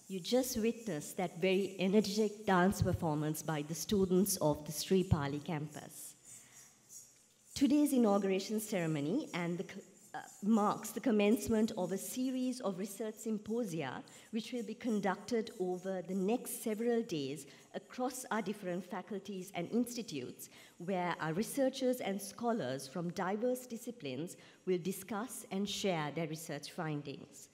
You just witnessed that very energetic dance performance by the students of the Sri Pali campus. Today's inauguration ceremony marks the commencement of a series of research symposia which will be conducted over the next several days across our different faculties and institutes, where our researchers and scholars from diverse disciplines will discuss and share their research findings.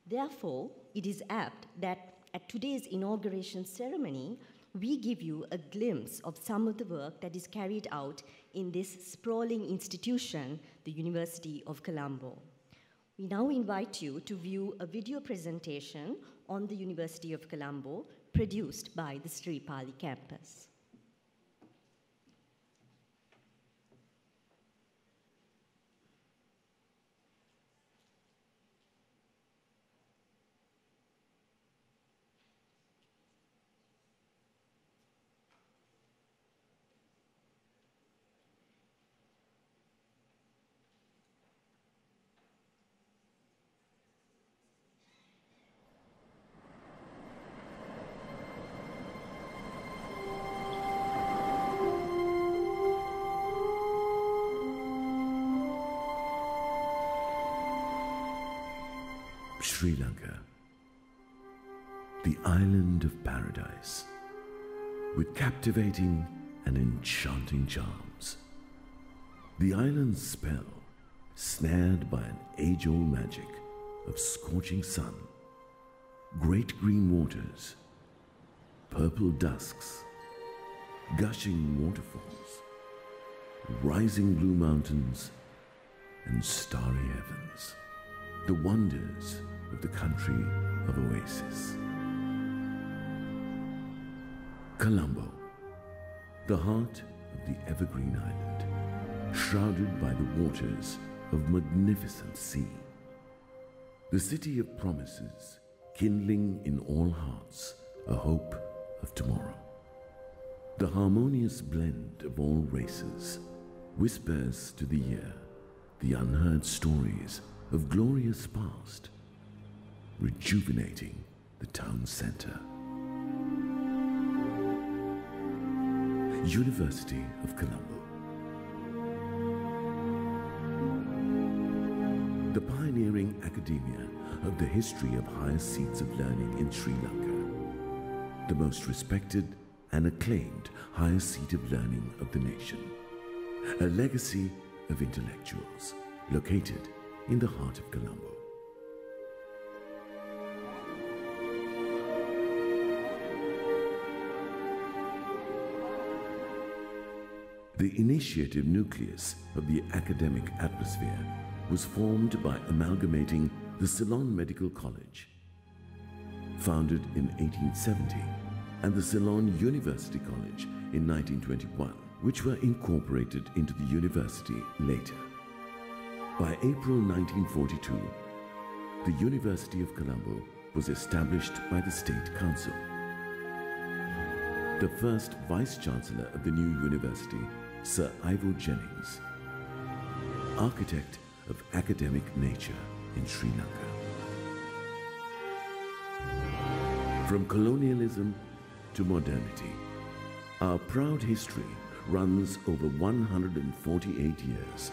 Therefore, it is apt that at today's inauguration ceremony, we give you a glimpse of some of the work that is carried out in this sprawling institution, the University of Colombo. We now invite you to view a video presentation on the University of Colombo produced by the Sri Pali campus. Sri Lanka, the island of paradise, with captivating and enchanting charms. The island's spell, snared by an age-old magic of scorching sun, great green waters, purple dusks, gushing waterfalls, rising blue mountains, and starry heavens. The wonders of the country of oasis. Colombo, the heart of the evergreen island, shrouded by the waters of magnificent sea. The city of promises, kindling in all hearts a hope of tomorrow. The harmonious blend of all races whispers to the ear the unheard stories of glorious past, rejuvenating the town center. University of Colombo. The pioneering academia of the history of higher seats of learning in Sri Lanka. The most respected and acclaimed higher seat of learning of the nation. A legacy of intellectuals located in the heart of Colombo. The initiative nucleus of the academic atmosphere was formed by amalgamating the Ceylon Medical College, founded in 1870, and the Ceylon University College in 1921, which were incorporated into the university later. By April 1942, the University of Colombo was established by the State Council. The first Vice-Chancellor of the new university, Sir Ivo Jennings, architect of academic nature in Sri Lanka. From colonialism to modernity, our proud history runs over 148 years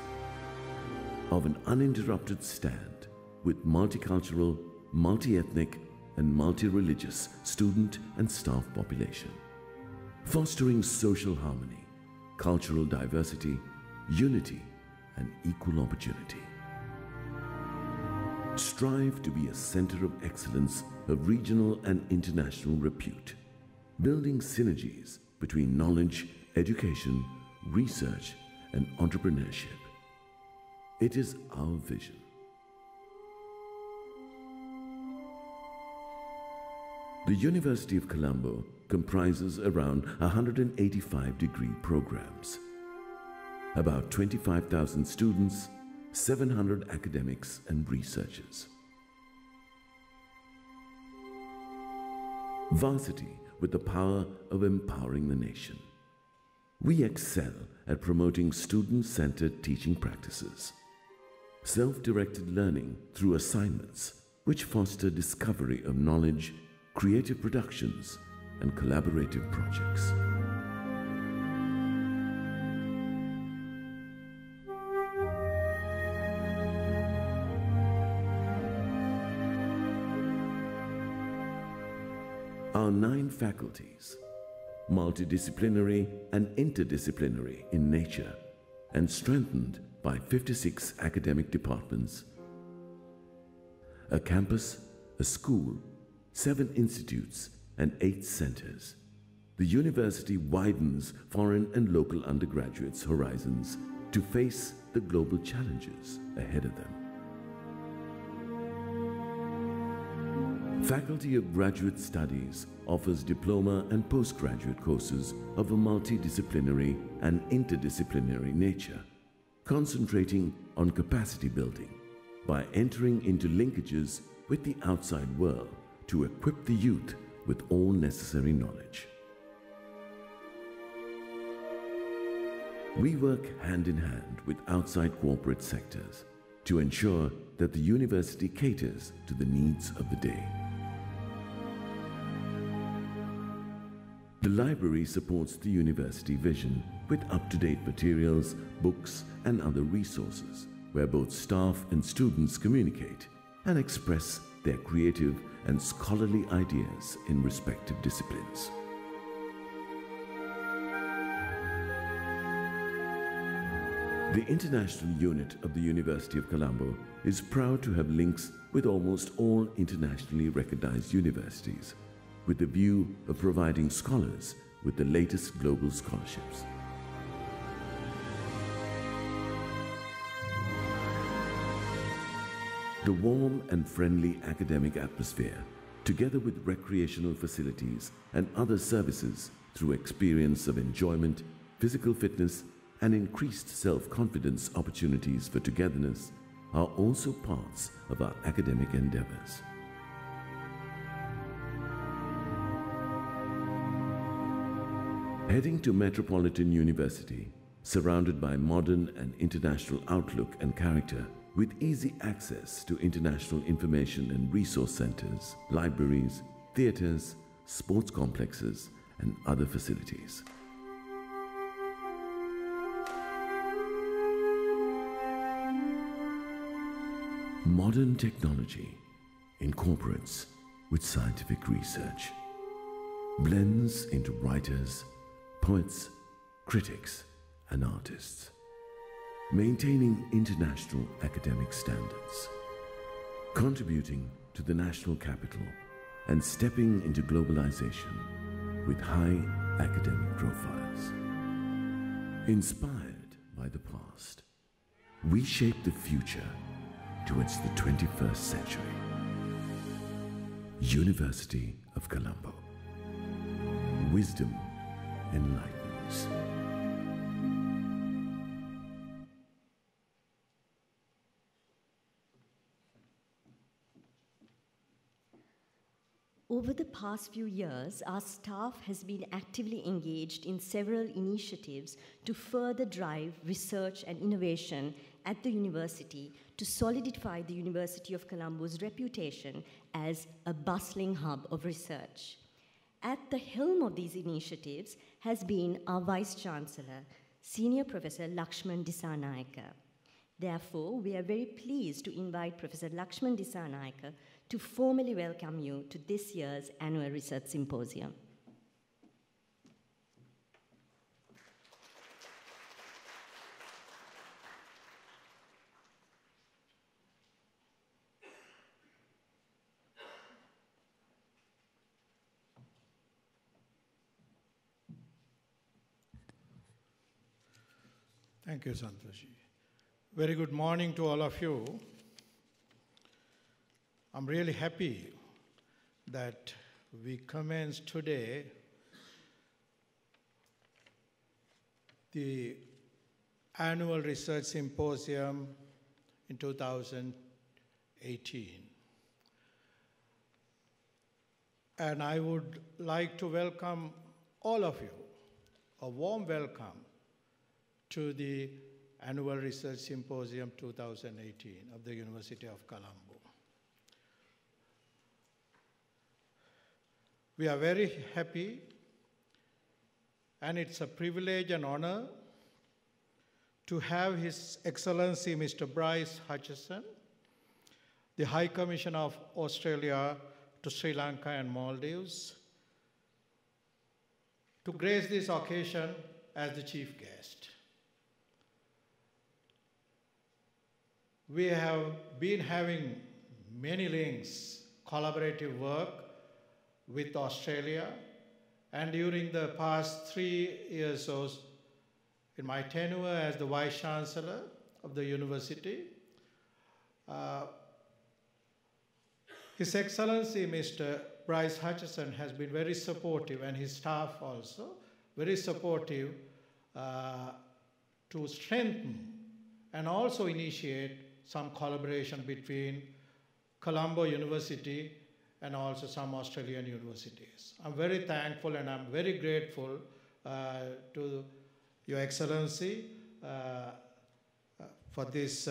of an uninterrupted stand with multicultural, multi-ethnic, and multi-religious student and staff population, fostering social harmony, cultural diversity, unity, and equal opportunity. Strive to be a center of excellence of regional and international repute, building synergies between knowledge, education, research, and entrepreneurship. It is our vision. The University of Colombo comprises around 185 degree programs, about 25,000 students, 700 academics and researchers. Varsity with the power of empowering the nation. We excel at promoting student-centered teaching practices, self-directed learning through assignments which foster discovery of knowledge, creative productions, and collaborative projects. Our 9 faculties, multidisciplinary and interdisciplinary in nature, and strengthened by 56 academic departments, a campus, a school, 7 institutes, and 8 centers. The university widens foreign and local undergraduates' horizons to face the global challenges ahead of them. Faculty of Graduate Studies offers diploma and postgraduate courses of a multidisciplinary and interdisciplinary nature, concentrating on capacity building by entering into linkages with the outside world to equip the youth with all necessary knowledge. We work hand in hand with outside corporate sectors to ensure that the university caters to the needs of the day. The library supports the university vision with up-to-date materials, books, and other resources where both staff and students communicate and express their creative and scholarly ideas in respective disciplines. The international unit of the University of Colombo is proud to have links with almost all internationally recognized universities, with the view of providing scholars with the latest global scholarships. The warm and friendly academic atmosphere, together with recreational facilities and other services through experience of enjoyment, physical fitness, and increased self-confidence opportunities for togetherness, are also parts of our academic endeavors. Heading to Metropolitan University, surrounded by modern and international outlook and character, with easy access to international information and resource centers, libraries, theaters, sports complexes, and other facilities. Modern technology incorporates with scientific research, blends into writers, poets, critics, and artists, maintaining international academic standards, contributing to the national capital, and stepping into globalization with high academic profiles. Inspired by the past, we shape the future towards the 21st century. University of Colombo. Wisdom enlightens. Over the past few years, our staff has been actively engaged in several initiatives to further drive research and innovation at the university to solidify the University of Colombo's reputation as a bustling hub of research. At the helm of these initiatives has been our Vice-Chancellor, Senior Professor Lakshman Dissanayake. Therefore, we are very pleased to invite Professor Lakshman Dissanayake to formally welcome you to this year's Annual Research Symposium. Thank you, Santoshi. Very good morning to all of you. I'm really happy that we commence today the Annual Research Symposium in 2018. And I would like to welcome all of you, a warm welcome to the Annual Research Symposium 2018 of the University of Colombo. We are very happy, and it's a privilege and honor to have His Excellency Mr. Bryce Hutchison, the High Commissioner of Australia to Sri Lanka and Maldives, to grace this occasion as the chief guest. We have been having many links, collaborative work with Australia, and during the past 3 years or so, in my tenure as the Vice Chancellor of the university, His Excellency Mr. Bryce Hutchison has been very supportive, and his staff also, very supportive to strengthen and also initiate some collaboration between Colombo University and also some Australian universities. I'm very thankful and I'm very grateful to Your Excellency for this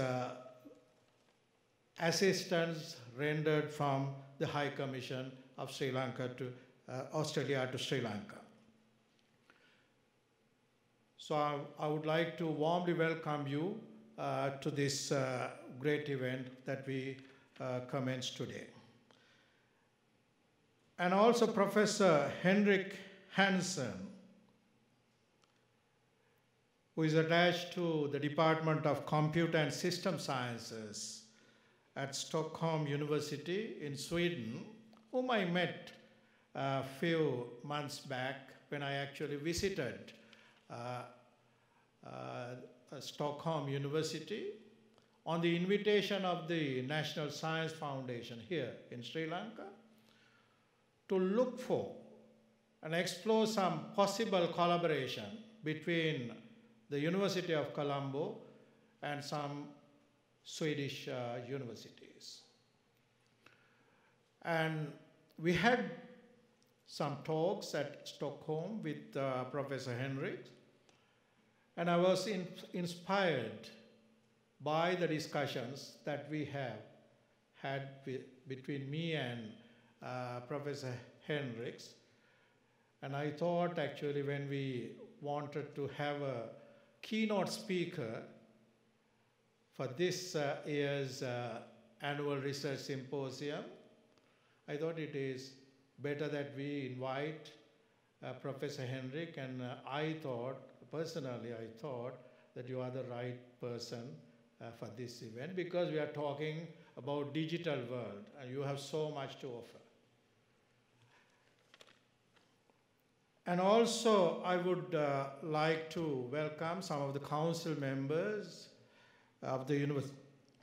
assistance rendered from the High Commission of Sri Lanka to Australia to Sri Lanka. So I would like to warmly welcome you to this great event that we commence today. And also Professor Henrik Hansen, who is attached to the Department of Computer and System Sciences at Stockholm University in Sweden, whom I met a few months back when I actually visited Stockholm University on the invitation of the National Science Foundation here in Sri Lanka to look for and explore some possible collaboration between the University of Colombo and some Swedish universities. And we had some talks at Stockholm with Professor Henrik, and I was inspired by the discussions that we have had between me and Professor Henrik. And I thought actually when we wanted to have a keynote speaker for this year's annual research symposium, I thought it is better that we invite Professor Henrik, and personally I thought that you are the right person for this event, because we are talking about digital world and you have so much to offer. And also I would like to welcome some of the council members of the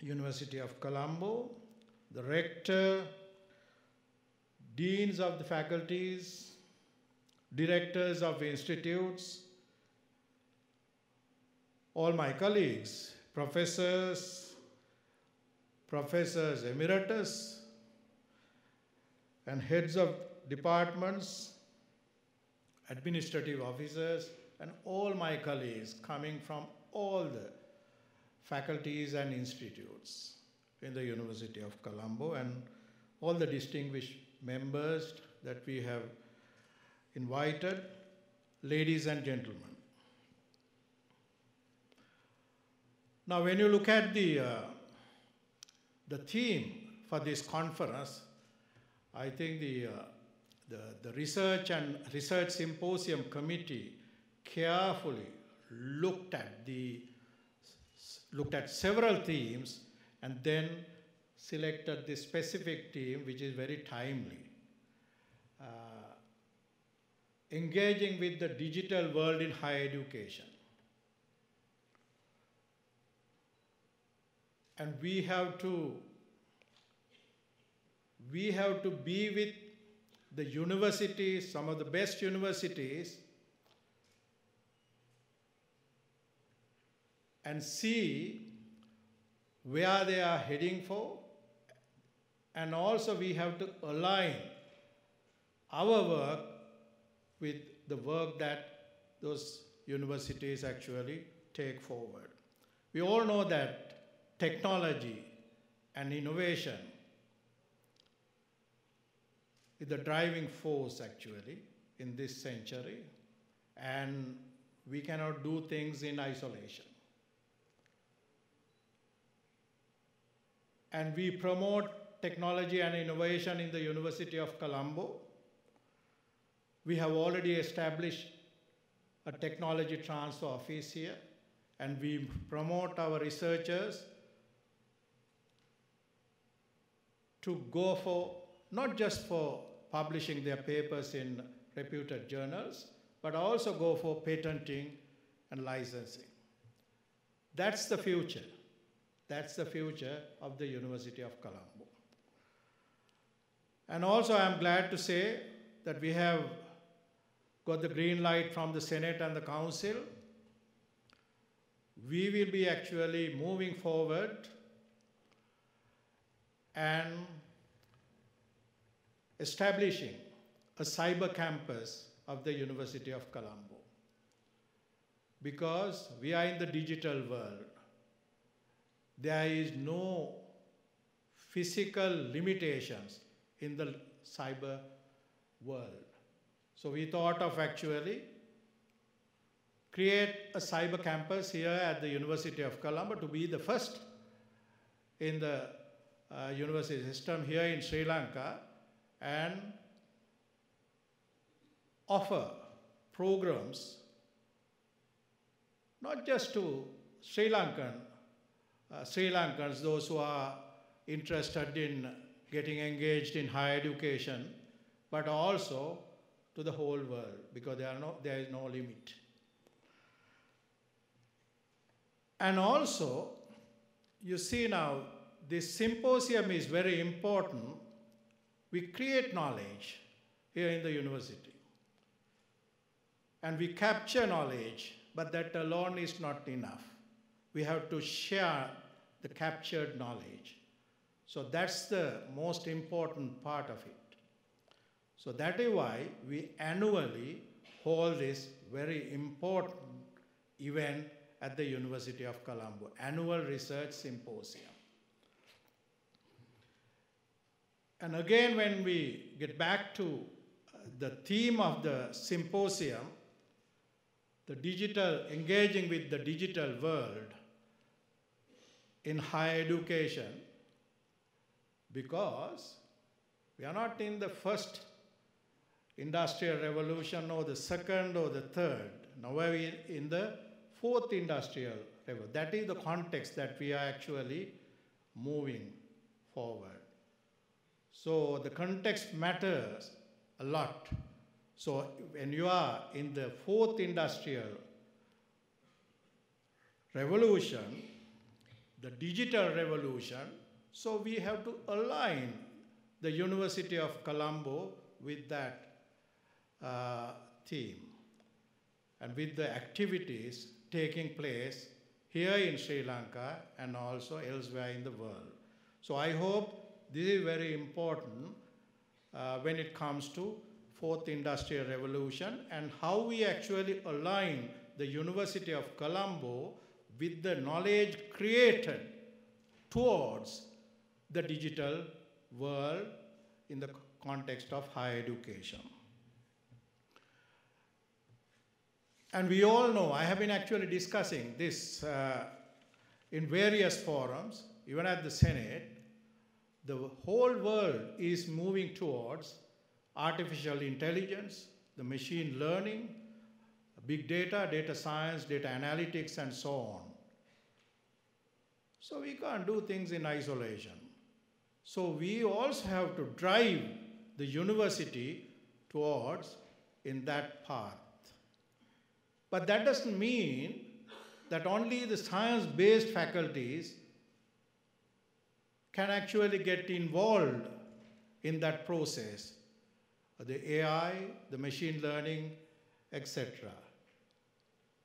University of Colombo, the rector, deans of the faculties, directors of institutes, all my colleagues, professors emeritus, and heads of departments, administrative officers, and all my colleagues coming from all the faculties and institutes in the University of Colombo, and all the distinguished members that we have invited, ladies and gentlemen. Now, when you look at the theme for this conference, I think the Research and Research Symposium Committee carefully looked at several themes and then selected this specific theme, which is very timely. Engaging with the digital world in higher education. And we have to be with the universities, some of the best universities, and see where they are heading for. And also we have to align our work with the work that those universities actually take forward. We all know that technology and innovation is the driving force actually in this century, and we cannot do things in isolation. And we promote technology and innovation in the University of Colombo. We have already established a technology transfer office here, and we promote our researchers to go for, not just for publishing their papers in reputed journals, but also go for patenting and licensing. That's the future. That's the future of the University of Colombo. And also I'm glad to say that we have got the green light from the Senate and the Council. We will be actually moving forward and establishing a cyber campus of the University of Colombo. Because we are in the digital world. There is no physical limitations in the cyber world. So we thought of actually create a cyber campus here at the University of Colombo to be the first in the university system here in Sri Lanka, and offer programs not just to Sri Lankans, those who are interested in getting engaged in higher education, but also to the whole world, because there is no limit. And also, you see now, this symposium is very important. We create knowledge here in the university. And we capture knowledge, but that alone is not enough. We have to share the captured knowledge. So that's the most important part of it. So that is why we annually hold this very important event at the University of Colombo, Annual Research Symposium. And again, when we get back to the theme of the symposium, the digital, engaging with the digital world in higher education, because we are not in the first industrial revolution or the second or the third. Now we are in the fourth industrial revolution. That is the context that we are actually moving forward. So the context matters a lot. So when you are in the fourth industrial revolution, the digital revolution, so we have to align the University of Colombo with that theme and with the activities taking place here in Sri Lanka and also elsewhere in the world. So I hope this is very important when it comes to fourth industrial revolution and how we actually align the University of Colombo with the knowledge created towards the digital world in the context of higher education. And we all know, I have been actually discussing this in various forums, even at the Senate. The whole world is moving towards artificial intelligence, the machine learning, big data, data science, data analytics, and so on. So we can't do things in isolation. So we also have to drive the university towards in that path. But that doesn't mean that only the science-based faculties can actually get involved in that process. The AI, the machine learning, etc.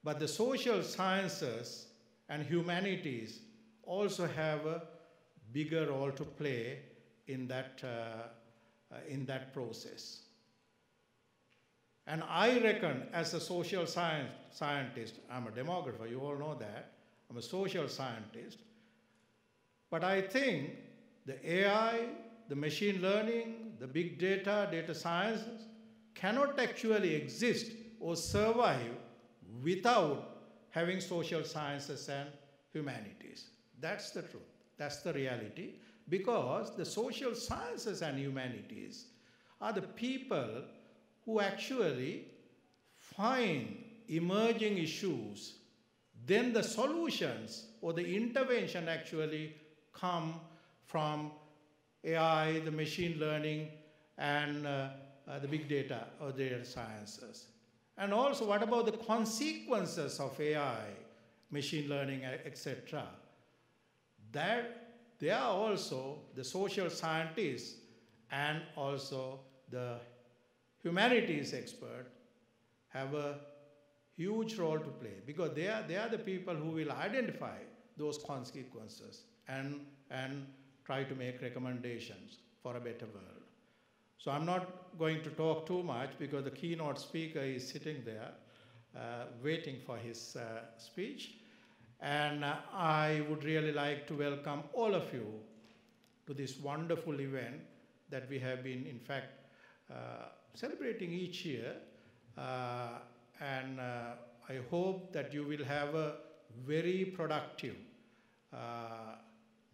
But the social sciences and humanities also have a bigger role to play in that process. And I reckon, as a social scientist, I'm a demographer, you all know that, I'm a social scientist, but I think the AI, the machine learning, the big data, data sciences cannot actually exist or survive without having social sciences and humanities. That's the truth. That's the reality. Because the social sciences and humanities are the people who actually find emerging issues. Then the solutions or the intervention actually come from AI, the machine learning, and the big data or data sciences. And also, what about the consequences of AI, machine learning, etc.? They are also the social scientists and also the humanities expert have a huge role to play, because they are the people who will identify those consequences and try to make recommendations for a better world. So I'm not going to talk too much because the keynote speaker is sitting there waiting for his speech. And I would really like to welcome all of you to this wonderful event that we have been, in fact, celebrating each year. And I hope that you will have a very productive,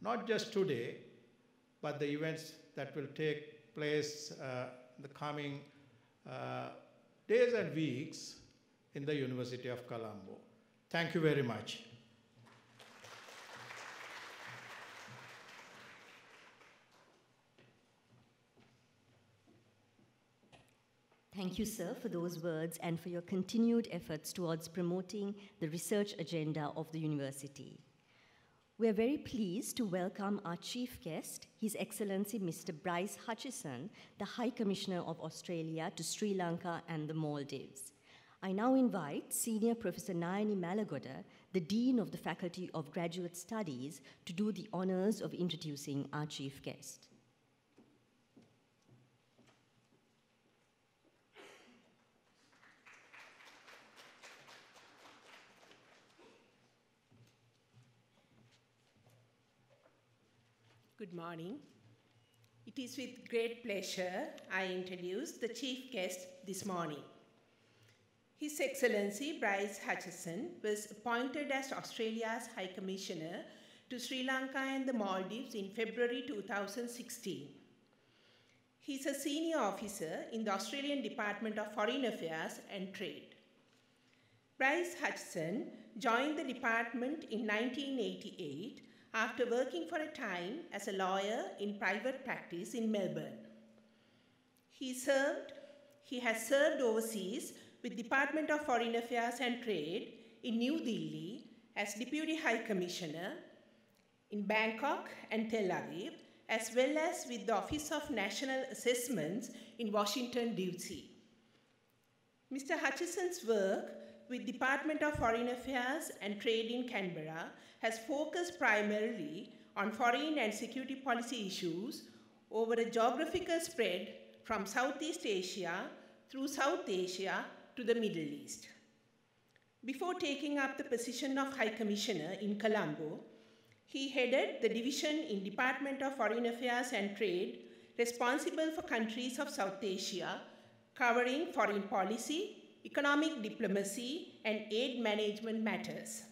not just today, but the events that will take place the coming days and weeks in the University of Colombo. Thank you very much. Thank you, sir, for those words and for your continued efforts towards promoting the research agenda of the university. We are very pleased to welcome our chief guest, His Excellency Mr. Bryce Hutchison, the High Commissioner of Australia to Sri Lanka and the Maldives. I now invite Senior Professor Nayani Malagoda, the Dean of the Faculty of Graduate Studies, to do the honors of introducing our chief guest. Good morning. It is with great pleasure I introduce the chief guest this morning. His Excellency Bryce Hutchison was appointed as Australia's High Commissioner to Sri Lanka and the Maldives in February 2016. He is a senior officer in the Australian Department of Foreign Affairs and Trade. Bryce Hutchison joined the department in 1988 after working for a time as a lawyer in private practice in Melbourne. He has served overseas with Department of Foreign Affairs and Trade in New Delhi as Deputy High Commissioner, in Bangkok and Tel Aviv, as well as with the Office of National Assessments in Washington, D.C. Mr. Hutchison's work with Department of Foreign Affairs and Trade in Canberra has focused primarily on foreign and security policy issues over a geographical spread from Southeast Asia through South Asia to the Middle East. Before taking up the position of High Commissioner in Colombo, he headed the division in Department of Foreign Affairs and Trade responsible for countries of South Asia, covering foreign policy, economic diplomacy, and aid management matters.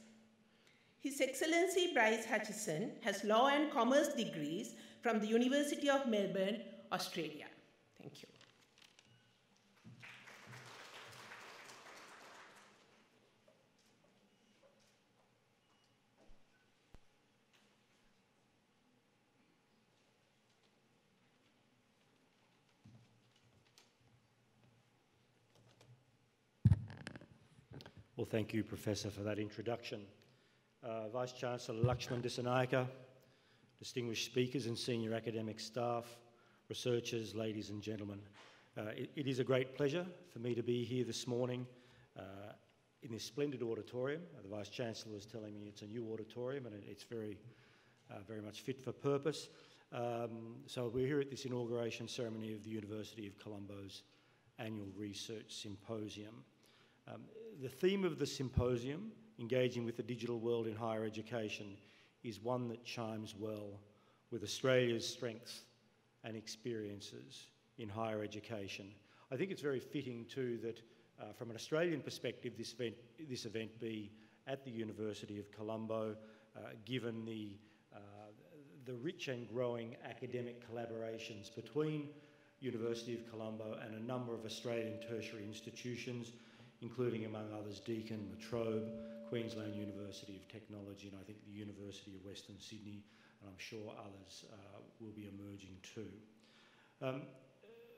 His Excellency Bryce Hutchison has Law and Commerce degrees from the University of Melbourne, Australia. Thank you. Well, thank you, Professor, for that introduction. Vice-Chancellor Lakshman Dissanayake, distinguished speakers and senior academic staff, researchers, ladies and gentlemen. It is a great pleasure for me to be here this morning in this splendid auditorium. The Vice-Chancellor was telling me it's a new auditorium and it's very much fit for purpose. So we're here at this inauguration ceremony of the University of Colombo's annual research symposium. The theme of the symposium, engaging with the digital world in higher education, is one that chimes well with Australia's strengths and experiences in higher education. I think it's very fitting too that from an Australian perspective this event be at the University of Colombo, given the rich and growing academic collaborations between University of Colombo and a number of Australian tertiary institutions, including among others Deakin, La Trobe, Queensland University of Technology, and I think the University of Western Sydney, and I'm sure others will be emerging too.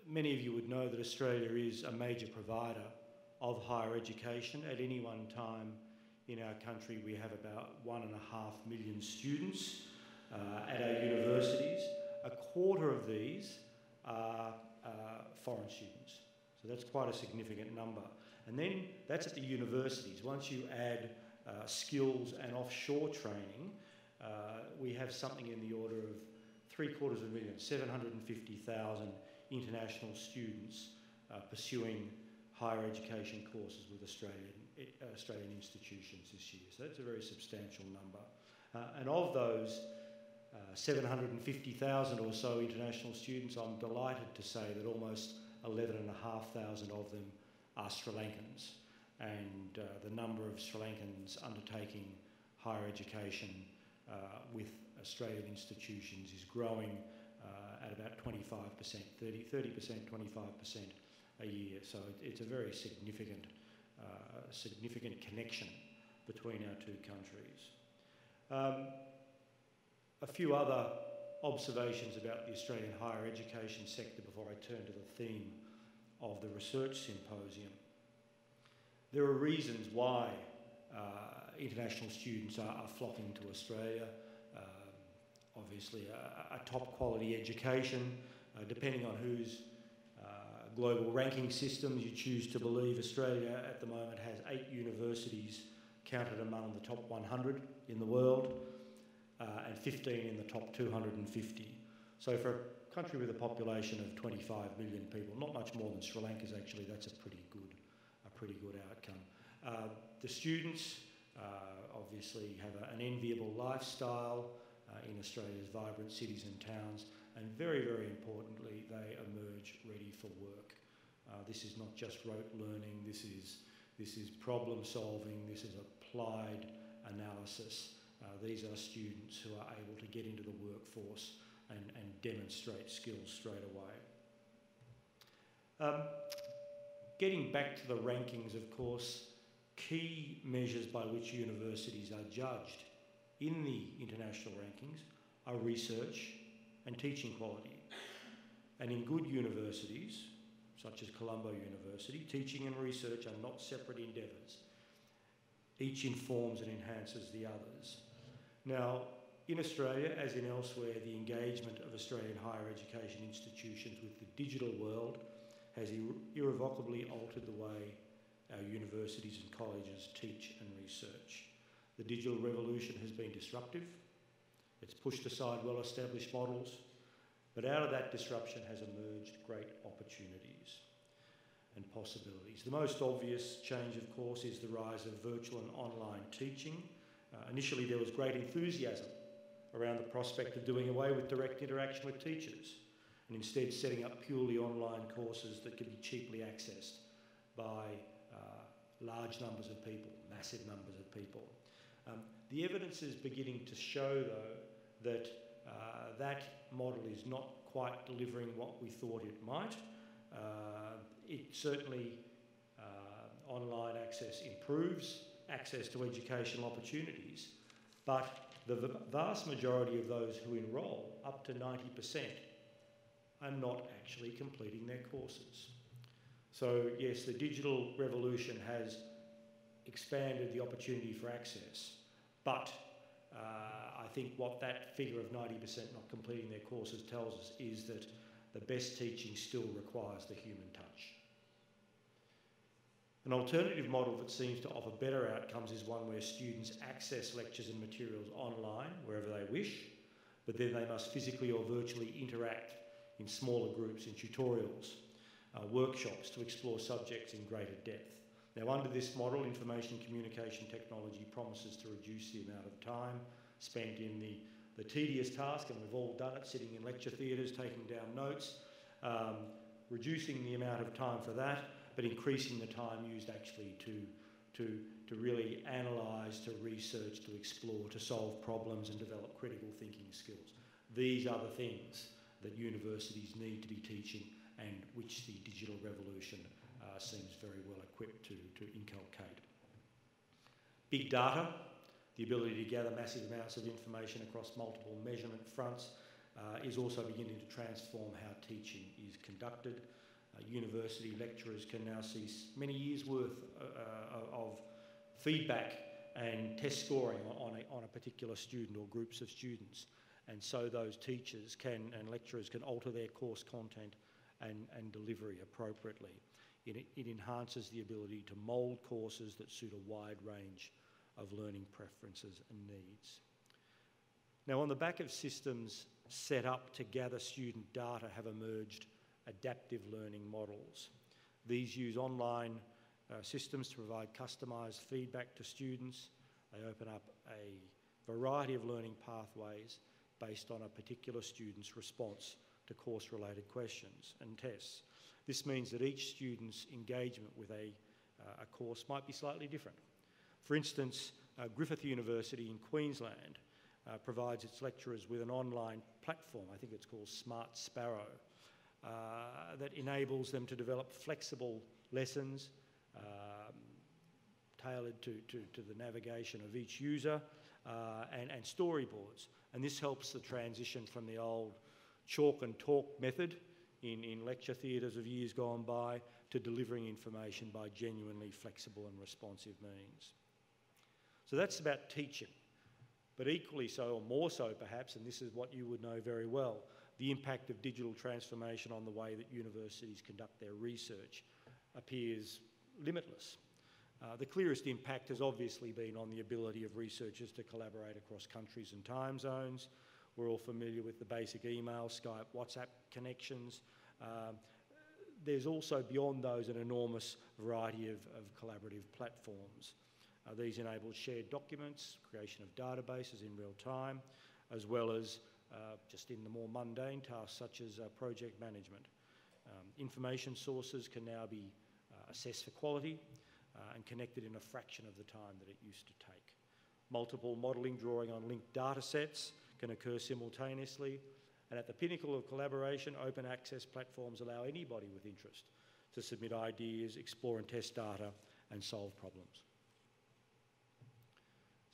Many of you would know that Australia is a major provider of higher education. At any one time in our country we have about 1.5 million students at our universities. A quarter of these are foreign students, so that's quite a significant number. And then that's at the universities. Once you add skills and offshore training, we have something in the order of 750,000 international students pursuing higher education courses with Australian institutions this year. So that's a very substantial number. And of those 750,000 or so international students, I'm delighted to say that almost 11,500 of them are Sri Lankans, and the number of Sri Lankans undertaking higher education with Australian institutions is growing at about 25%, 30%, 25% a year. So it's a very significant connection between our two countries. A few other observations about the Australian higher education sector before I turn to the theme of the research symposium. There are reasons why international students are flocking to Australia. Obviously a top quality education, depending on whose global ranking systems you choose to believe. Australia at the moment has 8 universities counted among the top 100 in the world, and 15 in the top 250. So for a country with a population of 25 million people, not much more than Sri Lanka's actually, that's a pretty good outcome. The students obviously have an enviable lifestyle in Australia's vibrant cities and towns, and very, very importantly, they emerge ready for work. This is not just rote learning, this is problem solving, this is applied analysis. These are students who are able to get into the workforce and demonstrate skills straight away. Getting back to the rankings, of course, key measures by which universities are judged in the international rankings are research and teaching quality. And in good universities, such as Colombo University, teaching and research are not separate endeavours. Each informs and enhances the others. Now, in Australia, as in elsewhere, the engagement of Australian higher education institutions with the digital world has irrevocably altered the way our universities and colleges teach and research. The digital revolution has been disruptive. It's pushed aside well-established models, but out of that disruption has emerged great opportunities and possibilities. The most obvious change, of course, is the rise of virtual and online teaching. Initially, there was great enthusiasm around the prospect of doing away with direct interaction with teachers and instead setting up purely online courses that could be cheaply accessed by large numbers of people, massive numbers of people. The evidence is beginning to show, though, that that model is not quite delivering what we thought it might. It certainly, online access improves access to educational opportunities, but the vast majority of those who enrol, up to 90%, are not actually completing their courses. So yes, the digital revolution has expanded the opportunity for access, but I think what that figure of 90% not completing their courses tells us is that the best teaching still requires the human touch. An alternative model that seems to offer better outcomes is one where students access lectures and materials online wherever they wish, but then they must physically or virtually interact in smaller groups in tutorials, workshops to explore subjects in greater depth. Now, under this model, information communication technology promises to reduce the amount of time spent in the the tedious task, and we've all done it, sitting in lecture theatres, taking down notes, reducing the amount of time for that, but increasing the time used actually to really analyse, to research, to explore, to solve problems and develop critical thinking skills. These are the things that universities need to be teaching and which the digital revolution seems very well equipped to inculcate. Big data, the ability to gather massive amounts of information across multiple measurement fronts, is also beginning to transform how teaching is conducted. University lecturers can now see many years' worth of feedback and test scoring on a particular student or groups of students. And so those teachers and lecturers can alter their course content and delivery appropriately. It enhances the ability to mould courses that suit a wide range of learning preferences and needs. Now, on the back of systems set up to gather student data have emerged adaptive learning models. These use online systems to provide customised feedback to students. They open up a variety of learning pathways based on a particular student's response to course-related questions and tests. This means that each student's engagement with a course might be slightly different. For instance, Griffith University in Queensland provides its lecturers with an online platform, I think it's called Smart Sparrow, that enables them to develop flexible lessons tailored to the navigation of each user and storyboards. And this helps the transition from the old chalk and talk method in lecture theatres of years gone by to delivering information by genuinely flexible and responsive means. So that's about teaching, but equally so, or more so perhaps, and this is what you would know very well, the impact of digital transformation on the way that universities conduct their research appears limitless. The clearest impact has obviously been on the ability of researchers to collaborate across countries and time zones. We're all familiar with the basic email, Skype, WhatsApp connections. There's also beyond those an enormous variety of collaborative platforms. These enable shared documents, creation of databases in real time, as well as just in the more mundane tasks such as project management. Information sources can now be assessed for quality and connected in a fraction of the time that it used to take. Multiple modelling drawing on linked data sets can occur simultaneously, and at the pinnacle of collaboration, open access platforms allow anybody with interest to submit ideas, explore and test data, and solve problems.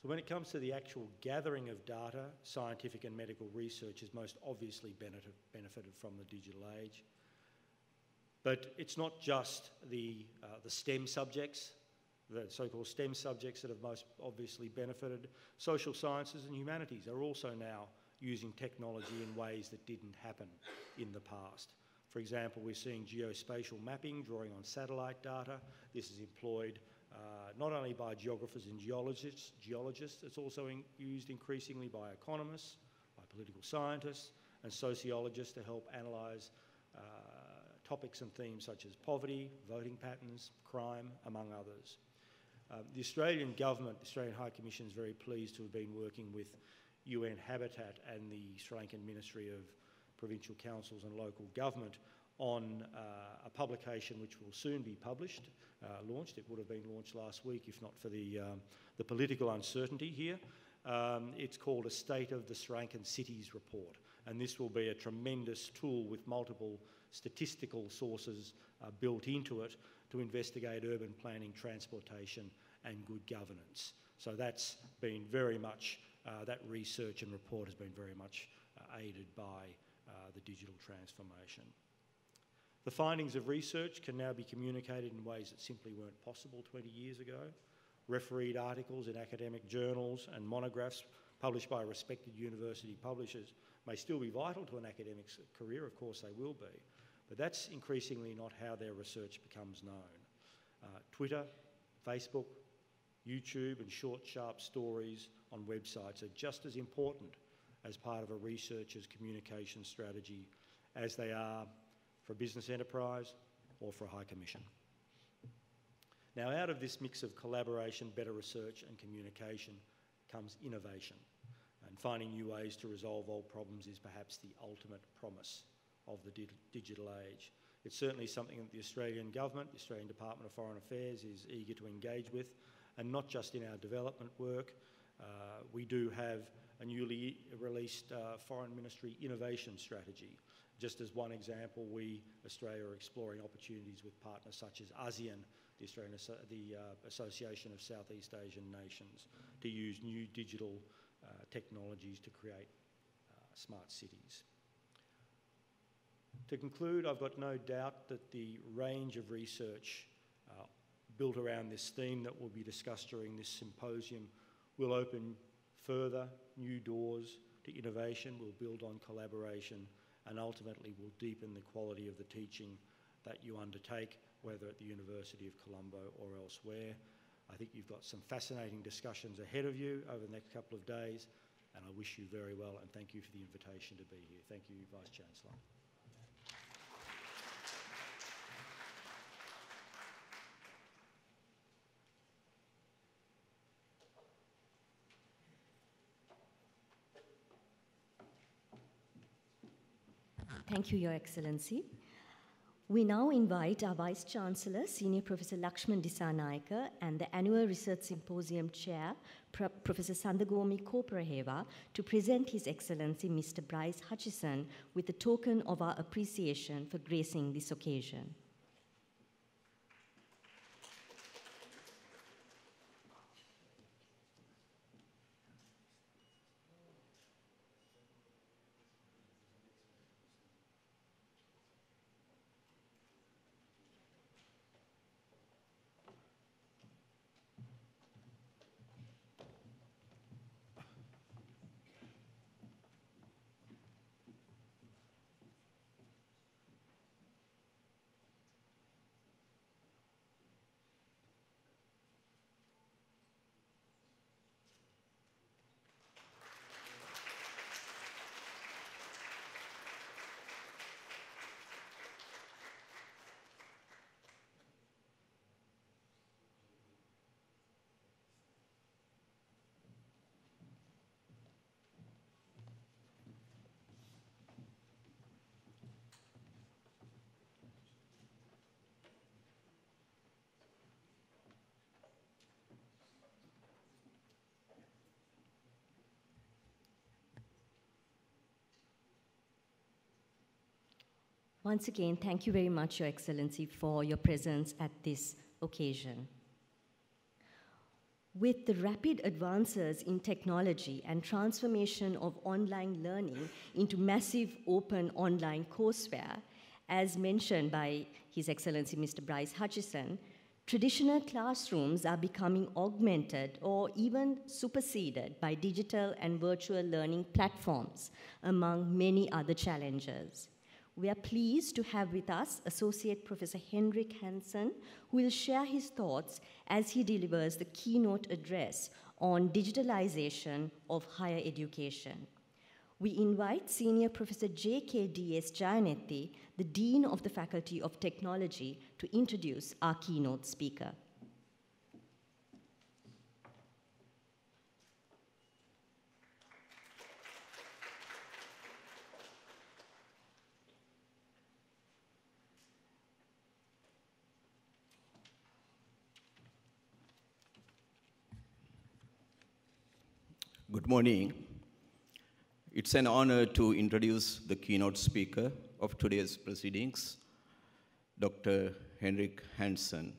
So when it comes to the actual gathering of data, scientific and medical research has most obviously benefited from the digital age. But it's not just the STEM subjects, the so-called STEM subjects that have most obviously benefited. Social sciences and humanities are also now using technology in ways that didn't happen in the past. For example, we're seeing geospatial mapping, drawing on satellite data. This is employed not only by geographers and geologists, it's also used increasingly by economists, by political scientists and sociologists to help analyse topics and themes such as poverty, voting patterns, crime, among others. The Australian government, the Australian High Commission, is very pleased to have been working with UN Habitat and the Sri Lankan Ministry of Provincial Councils and Local Government on a publication which will soon be published, launched. It would have been launched last week if not for the political uncertainty here. It's called A State of the Sri Lankan Cities Report, and this will be a tremendous tool with multiple statistical sources built into it to investigate urban planning, transportation and good governance. So that's been very much, that research and report has been very much aided by the digital transformation. The findings of research can now be communicated in ways that simply weren't possible 20 years ago. Refereed articles in academic journals and monographs published by respected university publishers may still be vital to an academic's career, of course they will be, but that's increasingly not how their research becomes known. Twitter, Facebook, YouTube and short, sharp stories on websites are just as important as part of a researcher's communication strategy as they are for a business enterprise or for a high commission. Now, out of this mix of collaboration, better research and communication comes innovation. And finding new ways to resolve old problems is perhaps the ultimate promise of the digital age. It's certainly something that the Australian government, the Australian Department of Foreign Affairs, is eager to engage with, and not just in our development work. We do have a newly released Foreign Ministry Innovation Strategy. Just as one example, Australia, are exploring opportunities with partners such as ASEAN, the Association of Southeast Asian Nations, to use new digital technologies to create smart cities. To conclude, I've got no doubt that the range of research built around this theme that will be discussed during this symposium will open further new doors to innovation, will build on collaboration, and ultimately will deepen the quality of the teaching that you undertake, whether at the University of Colombo or elsewhere. I think you've got some fascinating discussions ahead of you over the next couple of days, and I wish you very well, and thank you for the invitation to be here. Thank you, Vice-Chancellor. Thank you, Your Excellency. We now invite our Vice-Chancellor, Senior Professor Lakshman Dissanayake, and the Annual Research Symposium Chair, Professor Sandagomi Kopraheva, to present His Excellency Mr. Bryce Hutchison with a token of our appreciation for gracing this occasion. Once again, thank you very much, Your Excellency, for your presence at this occasion. With the rapid advances in technology and transformation of online learning into massive open online courseware, as mentioned by His Excellency Mr. Bryce Hutchison, traditional classrooms are becoming augmented or even superseded by digital and virtual learning platforms, among many other challenges. We are pleased to have with us Associate Professor Henrik Hansen, who will share his thoughts as he delivers the keynote address on digitalization of higher education. We invite Senior Professor J.K.D.S. Jayanetti, the Dean of the Faculty of Technology, to introduce our keynote speaker. Good morning. It's an honor to introduce the keynote speaker of today's proceedings, Dr. Henrik Hansen.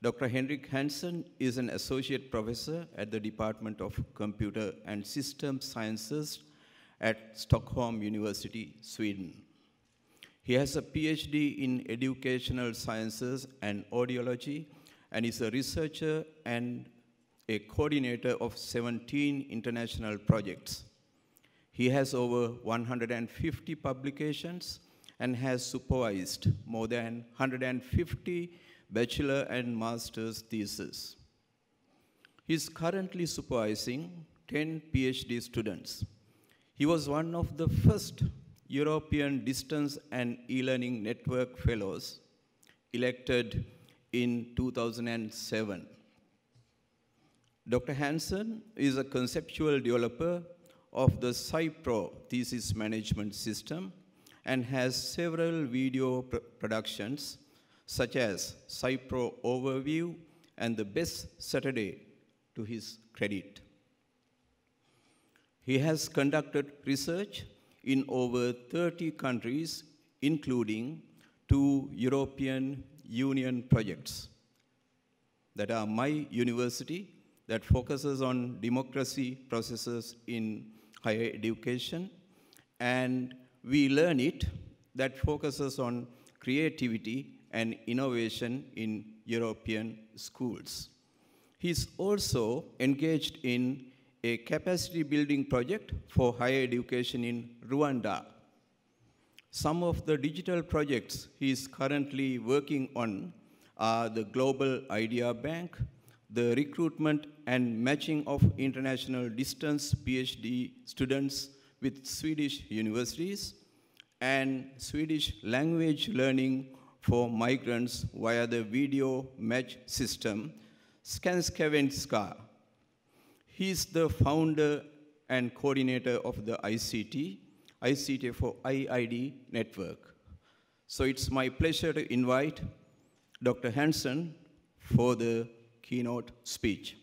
Dr. Henrik Hansen is an associate professor at the Department of Computer and System Sciences at Stockholm University, Sweden. He has a PhD in educational sciences and audiology and is a researcher and a coordinator of 17 international projects. He has over 150 publications and has supervised more than 150 bachelor and master's theses. He is currently supervising 10 PhD students. He was one of the first European Distance and E-Learning Network Fellows elected in 2007. Dr. Hansen is a conceptual developer of the SciPro thesis management system and has several video productions such as SciPro Overview and The Best Saturday to his credit. He has conducted research in over 30 countries, including 2 European Union projects that are my university, that focuses on democracy processes in higher education, and We Learn It, that focuses on creativity and innovation in European schools. He's also engaged in a capacity building project for higher education in Rwanda. Some of the digital projects he's currently working on are the Global Idea Bank, the recruitment and matching of international distance PhD students with Swedish universities, and Swedish language learning for migrants via the video match system, Skanskavenska. He's the founder and coordinator of the ICT for IID network. So it's my pleasure to invite Dr. Hansen for the keynote speech.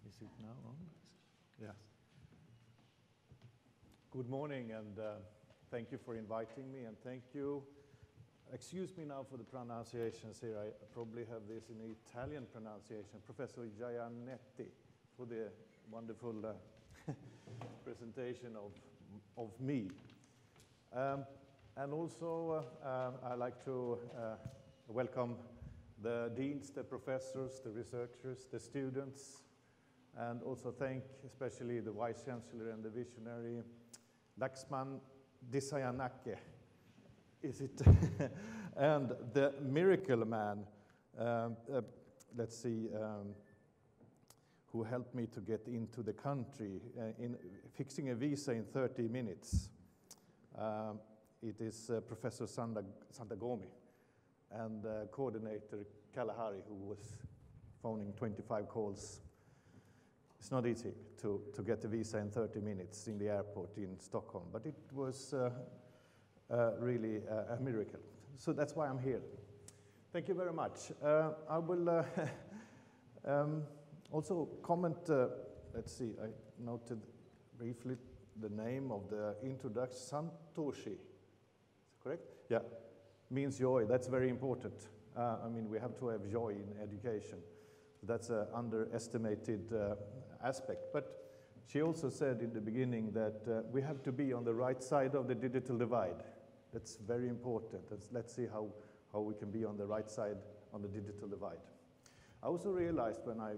Is it now on? Yes. Good morning, and thank you for inviting me, and thank you. Excuse me now for the pronunciations here. I probably have this in Italian pronunciation. Professor Giannetti, for the wonderful presentation of me. And also, I'd like to welcome the deans, the professors, the researchers, the students, and also thank especially the Vice Chancellor and the visionary Laxman Disayanake, is it? And the miracle man, let's see, who helped me to get into the country, in fixing a visa in 30 minutes. It is Professor Sandagomi and coordinator Kalahari, who was phoning 25 calls. It's not easy to get a visa in 30 minutes in the airport in Stockholm, but it was really a miracle. So that's why I'm here. Thank you very much. I will also comment, let's see, I noted briefly the name of the introduction, Santoshi, correct? Yeah, means joy. That's very important. I mean, we have to have joy in education. That's an underestimated aspect. But she also said in the beginning that we have to be on the right side of the digital divide. That's very important. Let's see how we can be on the right side on the digital divide. I also realized when I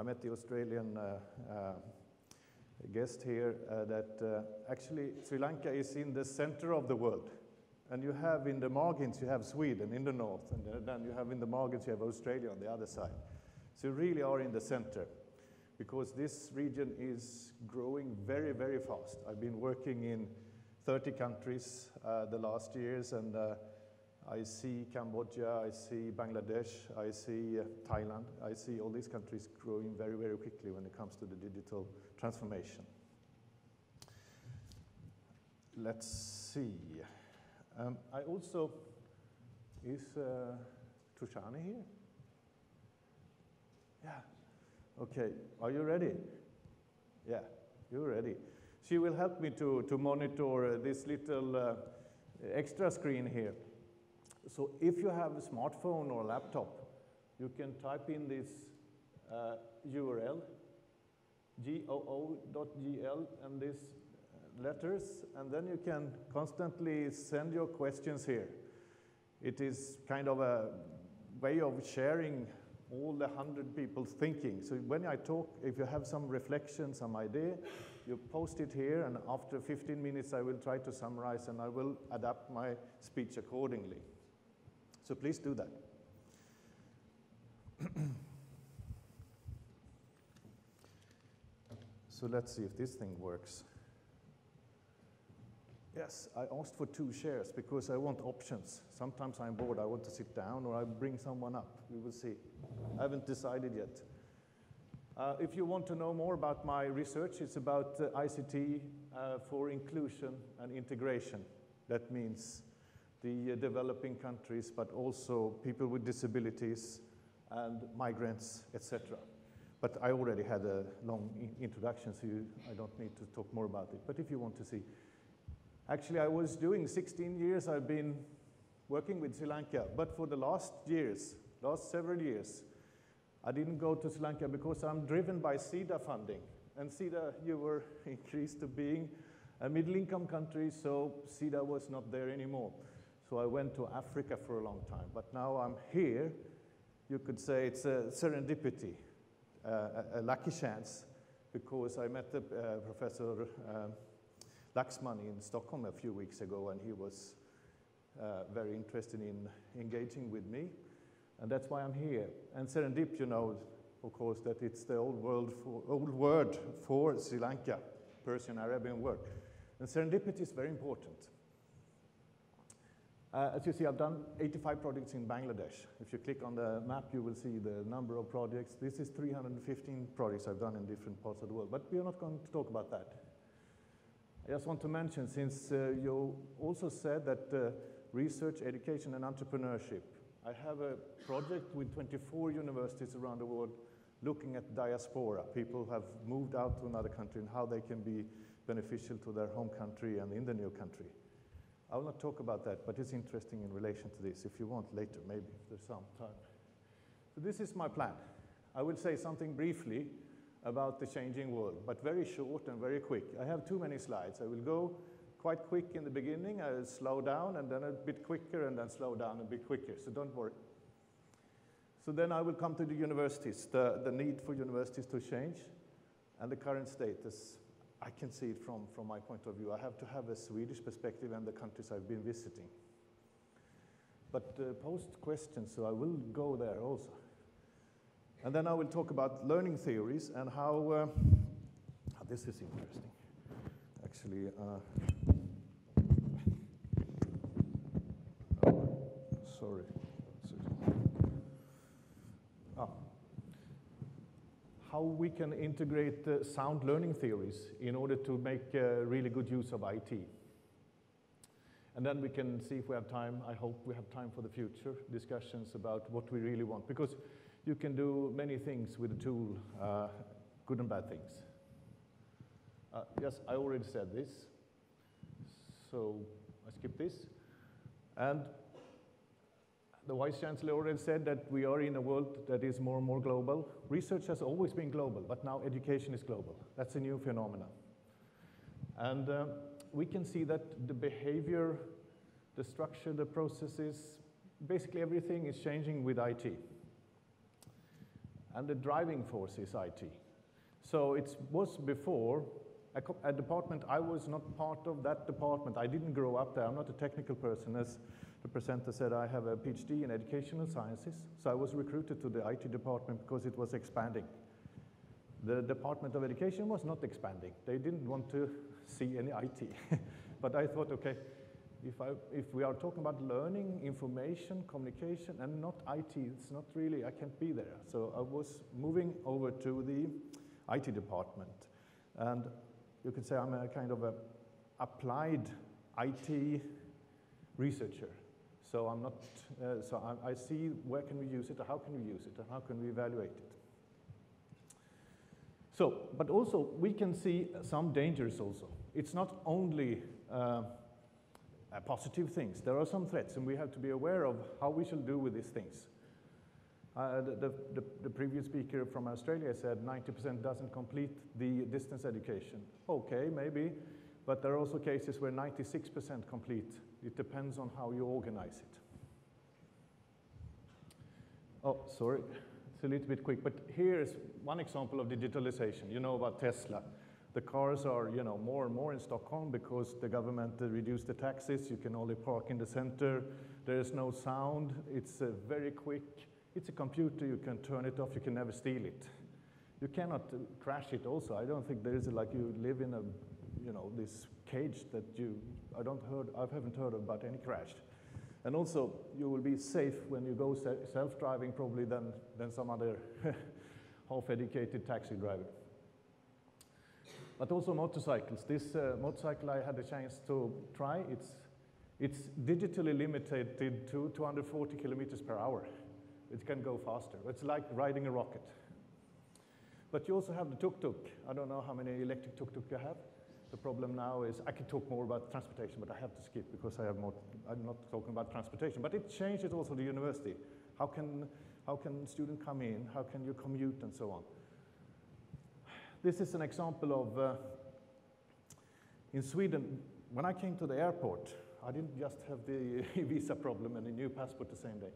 met the Australian guest here that actually Sri Lanka is in the center of the world. And you have in the margins, you have Sweden in the north, and then you have in the margins, you have Australia on the other side. So you really are in the center, because this region is growing very, very fast. I've been working in 30 countries the last years, and I see Cambodia, I see Bangladesh, I see Thailand, I see all these countries growing very, very quickly when it comes to the digital transformation. Let's see. I also, is Trushani here? Yeah, okay, are you ready? Yeah, you're ready. She will help me to monitor this little extra screen here. So if you have a smartphone or a laptop, you can type in this URL, goo.gl, and this letters, and then you can constantly send your questions here. It is kind of a way of sharing all the 100 people's thinking. So when I talk, if you have some reflection, some idea, you post it here, and after 15 minutes I will try to summarize and I will adapt my speech accordingly. So please do that. So let's see if this thing works. Yes, I asked for 2 shares because I want options. Sometimes I'm bored, I want to sit down, or I bring someone up. We will see. I haven't decided yet. If you want to know more about my research, it's about ICT for inclusion and integration. That means the developing countries, but also people with disabilities and migrants, etc. But I already had a long introduction, so I don't need to talk more about it. But if you want to see, actually I was doing 16 years, I've been working with Sri Lanka, but for the last several years, I didn't go to Sri Lanka because I'm driven by SIDA funding. And SIDA, you were increased to being a middle-income country, so SIDA was not there anymore. So I went to Africa for a long time, but now I'm here. You could say it's a serendipity, a lucky chance, because I met Professor Laxman in Stockholm a few weeks ago, and he was very interested in engaging with me, and that's why I'm here. And serendip, you know, of course, that it's the old word for Sri Lanka, Persian Arabian word. And serendipity is very important. As you see, I've done 85 projects in Bangladesh. If you click on the map, you will see the number of projects. This is 315 projects I've done in different parts of the world, but we are not going to talk about that. I just want to mention, since you also said that research, education, and entrepreneurship, I have a project with 24 universities around the world looking at diaspora. People have moved out to another country and how they can be beneficial to their home country and in the new country. I will not talk about that, but it's interesting in relation to this. If you want later, maybe if there's some time. So this is my plan. I will say something briefly about the changing world, but very short and very quick. I have too many slides. I will go quite quick in the beginning. I will slow down and then a bit quicker and then slow down a bit quicker, so don't worry. So then I will come to the universities, the need for universities to change and the current status. I can see it from my point of view. I have to have a Swedish perspective and the countries I've been visiting. But post questions, so I will go there also. And then I will talk about learning theories and how this is interesting. Actually, sorry. How we can integrate sound learning theories in order to make really good use of IT. And then we can see if we have time. I hope we have time for the future discussions about what we really want, because you can do many things with a tool, good and bad things. Yes, I already said this, so I skip this. And the Vice Chancellor already said that we are in a world that is more and more global. Research has always been global, but now education is global. That's a new phenomenon. And we can see that the behavior, the structure, the processes, basically everything is changing with IT. And the driving force is IT. So it was before a department, I was not part of that department. I didn't grow up there. I'm not a technical person. As the presenter said, I have a PhD in educational sciences. So I was recruited to the IT department because it was expanding. The Department of Education was not expanding. They didn't want to see any IT. But I thought, okay, if we are talking about learning, information, communication, and not IT, it's not really, I can't be there. So I was moving over to the IT department. And you could say I'm a kind of a applied IT researcher. So I'm not, I see where can we use it, or how can we use it, and how can we evaluate it. So, but also we can see some dangers also. It's not only positive things. There are some threats, and we have to be aware of how we shall do with these things. The previous speaker from Australia said 90% doesn't complete the distance education. Okay, maybe, but there are also cases where 96% complete. It depends on how you organize it. Oh, sorry, it's a little bit quick, but here's one example of digitalization. You know about Tesla. The cars are, you know, more and more in Stockholm because the government reduced the taxes. You can only park in the center. There is no sound. It's very quick. It's a computer. You can turn it off. You can never steal it. You cannot crash it also. I don't think there is like you live in a, you know, this cage that I haven't heard about any crash. And also, you will be safe when you go self-driving probably than some other half-educated taxi driver. But also motorcycles. This motorcycle I had a chance to try, it's digitally limited to 240 kilometers per hour. It can go faster. It's like riding a rocket. But you also have the tuk-tuk. I don't know how many electric tuk-tuk you have. The problem now is, I can talk more about transportation, but I have to skip because I'm not talking about transportation. But it changes also the university. How can students come in? How can you commute and so on? This is an example of, in Sweden, when I came to the airport, I didn't just have the visa problem and a new passport the same day.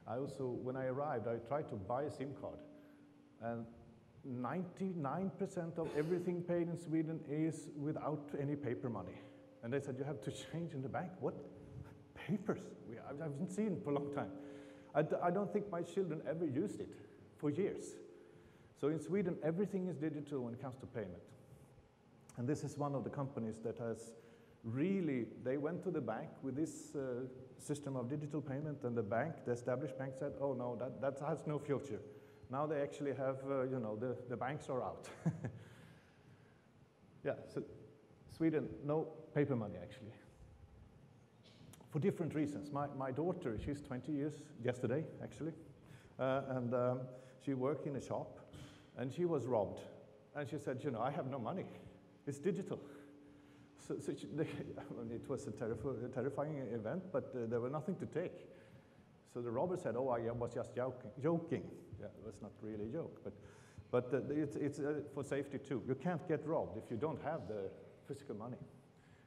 I also, when I arrived, I tried to buy a SIM card. And 99% of everything paid in Sweden is without any paper money. And they said, you have to change in the bank. What? Papers? I haven't seen it for a long time. I don't think my children ever used it for years. So in Sweden, everything is digital when it comes to payment. And this is one of the companies that has really, they went to the bank with this system of digital payment, and the established bank said, oh no, that has no future. Now they actually have, you know, the banks are out. Yeah, so Sweden, no paper money actually. For different reasons. My daughter, she's 20 years, yesterday actually, and she worked in a shop, and she was robbed. And she said, you know, I have no money. It's digital. So it was a terrifying event, but there was nothing to take. So the robber said, oh, I was just joking. Yeah, it was not really a joke, but it's for safety too. You can't get robbed if you don't have the physical money.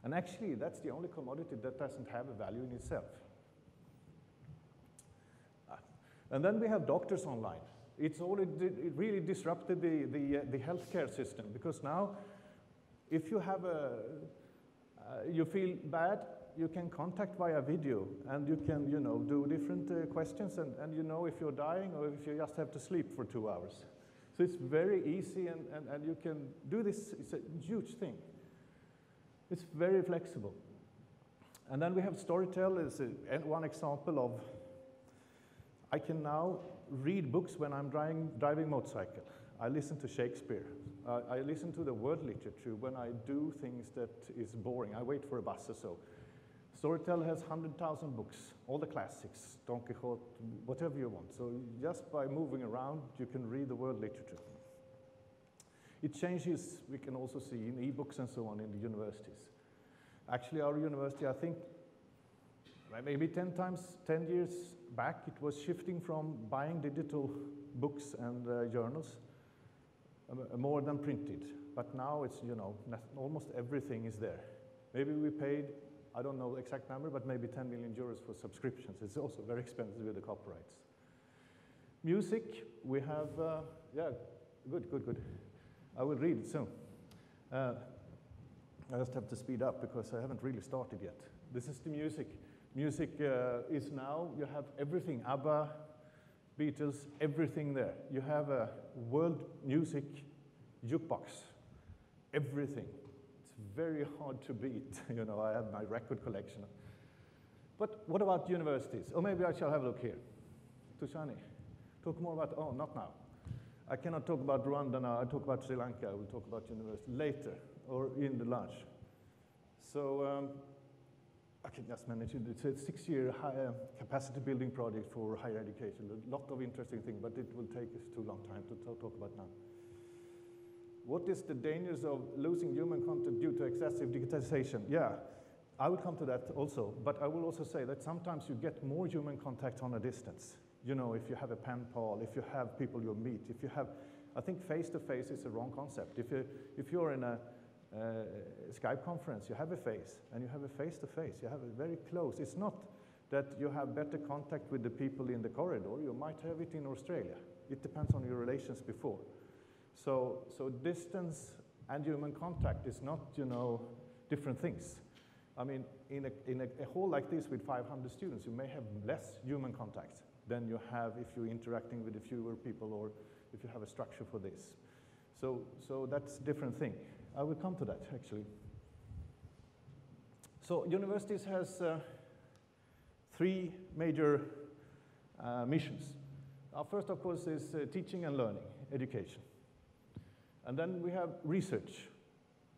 And actually, that's the only commodity that doesn't have a value in itself. And then we have doctors online. It really disrupted the healthcare system, because now, if you have you feel bad, you can contact via video, and you can, you know, do different questions, and you know if you're dying or if you just have to sleep for 2 hours. So it's very easy, and you can do this. It's a huge thing. It's very flexible. And then we have Storytel as one example of, I can now read books when I'm driving motorcycle. I listen to Shakespeare. I listen to the world literature when I do things that is boring. I wait for a bus or so. Storytel has 100,000 books, all the classics, Don Quixote, whatever you want. So just by moving around, you can read the world literature. It changes, we can also see in e-books and so on in the universities. Actually, our university, I think, maybe 10 years back, it was shifting from buying digital books and journals more than printed. But now it's, you know, almost everything is there. Maybe we paid, I don't know the exact number, but maybe 10 million euros for subscriptions. It's also very expensive with the copyrights. Music, we have, yeah, good. I will read it soon. I just have to speed up because I haven't really started yet. This is the music. Music is now, you have everything, ABBA, Beatles, everything there. You have a world music jukebox, everything. It's very hard to beat. You know, I have my record collection. But what about universities? Or maybe I shall have a look here. Tushani, talk more about, oh, not now. I cannot talk about Rwanda now. I talk about Sri Lanka. I will talk about university later or in the lunch. So I can just manage it. It's a 6-year capacity building project for higher education. A lot of interesting things, but it will take us too long time to talk about now. What is the dangers of losing human contact due to excessive digitization? Yeah, I will come to that also, but I will also say that sometimes you get more human contact on a distance. You know, if you have a pen pal, if you have people you meet, if you have, I think face-to-face is a wrong concept. If you're in a Skype conference, you have a face, and you have a face-to-face, you have a very close. It's not that you have better contact with the people in the corridor, you might have it in Australia. It depends on your relations before. So distance and human contact is not, you know, different things. I mean, in a hall like this with 500 students, you may have less human contact than you have if you're interacting with fewer people or if you have a structure for this. So that's a different thing. I will come to that, actually. So universities has 3 major missions. Our first, of course, is teaching and learning, education. And then we have research.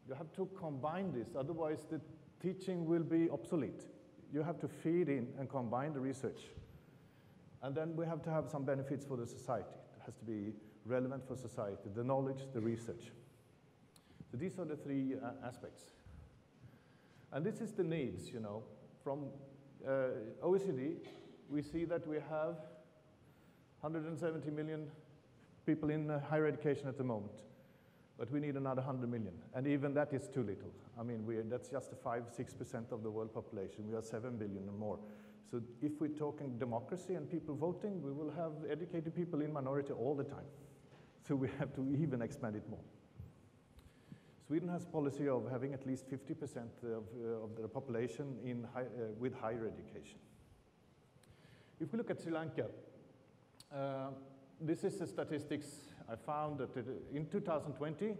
You have to combine this, otherwise the teaching will be obsolete. You have to feed in and combine the research. And then we have to have some benefits for the society. It has to be relevant for society, the knowledge, the research. So these are the 3 aspects. And this is the needs, you know. From OECD, we see that we have 170 million people in higher education at the moment. But we need another 100 million. And even that is too little. I mean, that's just 5–6% of the world population. We are 7 billion or more. So if we're talking democracy and people voting, we will have educated people in minority all the time. So we have to even expand it more. Sweden has a policy of having at least 50% of the population with higher education. If we look at Sri Lanka, this is the statistics I found that in 2020,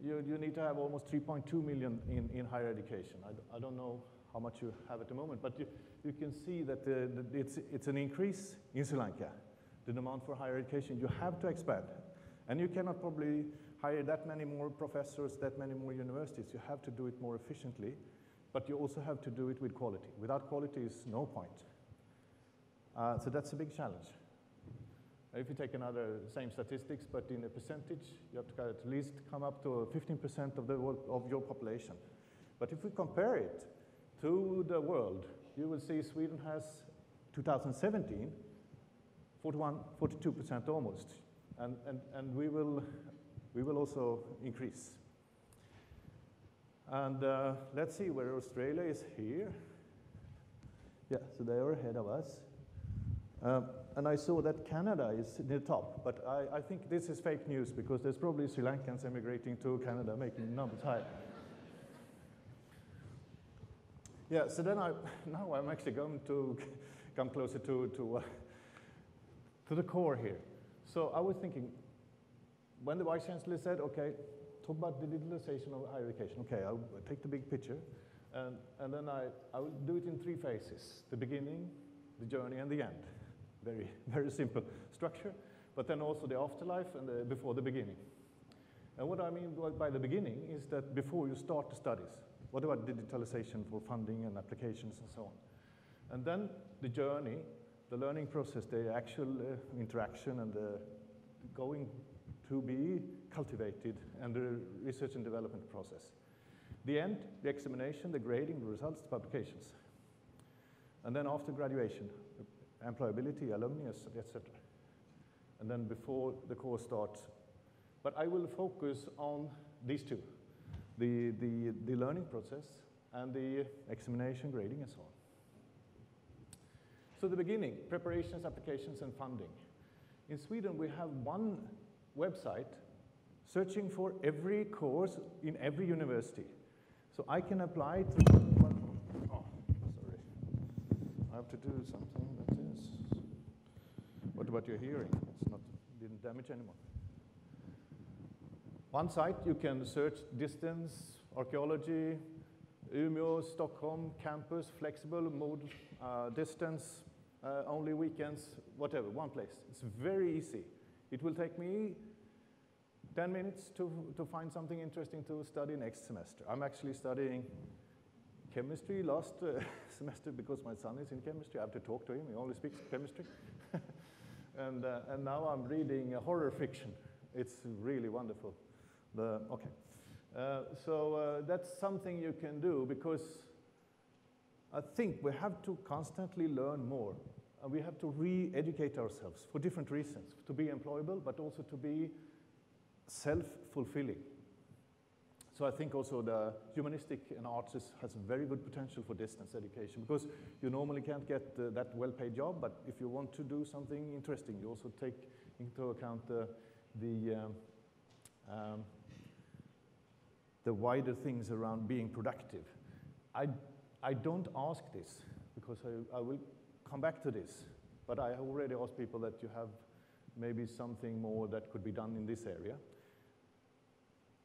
you need to have almost 3.2 million in higher education. I don't know how much you have at the moment, but you can see that it's an increase in Sri Lanka, the demand for higher education. You have to expand. And you cannot probably hire that many more professors, that many more universities. You have to do it more efficiently, but you also have to do it with quality. Without quality is no point. So that's a big challenge. If you take another same statistics, but in a percentage, you have to at least come up to 15% of your population. But if we compare it to the world, you will see Sweden has 2017, 42% almost, and we will also increase. And let's see where Australia is here. Yeah, so they are ahead of us. And I saw that Canada is near the top, but I think this is fake news because there's probably Sri Lankans emigrating to Canada, making numbers high. Yeah, so then now I'm actually going to come closer to the core here. So I was thinking, when the Vice Chancellor said, okay, talk about the digitalization of higher education. Okay, I'll take the big picture, and then I will do it in 3 phases: the beginning, the journey, and the end. Very, very simple structure, but then also the afterlife and before the beginning. And what I mean by the beginning is that before you start the studies, what about digitalization for funding and applications and so on? And then the journey, the learning process, the actual interaction and the going to be cultivated, and the research and development process. The end, the examination, the grading, the results, the publications. And then after graduation, employability, alumni, etc. And then before the course starts. But I will focus on these 2, the learning process and the examination, grading, and so on. So the beginning, preparations, applications, and funding. In Sweden, we have one website searching for every course in every university. So I can apply to... Oh, sorry. I have to do something like this. What about your hearing? It's not, didn't damage anymore. One site, you can search distance, archaeology, Umeå, Stockholm, campus, flexible, mode, distance, only weekends, whatever, one place. It's very easy. It will take me 10 minutes to find something interesting to study next semester. I'm actually studying chemistry last semester because my son is in chemistry. I have to talk to him. He only speaks chemistry. and now I'm reading horror fiction. It's really wonderful. So that's something you can do, because I think we have to constantly learn more. And we have to re-educate ourselves for different reasons, to be employable, but also to be self-fulfilling. So I think also the humanistic and arts has very good potential for distance education, because you normally can't get that well-paid job, but if you want to do something interesting, you also take into account the the wider things around being productive. I don't ask this, because I will come back to this, but I already asked people that you have maybe something more that could be done in this area.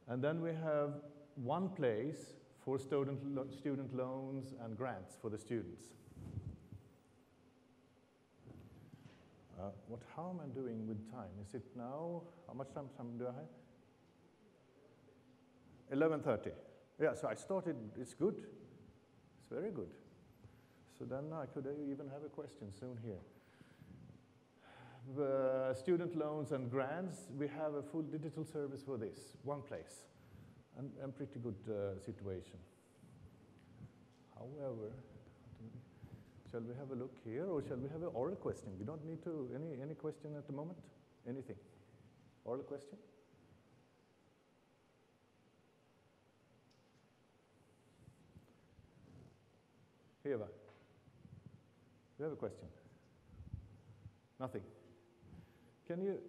And then we have one place for student loans and grants for the students. How am I doing with time? Is it now? How much time do I have? 11:30. Yeah, so I started, it's good. It's very good. So then I could even have a question soon here. The student loans and grants, we have a full digital service for this, one place, and pretty good situation. However, shall we have a look here, or shall we have an oral question? We don't need to, any question at the moment? Anything? Oral question? Eva, you have a question? Nothing? Can you,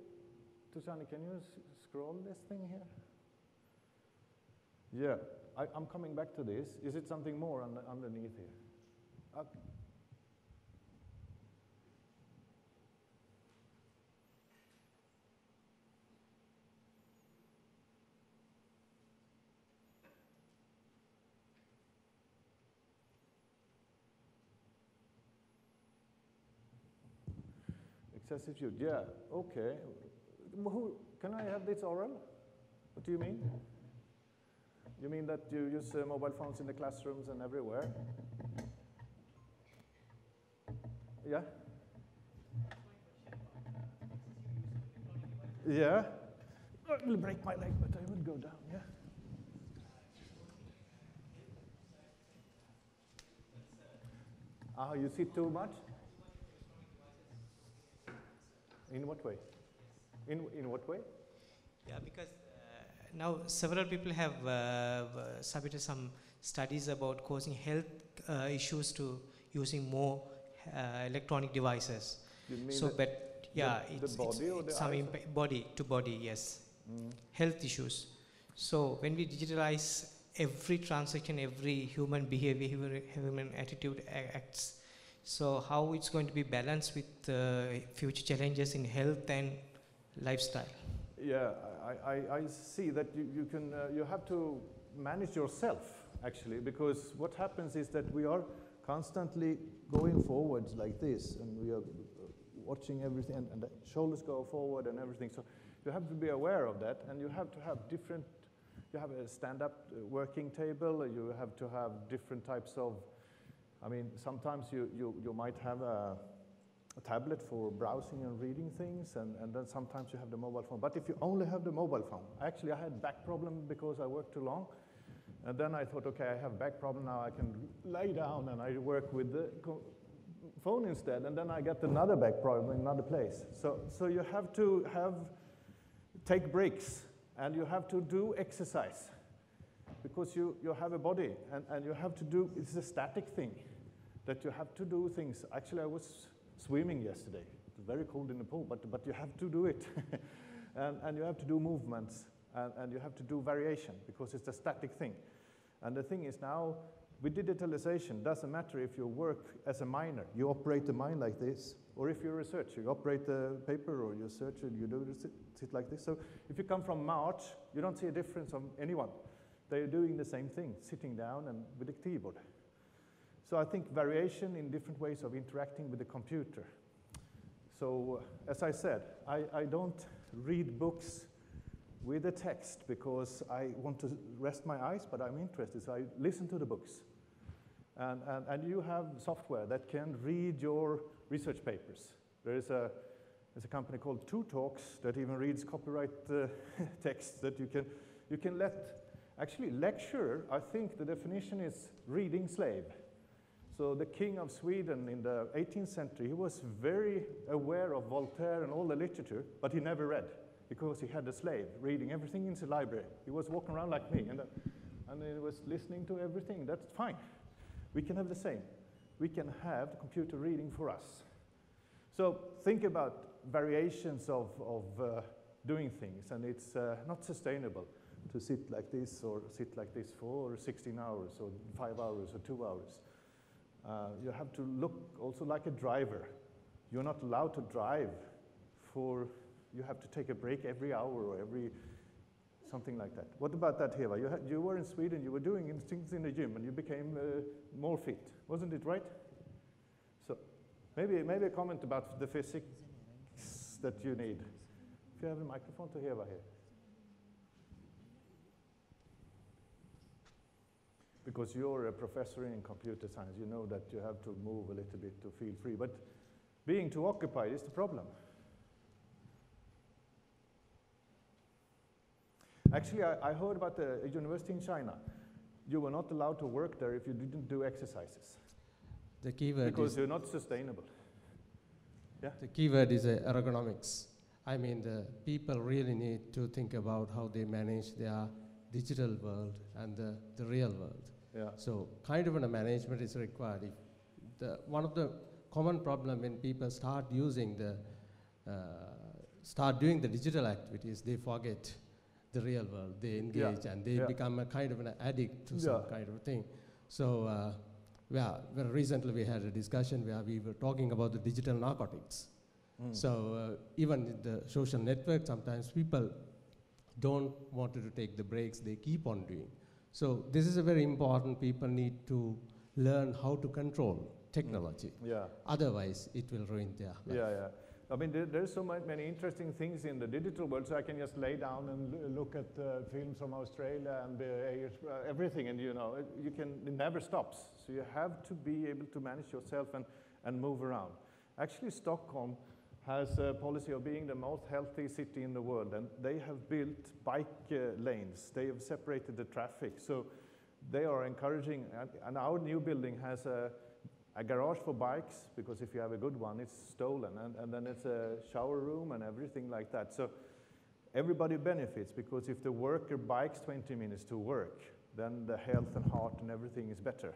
Tusani, can you scroll this thing here? Yeah, I'm coming back to this. Is it something more underneath here? Okay. Excessive use, yeah, okay. Can I have this oral? What do you mean? You mean that you use mobile phones in the classrooms and everywhere? Yeah? Yeah? It will break my leg, but I will go down, yeah? You sit too much? In what way? In what way? Yeah, because now several people have submitted some studies about causing health issues to using more electronic devices. You mean so, but yeah, the body or the some body to body, yes. Health issues. So when we digitalize every transaction, every human behavior, human attitude acts. So how it's going to be balanced with future challenges in health and lifestyle? Yeah, I see that you can you have to manage yourself actually, because what happens is that we are constantly going forwards like this, and we are watching everything, and the shoulders go forward and everything. So you have to be aware of that, and you have to have different. You have a stand-up working table. You have to have different types of. I mean, sometimes you might have a tablet for browsing and reading things, and then sometimes you have the mobile phone. But if you only have the mobile phone, actually I had back problem because I worked too long, and then I thought, okay, I have back problem now, I can lay down and I work with the phone instead, and then I get another back problem in another place. So you have to take breaks, and you have to do exercise, because you have a body, and you have to do, it's a static thing, that you have to do things. Actually, I was swimming yesterday. It was very cold in the pool, but you have to do it. and you have to do movements, and you have to do variation, because it's a static thing. And the thing is now, with digitalization, doesn't matter if you work as a miner, you operate the mine like this, or if you're a researcher, you operate the paper, or you're a researcher, you do sit like this. So if you come from March, you don't see a difference of anyone. They're doing the same thing, sitting down and with a keyboard. So I think variation in different ways of interacting with the computer. So as I said, I don't read books with the text because I want to rest my eyes, but I'm interested, so I listen to the books. And you have software that can read your research papers. There's a company called Two Talks that even reads copyright texts that you can let. Actually, lecturer, I think the definition is reading slave. So the king of Sweden in the 18th century, he was very aware of Voltaire and all the literature, but he never read because he had a slave reading everything in the library. He was walking around like me, and he was listening to everything. That's fine. We can have the same. We can have the computer reading for us. So think about variations of doing things, and it's not sustainable. to sit like this or sit like this for 16 hours or 5 hours or 2 hours. You have to look also like a driver. You're not allowed to drive you have to take a break every hour or something like that. What about that, Heva? You were in Sweden, you were doing things in the gym and you became more fit, wasn't it right? So maybe a comment about the physics that you need. If you have a microphone to Heva here. Because you're a professor in computer science, you know that you have to move a little bit to feel free. But being too occupied is the problem. Actually, I heard about a university in China. You were not allowed to work there if you didn't do exercises. The keyword because you're not sustainable. Yeah? The keyword is ergonomics. I mean, the people really need to think about how they manage their digital world and the real world. Yeah. So kind of a management is required. One of the common problem when people start doing the digital activities, they forget the real world. They engage and they become a kind of an addict to some kind of thing. So very recently we had a discussion where we were talking about the digital narcotics. So even in the social network, sometimes people don't want to take the breaks, they keep on doing. So this is a very important, people need to learn how to control technology. Otherwise, it will ruin their life. I mean, there's so many interesting things in the digital world, so I can just lay down and look at films from Australia and everything, and it never stops. So you have to be able to manage yourself and move around. Actually, Stockholm has a policy of being the most healthy city in the world, and they have built bike lanes. They have separated the traffic, so they are encouraging, and our new building has a garage for bikes, because if you have a good one, it's stolen, and then it's a shower room and everything like that. So everybody benefits, because if the worker bikes 20 minutes to work, then the health and heart and everything is better,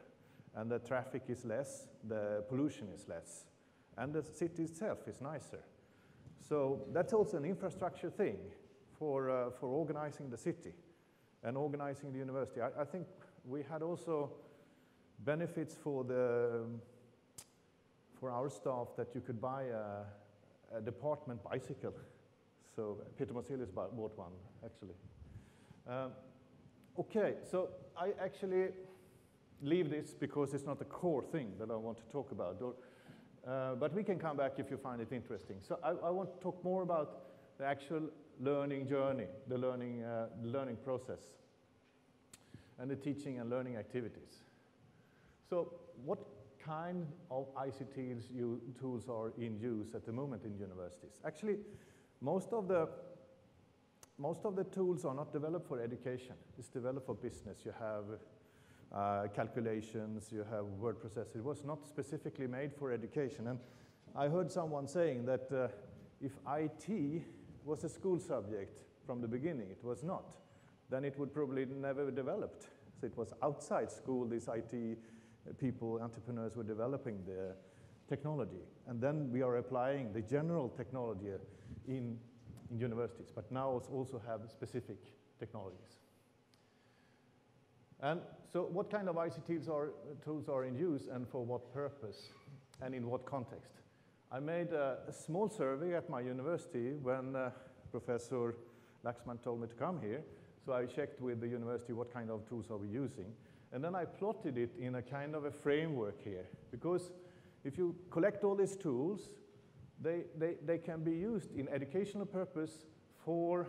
and the traffic is less, the pollution is less, and the city itself is nicer. So that's also an infrastructure thing for organizing the city and organizing the university. I think we had also benefits for our staff that you could buy a department bicycle. So Peter Mosilis bought one, actually. Okay, so I actually leave this because it's not the core thing that I want to talk about. But we can come back if you find it interesting. So I want to talk more about the actual learning journey, the learning process, and the teaching and learning activities. So what kind of ICT tools are in use at the moment in universities? Actually, most of the tools are not developed for education. It's developed for business. You have calculations, you have word processors. It was not specifically made for education. And I heard someone saying that if IT was a school subject from the beginning, it was not, then it would probably never developed. So it was outside school, these IT people, entrepreneurs were developing the technology. And then we are applying the general technology in universities, but now also have specific technologies. And so what kind of ICT tools are in use, and for what purpose, and in what context? I made a small survey at my university when Professor Laxman told me to come here. So I checked with the university what kind of tools are we using. And then I plotted it in a kind of a framework here. Because if you collect all these tools, they can be used in educational purpose for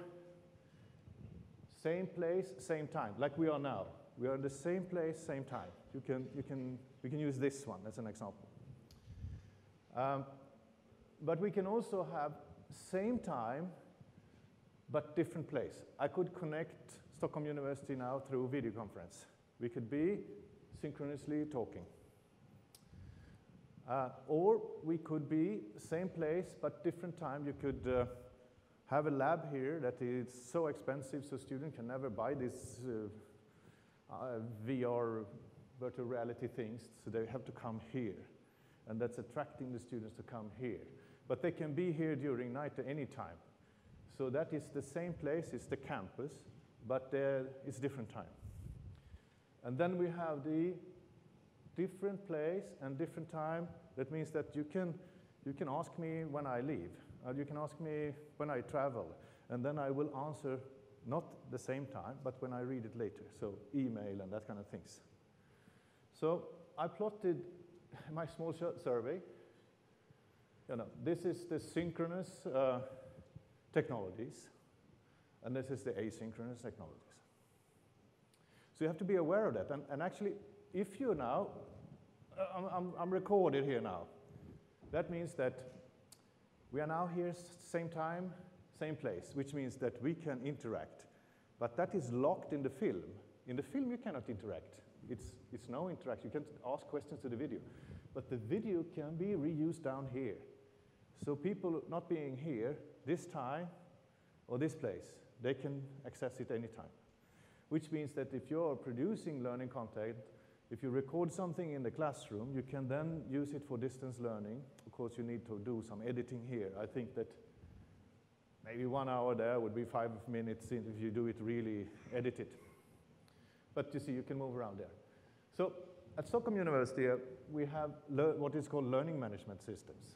same place, same time, like we are now. We are in the same place, same time. We can use this one as an example. But we can also have same time, but different place. I could connect Stockholm University now through video conference. We could be synchronously talking. Or we could be same place, but different time. You could have a lab here that is so expensive, so students can never buy this VR, virtual reality things, so they have to come here. And that's attracting the students to come here. But they can be here during night at any time. So that is the same place, it's the campus, but it's different time. And then we have the different place and different time. That means that you can ask me when I leave, or you can ask me when I travel, and then I will answer not the same time, but when I read it later, so email and that kind of things. So I plotted my small survey. This is the synchronous technologies, and this is the asynchronous technologies. So you have to be aware of that. And actually, if you now, I'm recorded here now. That means that we are now here same time, same place, which means that we can interact. But that is locked in the film. In the film, you cannot interact. It's no interaction. You can ask questions to the video. But the video can be reused down here. So people not being here, this time, or this place, they can access it anytime. Which means that if you're producing learning content, if you record something in the classroom, you can then use it for distance learning. Of course, you need to do some editing here. I think that maybe 1 hour there would be 5 minutes if you do it really edited. But you see, you can move around there. So at Stockholm University, we have what is called learning management systems.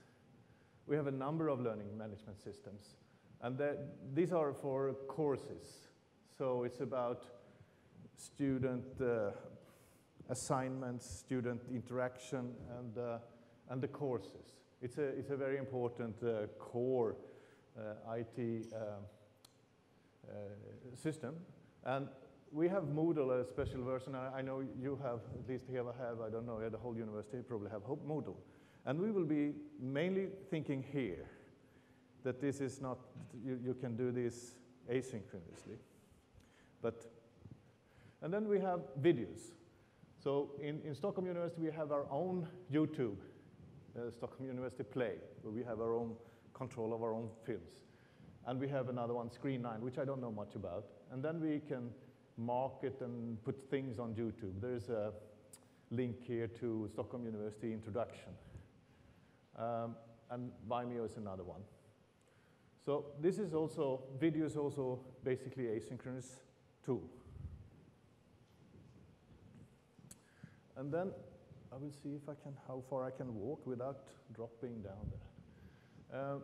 We have a number of learning management systems. And these are for courses. So it's about student assignments, student interaction, and the courses. It's a very important core IT system. And we have Moodle, a special version. I know you have, at least here I have, I don't know, the whole university probably have Moodle. And we will be mainly thinking here that this is not, you can do this asynchronously. And then we have videos. So in Stockholm University, we have our own YouTube, Stockholm University Play, where we have our own control of our own films. And we have another one, Screen 9, which I don't know much about. And then we can market and put things on YouTube. There's a link here to Stockholm University Introduction. And Vimeo is another one. So this is also, video is also basically asynchronous tool. And then I will see if I can, how far I can walk without dropping down there.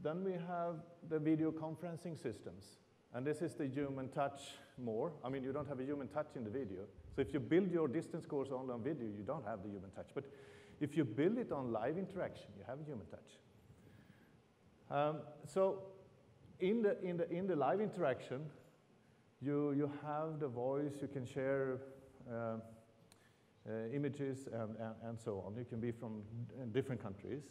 Then we have the video conferencing systems. And this is the human touch more. I mean, you don't have a human touch in the video. So if you build your distance course only on video, you don't have the human touch. But if you build it on live interaction, you have a human touch. So in the live interaction, you have the voice, you can share images and so on. You can be from different countries.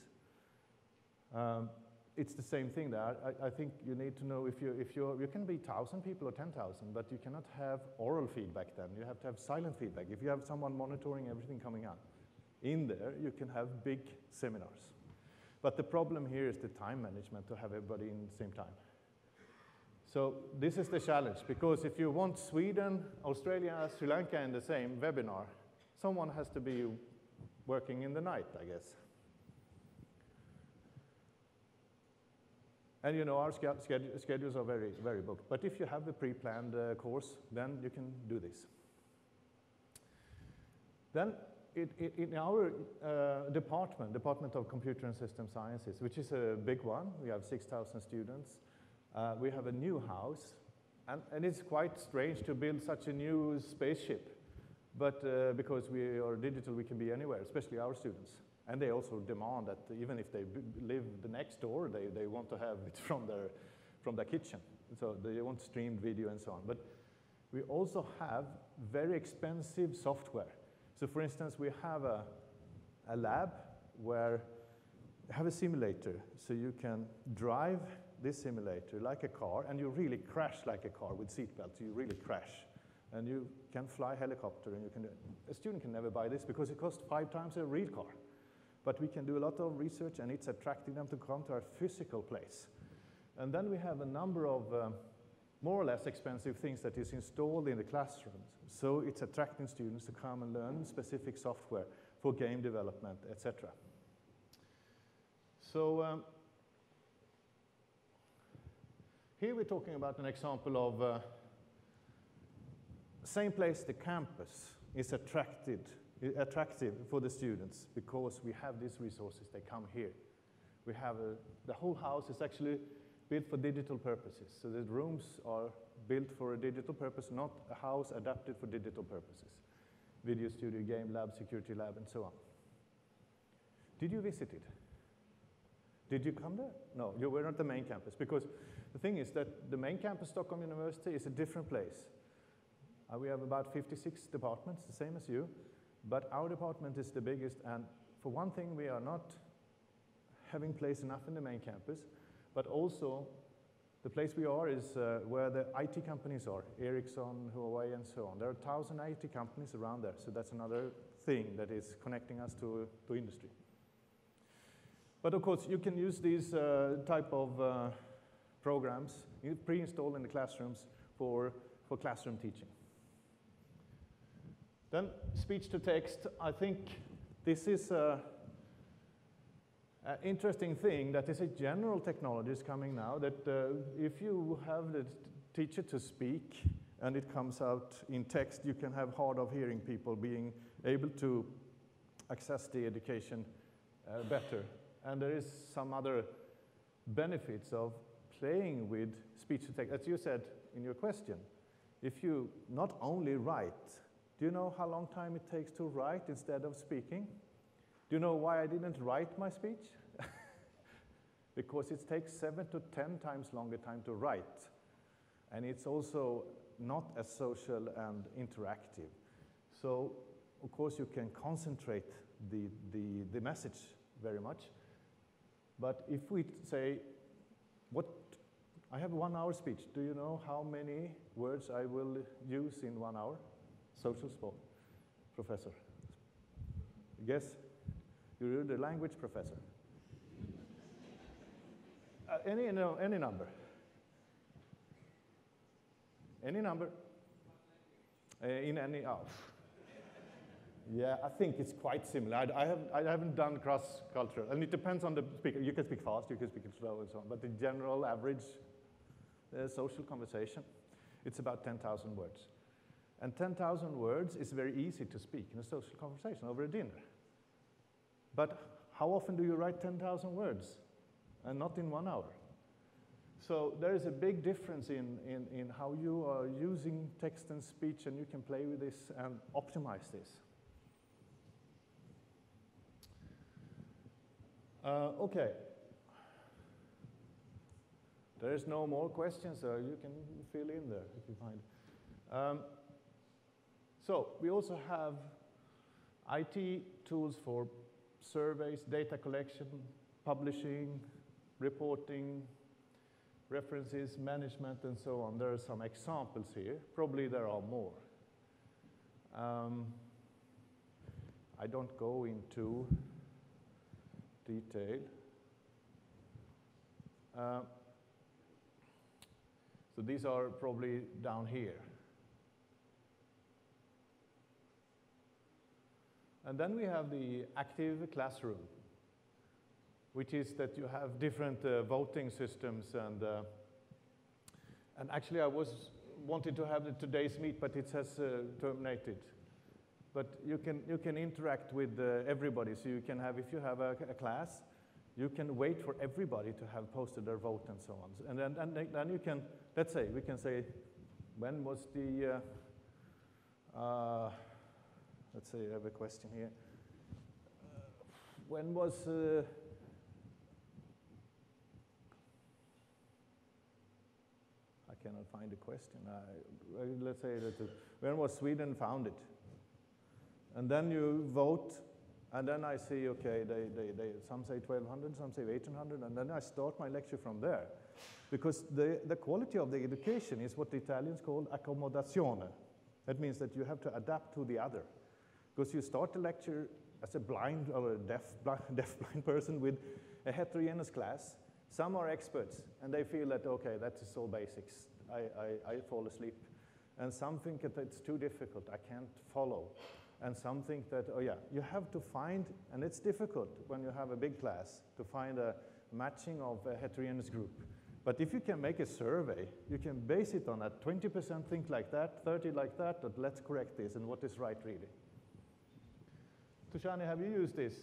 It's the same thing there. I think you need to know if you can be 1,000 people or 10,000, but you cannot have oral feedback then. You have to have silent feedback. If you have someone monitoring everything coming out in there, you can have big seminars. But the problem here is the time management to have everybody in the same time. So this is the challenge, because if you want Sweden, Australia, Sri Lanka in the same webinar, someone has to be working in the night, I guess. And you know, our schedules are very, very booked. But if you have a pre-planned course, then you can do this. Then in our Department of Computer and System Sciences, which is a big one, we have 6,000 students. We have a new house, and it's quite strange to build such a new spaceship. But because we are digital, we can be anywhere, especially our students. And they also demand that even if they live the next door, they want to have it from their kitchen. So they want streamed video and so on. But we also have very expensive software. So for instance, we have a lab where we have a simulator. So you can drive this simulator like a car, and you really crash like a car with seatbelts. You really crash. And you can fly helicopter, and you can do it. A student can never buy this because it costs 5 times a real car. But we can do a lot of research, and it's attracting them to come to our physical place. And then we have a number of more or less expensive things that is installed in the classrooms. So it's attracting students to come and learn specific software for game development, etc. So here we're talking about an example of same place, the campus is attractive for the students because we have these resources. They come here. We have the whole house is actually built for digital purposes. So the rooms are built for a digital purpose, not a house adapted for digital purposes. Video studio, game lab, security lab, and so on. Did you visit it? Did you come there? No, you were not the main campus, because the thing is that the main campus, Stockholm University, is a different place. We have about 56 departments, the same as you, but our department is the biggest, and for one thing, we are not having place enough in the main campus, but also the place we are is where the IT companies are, Ericsson, Huawei, and so on. There are 1,000 IT companies around there, so that's another thing that is connecting us to industry. But of course, you can use these type of programs pre-installed in the classrooms for classroom teaching. Then speech to text, I think this is an interesting thing that is a general technology is coming now, that if you have the teacher to speak and it comes out in text, you can have hard of hearing people being able to access the education better. And there is some other benefits of playing with speech to text. As you said in your question, if you not only write, do you know how long time it takes to write instead of speaking? Do you know why I didn't write my speech? Because it takes 7 to 10 times longer time to write. And it's also not as social and interactive. So, of course, you can concentrate the message very much. But if we say, I have a 1 hour speech, do you know how many words I will use in 1 hour? Social sport, professor. Guess? You're the language professor. Any number? Any number? In any, Yeah, I think it's quite similar. I haven't done cross-cultural, and it depends on the speaker. You can speak fast, you can speak slow, and so on. But the general average social conversation, it's about 10,000 words. And 10,000 words is very easy to speak in a social conversation over a dinner. But how often do you write 10,000 words? And not in 1 hour. So there is a big difference in how you are using text and speech, and you can play with this and optimize this. Okay. There is no more questions, so you can fill in there if you find. So we also have IT tools for surveys, data collection, publishing, reporting, references, management, and so on. There are some examples here. Probably there are more. I don't go into detail. So these are probably down here. And then we have the active classroom, which is that you have different voting systems, and actually I wanted to have today's meet, but it has terminated. But you can interact with everybody. So you can have, if you have a class, you can wait for everybody to have posted their vote and so on. And then you can, let's say, we can say, when was the, let's say I have a question here. When was, I cannot find the question. Let's say that, when was Sweden founded? And then you vote, and then I see, okay, some say 1200, some say 1800, and then I start my lecture from there. Because the quality of the education is what the Italians call accommodazione. That means that you have to adapt to the other. Because you start the lecture as a blind or a deaf-blind person with a heterogeneous class. Some are experts, and they feel that, okay, that is all basics. I fall asleep. And some think that it's too difficult, I can't follow. And some think that, oh yeah, you have to find, and it's difficult when you have a big class, to find a matching of a heterogeneous group. But if you can make a survey, you can base it on that 20% think like that, 30 like that, but let's correct this and what is right really. Tushani, have you used this?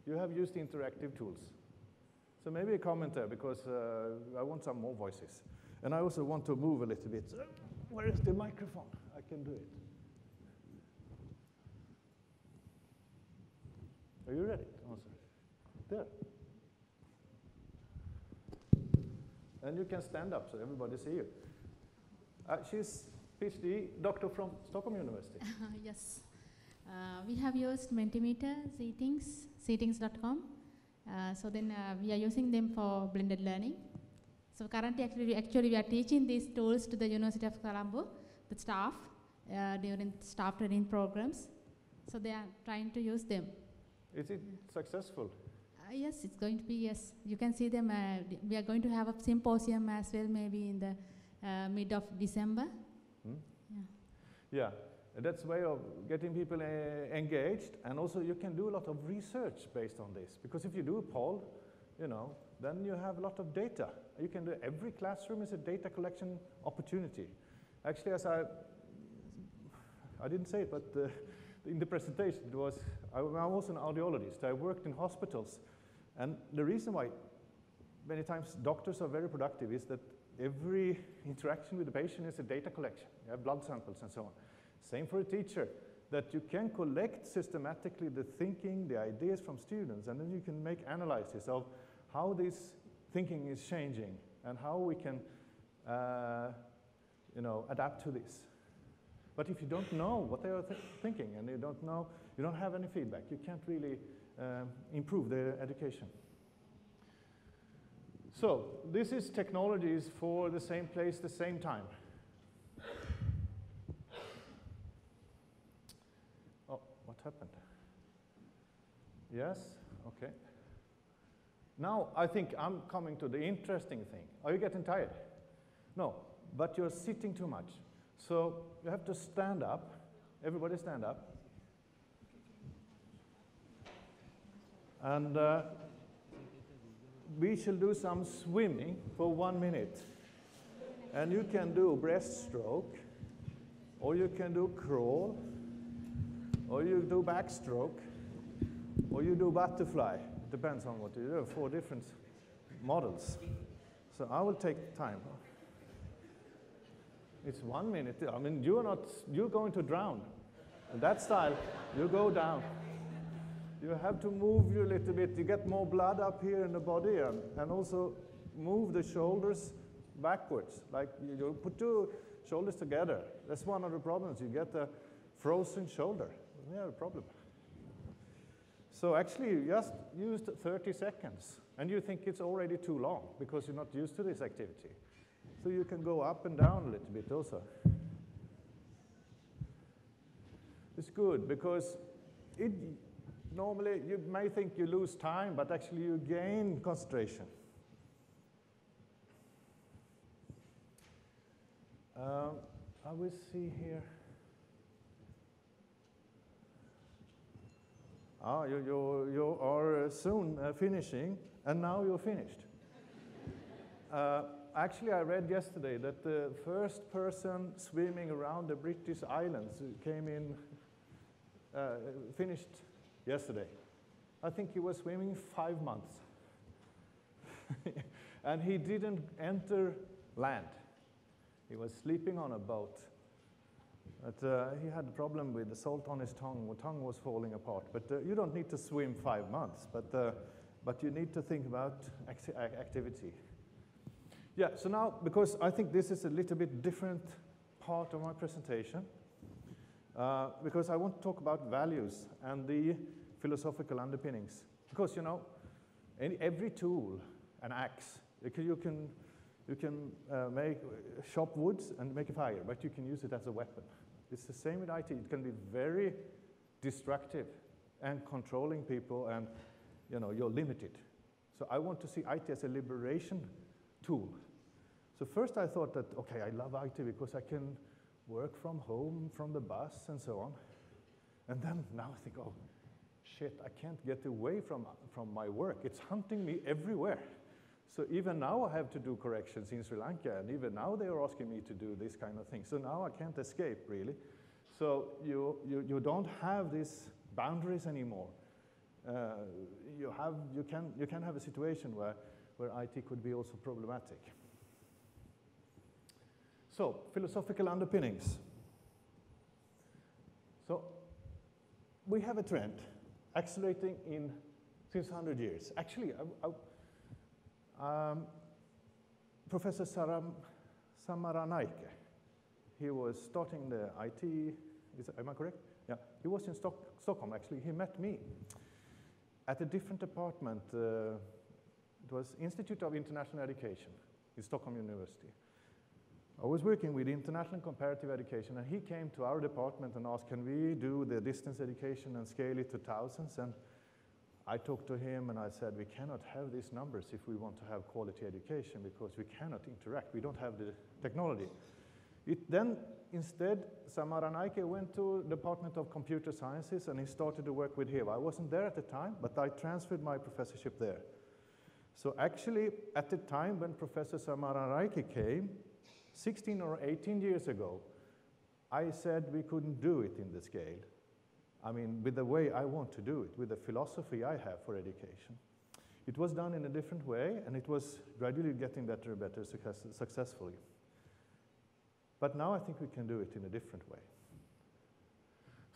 You have used interactive tools. So maybe a comment there, because I want some more voices. And I also want to move a little bit. Where is the microphone? I can do it. Are you ready? Oh, sorry. There. And you can stand up so everybody sees you. She's PhD doctor from Stockholm University. Yes. We have used Mentimeter, seatings.com. So then we are using them for blended learning. So currently, actually we are teaching these tools to the University of Colombo, the staff, during staff training programs. So they are trying to use them. Is it successful? Yes, it's going to be, yes. You can see them. We are going to have a symposium as well, maybe in the mid of December. Hmm? Yeah. That's a way of getting people engaged, and also you can do a lot of research based on this. Because if you do a poll, then you have a lot of data. You can do every classroom is a data collection opportunity. Actually, as I didn't say it, but in the presentation, I'm also an audiologist. I worked in hospitals, and the reason why many times doctors are very productive is that every interaction with the patient is a data collection. You have blood samples and so on. Same for a teacher, that you can collect systematically the thinking, the ideas from students, and then you can make analysis of how this thinking is changing and how we can adapt to this. But if you don't know what they are thinking and you don't have any feedback, you can't really improve their education. So this is technologies for the same place, the same time. Oh, what happened? Yes, okay. Now I think I'm coming to the interesting thing. Are you getting tired? No, but you're sitting too much. So you have to stand up. Everybody stand up. And we shall do some swimming for 1 minute. And you can do breaststroke, or you can do crawl, or you do backstroke, or you do butterfly. It depends on what you do. 4 different models. So I will take time. It's 1 minute. I mean, you're going to drown. In that style, you go down. You have to move you a little bit. You get more blood up here in the body, and also move the shoulders backwards. Like you put 2 shoulders together. That's one of the problems. You get a frozen shoulder. We have a problem. So actually, you just used 30 seconds, and you think it's already too long because you're not used to this activity. So you can go up and down a little bit also. It's good because normally you may think you lose time, but actually you gain concentration. I will see here. You are soon finishing, and now you're finished. Actually, I read yesterday that the first person swimming around the British Islands came in, finished yesterday. I think he was swimming 5 months. And he didn't enter land. He was sleeping on a boat. But he had a problem with the salt on his tongue. The tongue was falling apart. But you don't need to swim 5 months, but you need to think about activity. Yeah, so now, because I think this is a little bit different part of my presentation, because I want to talk about values and the philosophical underpinnings. Because, every tool, an axe, you can chop woods and make a fire, but you can use it as a weapon. It's the same with IT. It can be very destructive and controlling people, and you're limited. So I want to see IT as a liberation tool. So first I thought that, okay, I love IT because I can work from home, from the bus, and so on. And then now I think, oh, shit, I can't get away from my work. It's hunting me everywhere. So even now I have to do corrections in Sri Lanka, and even now they are asking me to do this kind of thing. So now I can't escape, really. So you don't have these boundaries anymore. You can have a situation where IT could be also problematic. So, philosophical underpinnings. So, we have a trend accelerating since 100 years. Actually, Professor Samaranayake, he was starting the IT, am I correct? Yeah, he was in Stockholm, actually. He met me at a different department. It was Institute of International Education in Stockholm University. I was working with international comparative education, and he came to our department and asked, can we do the distance education and scale it to thousands? And I talked to him and I said, we cannot have these numbers if we want to have quality education, because we cannot interact. We don't have the technology. Then, instead, Samaranayake went to the Department of Computer Sciences and he started to work with him. I wasn't there at the time, but I transferred my professorship there. So actually, at the time when Professor Samaranayake came, 16 or 18 years ago, I said we couldn't do it in the scale. I mean, with the way I want to do it, with the philosophy I have for education. It was done in a different way, and it was gradually getting better and better successfully. But now I think we can do it in a different way.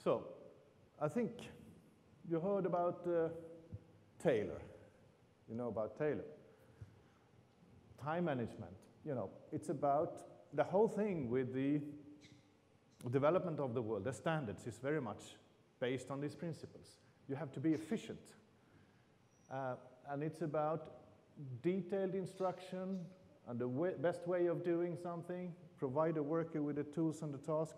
So, I think you heard about Taylor. You know about Taylor. Time management. You know, it's about the whole thing with the development of the world. The standards is very much based on these principles. You have to be efficient. And it's about detailed instruction and the best way of doing something, provide a worker with the tools and the task,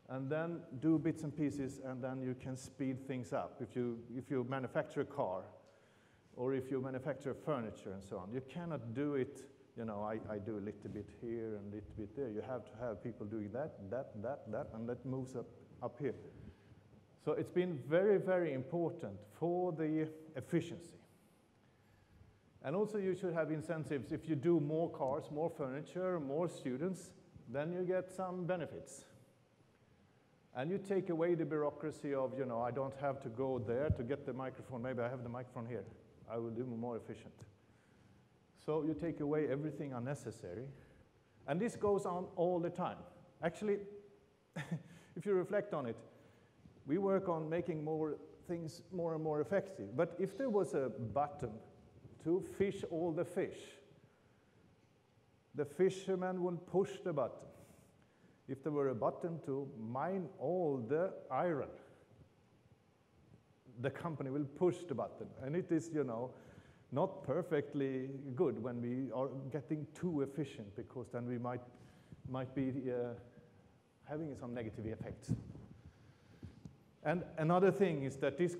and then do bits and pieces, and then you can speed things up. If you manufacture a car, or if you manufacture furniture and so on, you cannot do it, you know, I do a little bit here and a little bit there. You have to have people doing that, and that moves up here. So it's been very, very important for the efficiency. And also you should have incentives. If you do more cars, more furniture, more students, then you get some benefits. And you take away the bureaucracy of, you know, I don't have to go there to get the microphone. Maybe I have the microphone here. I will do more efficient. So you take away everything unnecessary. And this goes on all the time. Actually, if you reflect on it, we work on making more things more and more effective. But if there was a button to fish all the fish, the fisherman will push the button. If there were a button to mine all the iron, the company will push the button. And it is, you know, not perfectly good when we are getting too efficient, because then we might be having some negative effects. And another thing is that this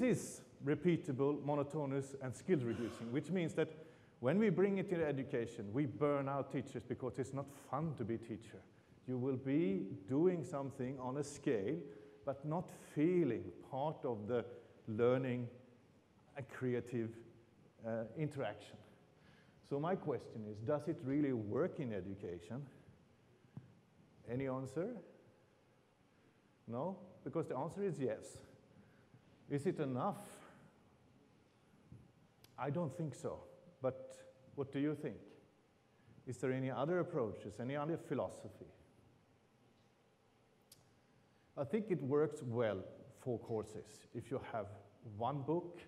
is repeatable, monotonous, and skill reducing, which means that when we bring it to education, we burn out teachers because it's not fun to be a teacher. You will be doing something on a scale, but not feeling part of the learning and creative interaction. So my question is, does it really work in education? Any answer? No? Because the answer is yes. Is it enough? I don't think so. But what do you think? Is there any other approaches, any other philosophy? I think it works well for courses. If you have one book,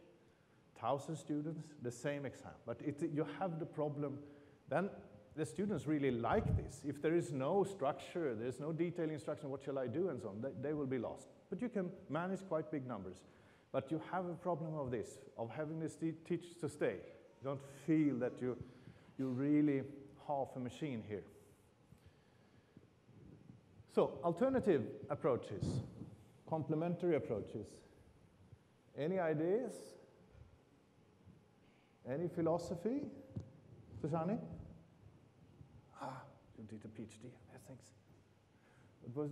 1,000 students, the same exam. But you have the problem, then the students really like this. If there is no structure, there's no detailed instruction, what shall I do, and so on, they will be lost. But you can manage quite big numbers. But you have a problem of this, of having the teachers to stay. You don't feel that you're really half a machine here. So, alternative approaches, complementary approaches. Any ideas? Any philosophy? Sushani? You did a PhD. Yes, thanks.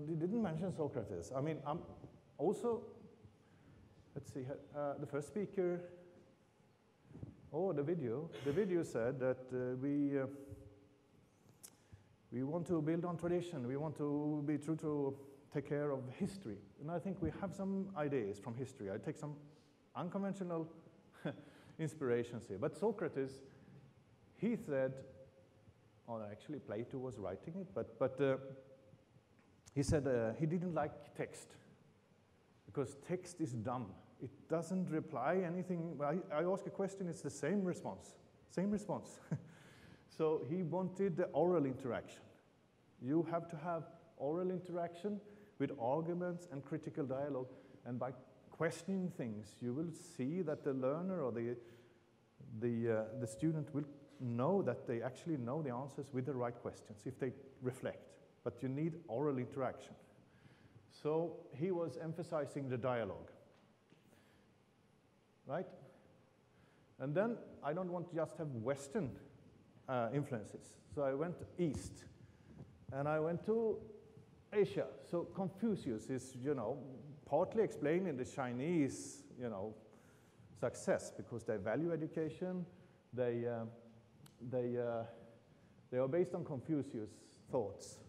You didn't mention Socrates. I mean, I'm also, let's see, the first speaker Oh, the video. The video said that we want to build on tradition. We want to be true to take care of history. And I think we have some ideas from history. I take some unconventional inspirations here. But Socrates, he said, or actually Plato was writing it, but he said he didn't like text because text is dumb. It doesn't reply anything. I ask a question, it's the same response. Same response. So he wanted the oral interaction. You have to have oral interaction with arguments and critical dialogue, and by questioning things, you will see that the learner or the student will know that they actually know the answers with the right questions if they reflect. But you need oral interaction. So he was emphasizing the dialogue, right? And then I don't want to just have Western influences. So I went east, and I went to Asia. So Confucius is, partly explained in the Chinese, success because they value education. They are based on Confucius' thoughts.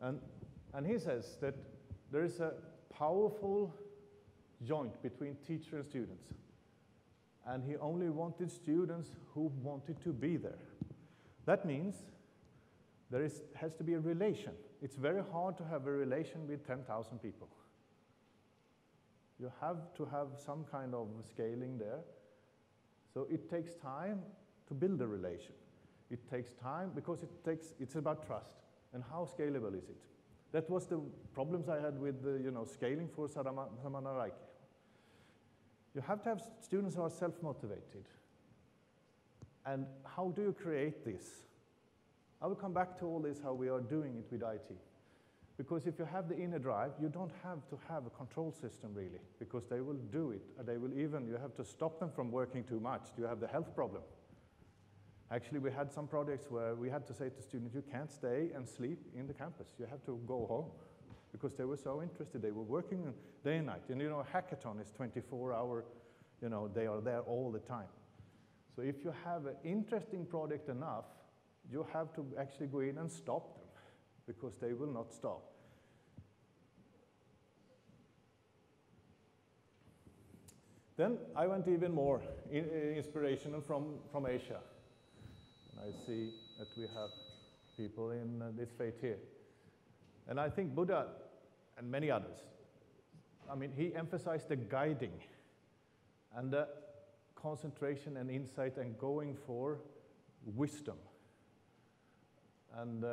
And he says that there is a powerful joint between teacher and students. And he only wanted students who wanted to be there. That means there has to be a relation. It's very hard to have a relation with 10,000 people. You have to have some kind of scaling there. So it takes time to build a relation. It takes time because it's about trust. And how scalable is it? That was the problems I had with scaling for Samaranayake. You have to have students who are self-motivated. And how do you create this? I will come back to all this, how we are doing it with IT. Because if you have the inner drive, you don't have to have a control system really, because they will do it. And you have to stop them from working too much. You have the health problem. Actually, we had some projects where we had to say to students, you can't stay and sleep in the campus. You have to go home, because they were so interested. They were working day and night. And a hackathon is 24-hour, they are there all the time. So if you have an interesting project enough, you have to actually go in and stop them, because they will not stop. Then I went even more inspirational from Asia. And I see that we have people in this faith here. And I think Buddha and many others, he emphasized the guiding and the concentration and insight and going for wisdom. And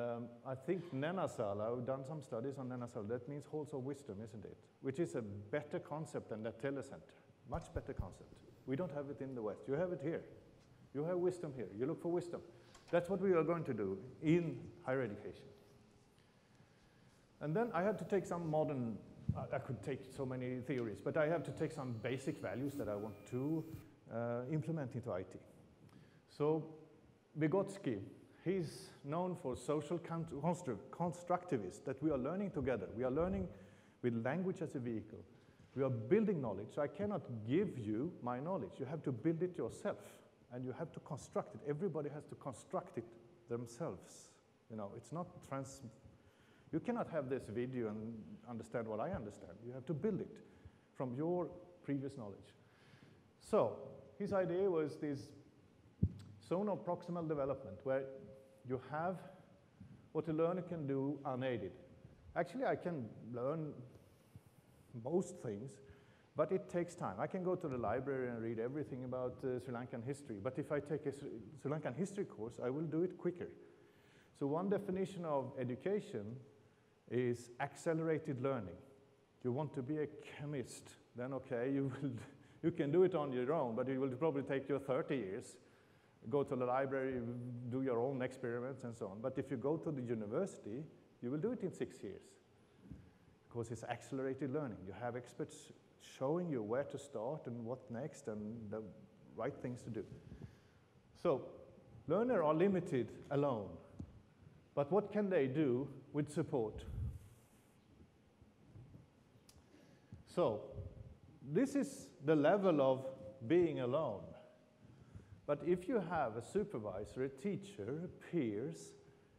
I think Nenasala, I've done some studies on Nenasala, that means halls of wisdom, isn't it? Which is a better concept than the telecenter, much better concept. We don't have it in the West. You have it here. You have wisdom here. You look for wisdom. That's what we are going to do in higher education. And then I had to take some modern, I could take so many theories, but I have to take some basic values that I want to implement into IT. So Vygotsky, he's known for social constructivists, that we are learning together. We are learning with language as a vehicle. We are building knowledge. So I cannot give you my knowledge. You have to build it yourself, and you have to construct it. Everybody has to construct it themselves. It's not you cannot have this video and understand what I understand. You have to build it from your previous knowledge. So his idea was this zone of proximal development, where you have what a learner can do unaided. Actually, I can learn most things, but it takes time. I can go to the library and read everything about Sri Lankan history, but if I take a Sri Lankan history course, I will do it quicker. So one definition of education is accelerated learning. You want to be a chemist, then okay, you can do it on your own, but it will probably take you 30 years. Go to the library, do your own experiments and so on. But if you go to the university, you will do it in 6 years, because it's accelerated learning. You have experts showing you where to start and what next and the right things to do. So learners are limited alone, but what can they do with support? So this is the level of being alone. But if you have a supervisor, a teacher, peers,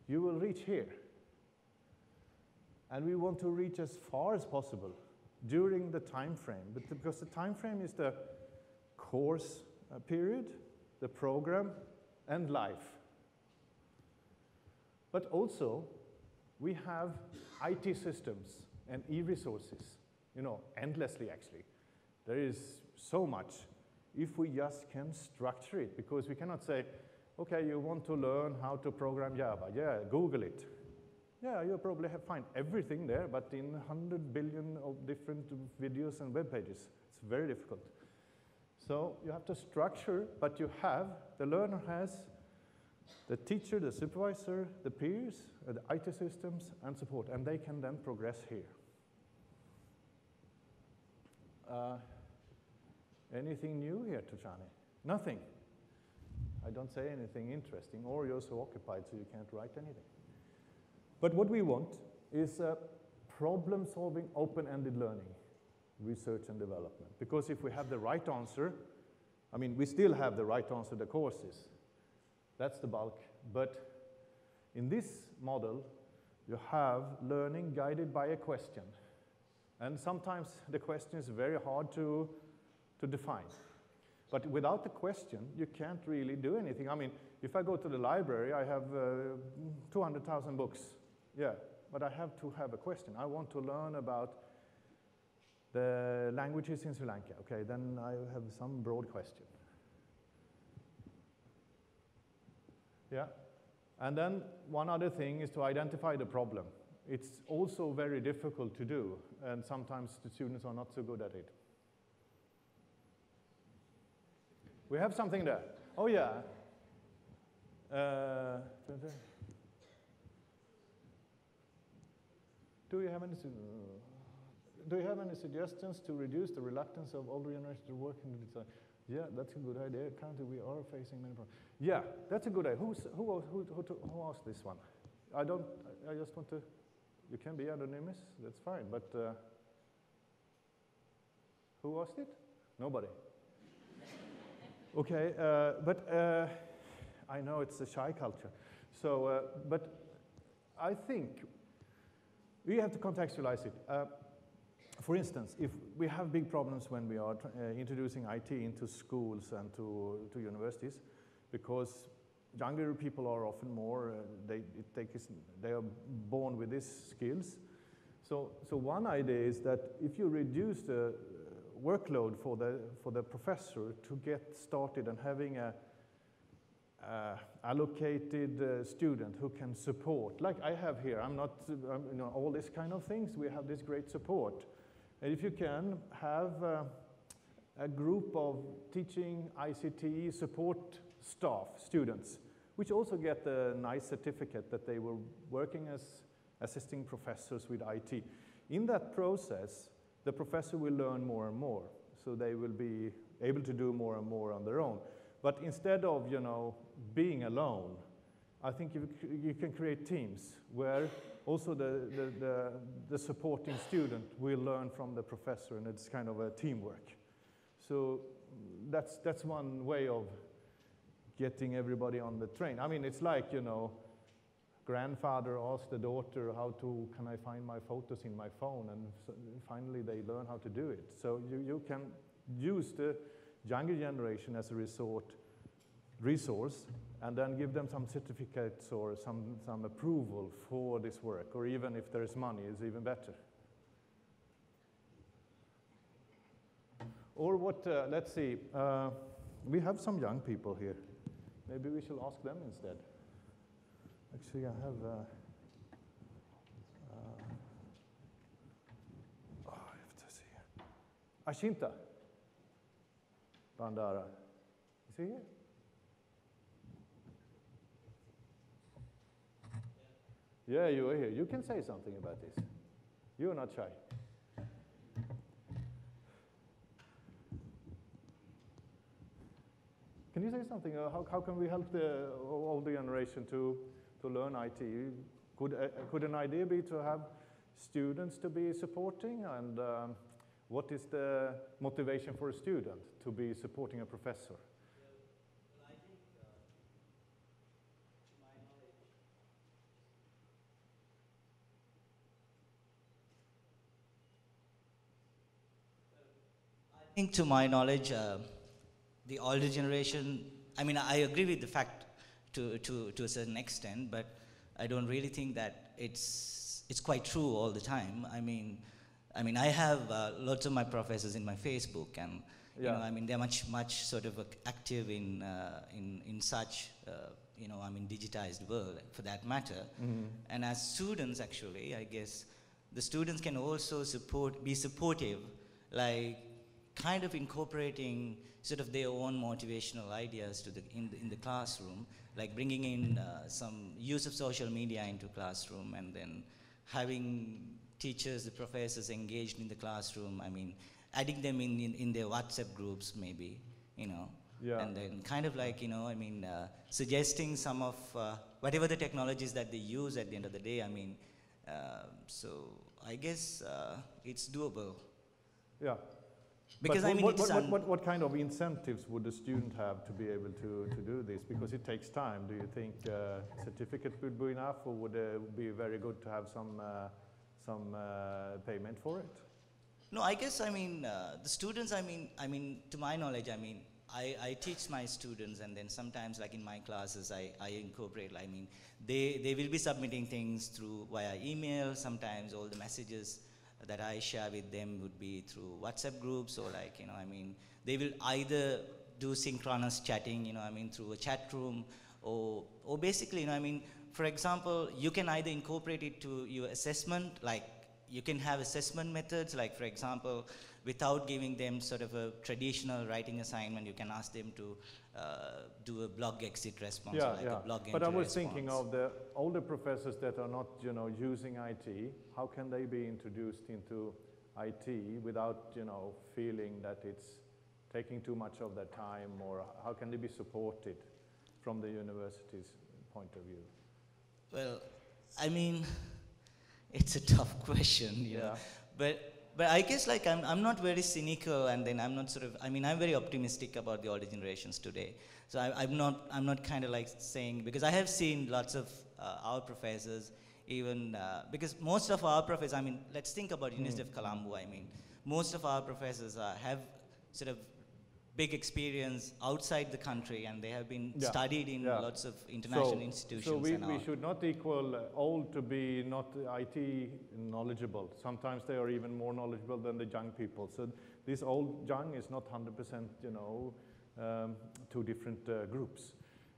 you will reach here. And we want to reach as far as possible during the time frame, because the time frame is the course period, the program, and life. But also, we have IT systems and e-resources, you know, endlessly actually. There is so much if we just can structure it, because we cannot say, okay, you want to learn how to program Java, yeah, Google it. Yeah, you'll probably find everything there, but in 100 billion of different videos and web pages, it's very difficult. So you have to structure, but you have, the learner has the teacher, the supervisor, the peers, the IT systems, and support, and they can then progress here. Anything new here, Tushani? Nothing. I don't say anything interesting, or you're so occupied so you can't write anything. But what we want is problem-solving, open-ended learning, research and development. Because if we have the right answer, I mean, we still have the right answer to the courses. That's the bulk. But in this model, you have learning guided by a question. And sometimes the question is very hard to define. But without the question, you can't really do anything. I mean, if I go to the library, I have 200,000 books. Yeah, but I have to have a question. I want to learn about the languages in Sri Lanka. Okay, then I have some broad question. Yeah, and then one other thing is to identify the problem. It's also very difficult to do, and sometimes the students are not so good at it. We have something there. Oh yeah. Do you have any suggestions to reduce the reluctance of older generations to work in the design? Yeah, that's a good idea. Currently, we are facing many problems. Yeah, that's a good idea. Who asked this one? I just want to. You can be anonymous. That's fine. But who asked it? Nobody. Okay, but I know it's a shy culture. So, but I think we have to contextualize it. For instance, if we have big problems when we are introducing IT into schools and to universities, because younger people are often more, they are born with these skills. So one idea is that if you reduce the workload for the professor to get started and having a allocated student who can support, like I have here, I'm not, you know, all these kind of things, we have this great support. And if you can have a group of teaching ICT support staff, students, which also get a nice certificate that they were working as assisting professors with IT. In that process, the professor will learn more and more, so they will be able to do more and more on their own. But instead of, you know, being alone, I think you can create teams where also the supporting student will learn from the professor, and it's kind of a teamwork. So that's one way of getting everybody on the train. I mean, it's like, you know, grandfather asked the daughter, can I find my photos in my phone? And so finally they learn how to do it. So you can use the younger generation as a resource, and then give them some certificates or some approval for this work, or even if there is money, is even better. Or what, let's see, we have some young people here. Maybe we should ask them instead. Actually, I have, I have to see here. Ashinta Bandara, is he here? Yeah, you are here. You can say something about this. You are not shy. Can you say something? How can we help the older generation to learn IT? Could an idea be to have students to be supporting? And what is the motivation for a student to be supporting a professor? The idea think to my knowledge, the older generation, I mean, I agree with the fact to a certain extent, but I don't really think that it's quite true all the time. I mean, I have lots of my professors in my Facebook, and you know, I mean, they're much sort of active in such you know, I mean, digitized world for that matter. And as students, actually, I guess the students can also be supportive, like kind of incorporating sort of their own motivational ideas to in the classroom, like bringing in some use of social media into classroom, and then having teachers, the professors engaged in the classroom. I mean, adding them in their WhatsApp groups, maybe, you know. Yeah. And then kind of like, you know, I mean, suggesting some of whatever the technologies that they use at the end of the day. I mean, so I guess it's doable. Yeah. Because but I mean, what kind of incentives would the student have to be able to do this? Because it takes time. Do you think certificate would be enough, or would it be very good to have some payment for it? No, I guess, I mean, the students, I mean, to my knowledge, I mean, I teach my students, and then sometimes, like in my classes, I incorporate, I mean, they will be submitting things via email. Sometimes all the messages that I share with them would be through WhatsApp groups, or like, you know, I mean, they will either do synchronous chatting, you know, I mean, through a chat room, or basically, you know, I mean, for example, you can either incorporate it to your assessment, like you can have assessment methods, like for example, without giving them sort of a traditional writing assignment, you can ask them to do a blog exit response, or like a blog entry response. But I was thinking of the older professors that are not, you know, using IT. How can they be introduced into IT without, you know, feeling that it's taking too much of their time, or how can they be supported from the university's point of view? Well, I mean, it's a tough question, you know, but I guess, like, I'm not very cynical, and then I'm not sort of, I mean, I'm very optimistic about the older generations today. So I'm not kind of like saying, because I have seen lots of our professors, even, because most of our professors, I mean, let's think about University of Colombo. I mean, most of our professors have sort of big experience outside the country, and they have been studied in lots of international institutions. So we should not equal old to be not IT knowledgeable. Sometimes they are even more knowledgeable than the young people. So this old young is not 100%, you know, two different groups.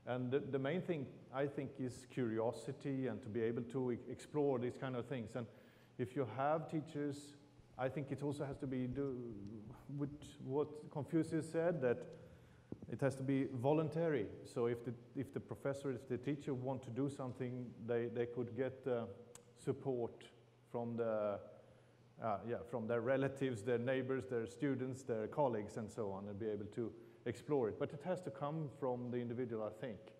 And the main thing, I think, is curiosity, and to be able to explore these kind of things. And if you have teachers, I think it also has to be with what Confucius said, that it has to be voluntary. So if the professor, if the teacher want to do something, they could get support from from their relatives, their neighbors, their students, their colleagues, and so on, and be able to explore it. But it has to come from the individual, I think.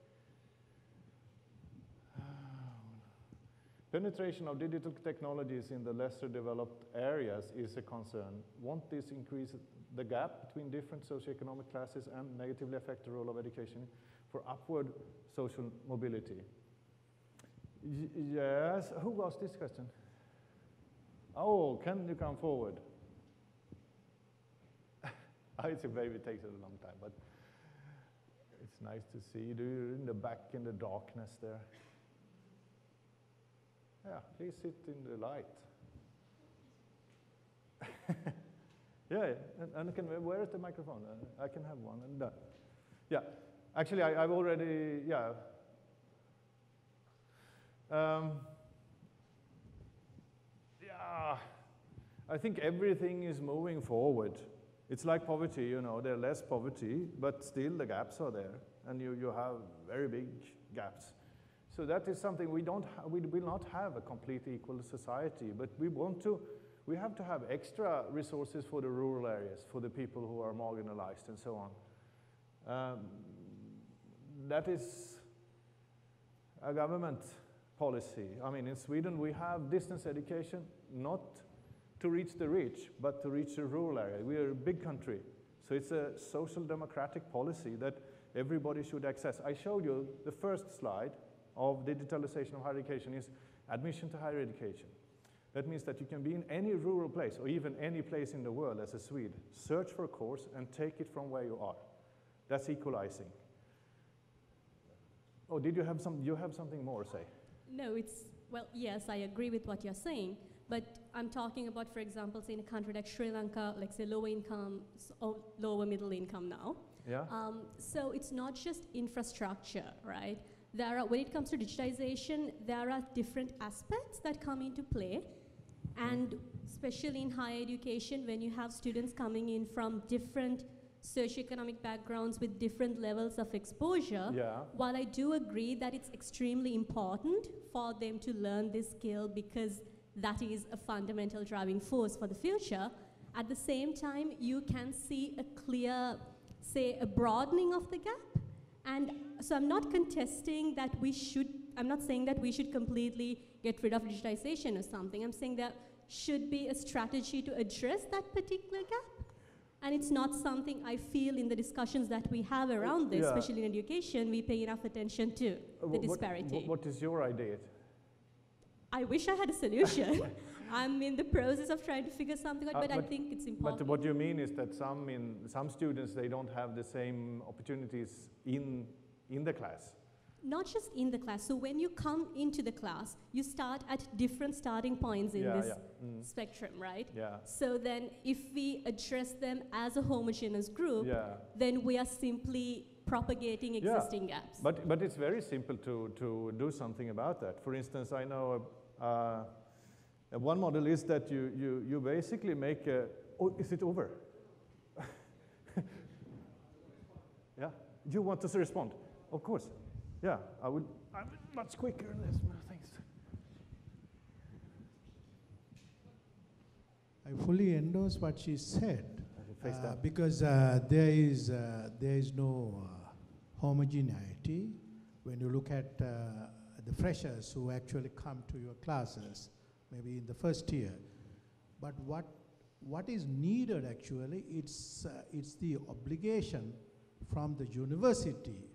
Penetration of digital technologies in the lesser developed areas is a concern. Won't this increase the gap between different socioeconomic classes and negatively affect the role of education for upward social mobility? Yes, who asked this question? Oh, can you come forward? I see, maybe it takes a long time, but it's nice to see you. You're in the back in the darkness there. Yeah, please sit in the light. And where is the microphone? I can have one. And yeah, actually, I've already, I think everything is moving forward. It's like poverty, you know, there's less poverty, but still the gaps are there, and you have very big gaps. So that is something we will not have a completely equal society, but we have to have extra resources for the rural areas, for the people who are marginalized and so on. That is a government policy. I mean, in Sweden we have distance education, not to reach the rich, but to reach the rural area. We are a big country, so it's a social democratic policy that everybody should access. I showed you the first slide of digitalization of higher education is admission to higher education. That means that you can be in any rural place or even any place in the world as a Swede, search for a course and take it from where you are. That's equalizing. Oh, did you have something more to say? No, well, yes, I agree with what you're saying, but I'm talking about, for example, say in a country like Sri Lanka, like say lower income or lower middle income now. Yeah. So it's not just infrastructure, right? When it comes to digitization, there are different aspects that come into play. And especially in higher education, when you have students coming in from different socioeconomic backgrounds with different levels of exposure, while I do agree that it's extremely important for them to learn this skill because that is a fundamental driving force for the future, at the same time, you can see a clear, say, a broadening of the gap. And so I'm not contesting that I'm not saying that we should completely get rid of digitization or something. I'm saying there should be a strategy to address that particular gap. And it's not something I feel in the discussions that we have around this, especially in education, we pay enough attention to the disparity. What is your idea? I wish I had a solution. I'm in the process of trying to figure something out, but I think it's important. But what you mean is that some students, they don't have the same opportunities in the class. Not just in the class. So when you come into the class, you start at different starting points in this spectrum, right? Yeah. So then if we address them as a homogeneous group, then we are simply propagating existing gaps. But it's very simple to do something about that. For instance, I know one model is that you basically make a... Oh, is it over? Yeah? You want us to respond? Of course. Yeah, I'm much quicker than this. Thanks. I fully endorse what she said, because there is no homogeneity when you look at the freshers who actually come to your classes, maybe in the first year. But what is needed actually, it's the obligation from the university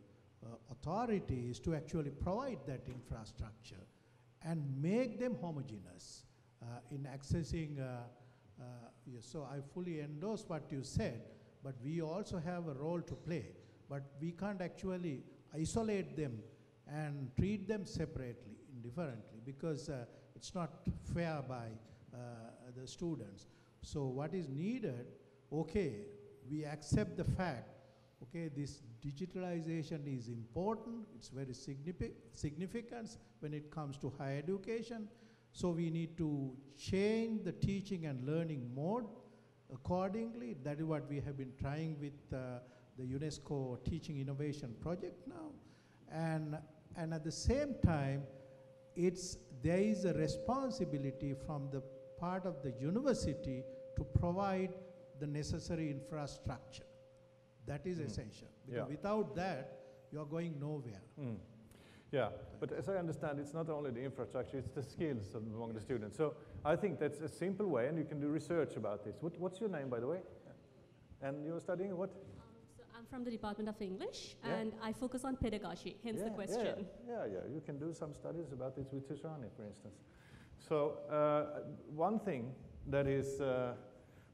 authorities to actually provide that infrastructure and make them homogeneous in accessing. So I fully endorse what you said, but we also have a role to play. But we can't actually isolate them and treat them separately, indifferently, because it's not fair by the students. So what is needed, okay, we accept the fact, okay, this digitalization is important, it's very significant when it comes to higher education. So we need to change the teaching and learning mode accordingly. That is what we have been trying with the UNESCO Teaching Innovation Project now. And at the same time, there is a responsibility from the part of the university to provide the necessary infrastructure. That is essential, because without that, you are going nowhere. Yeah, but as I understand, it's not only the infrastructure, it's the skills among the students. So I think that's a simple way, and you can do research about this. What's your name, by the way? And you're studying what? So I'm from the Department of English, and I focus on pedagogy, hence the question. Yeah, you can do some studies about this with Tishani, for instance. So one thing that is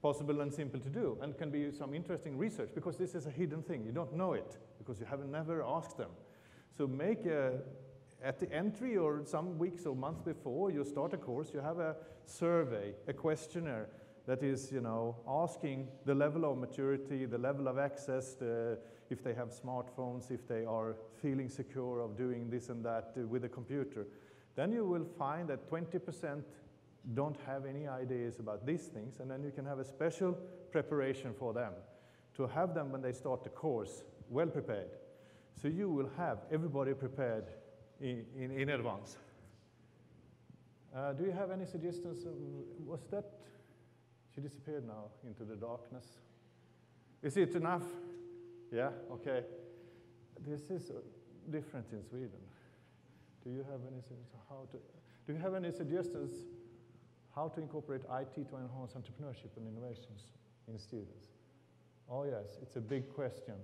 possible and simple to do, and can be some interesting research, because this is a hidden thing. You don't know it, because you have never asked them. So make at the entry or some weeks or months before you start a course, you have a survey, a questionnaire that is, asking the level of maturity, the level of access, if they have smartphones, if they are feeling secure of doing this and that with a computer. Then you will find that 20% don't have any ideas about these things, and then you can have a special preparation for them to have them when they start the course well prepared. So you will have everybody prepared in advance. Do you have any suggestions? Was that, she disappeared now into the darkness. Is it enough? Yeah, okay. This is different in Sweden. Do you have any suggestions how to incorporate IT to enhance entrepreneurship and innovations in students? Oh yes, it's a big question.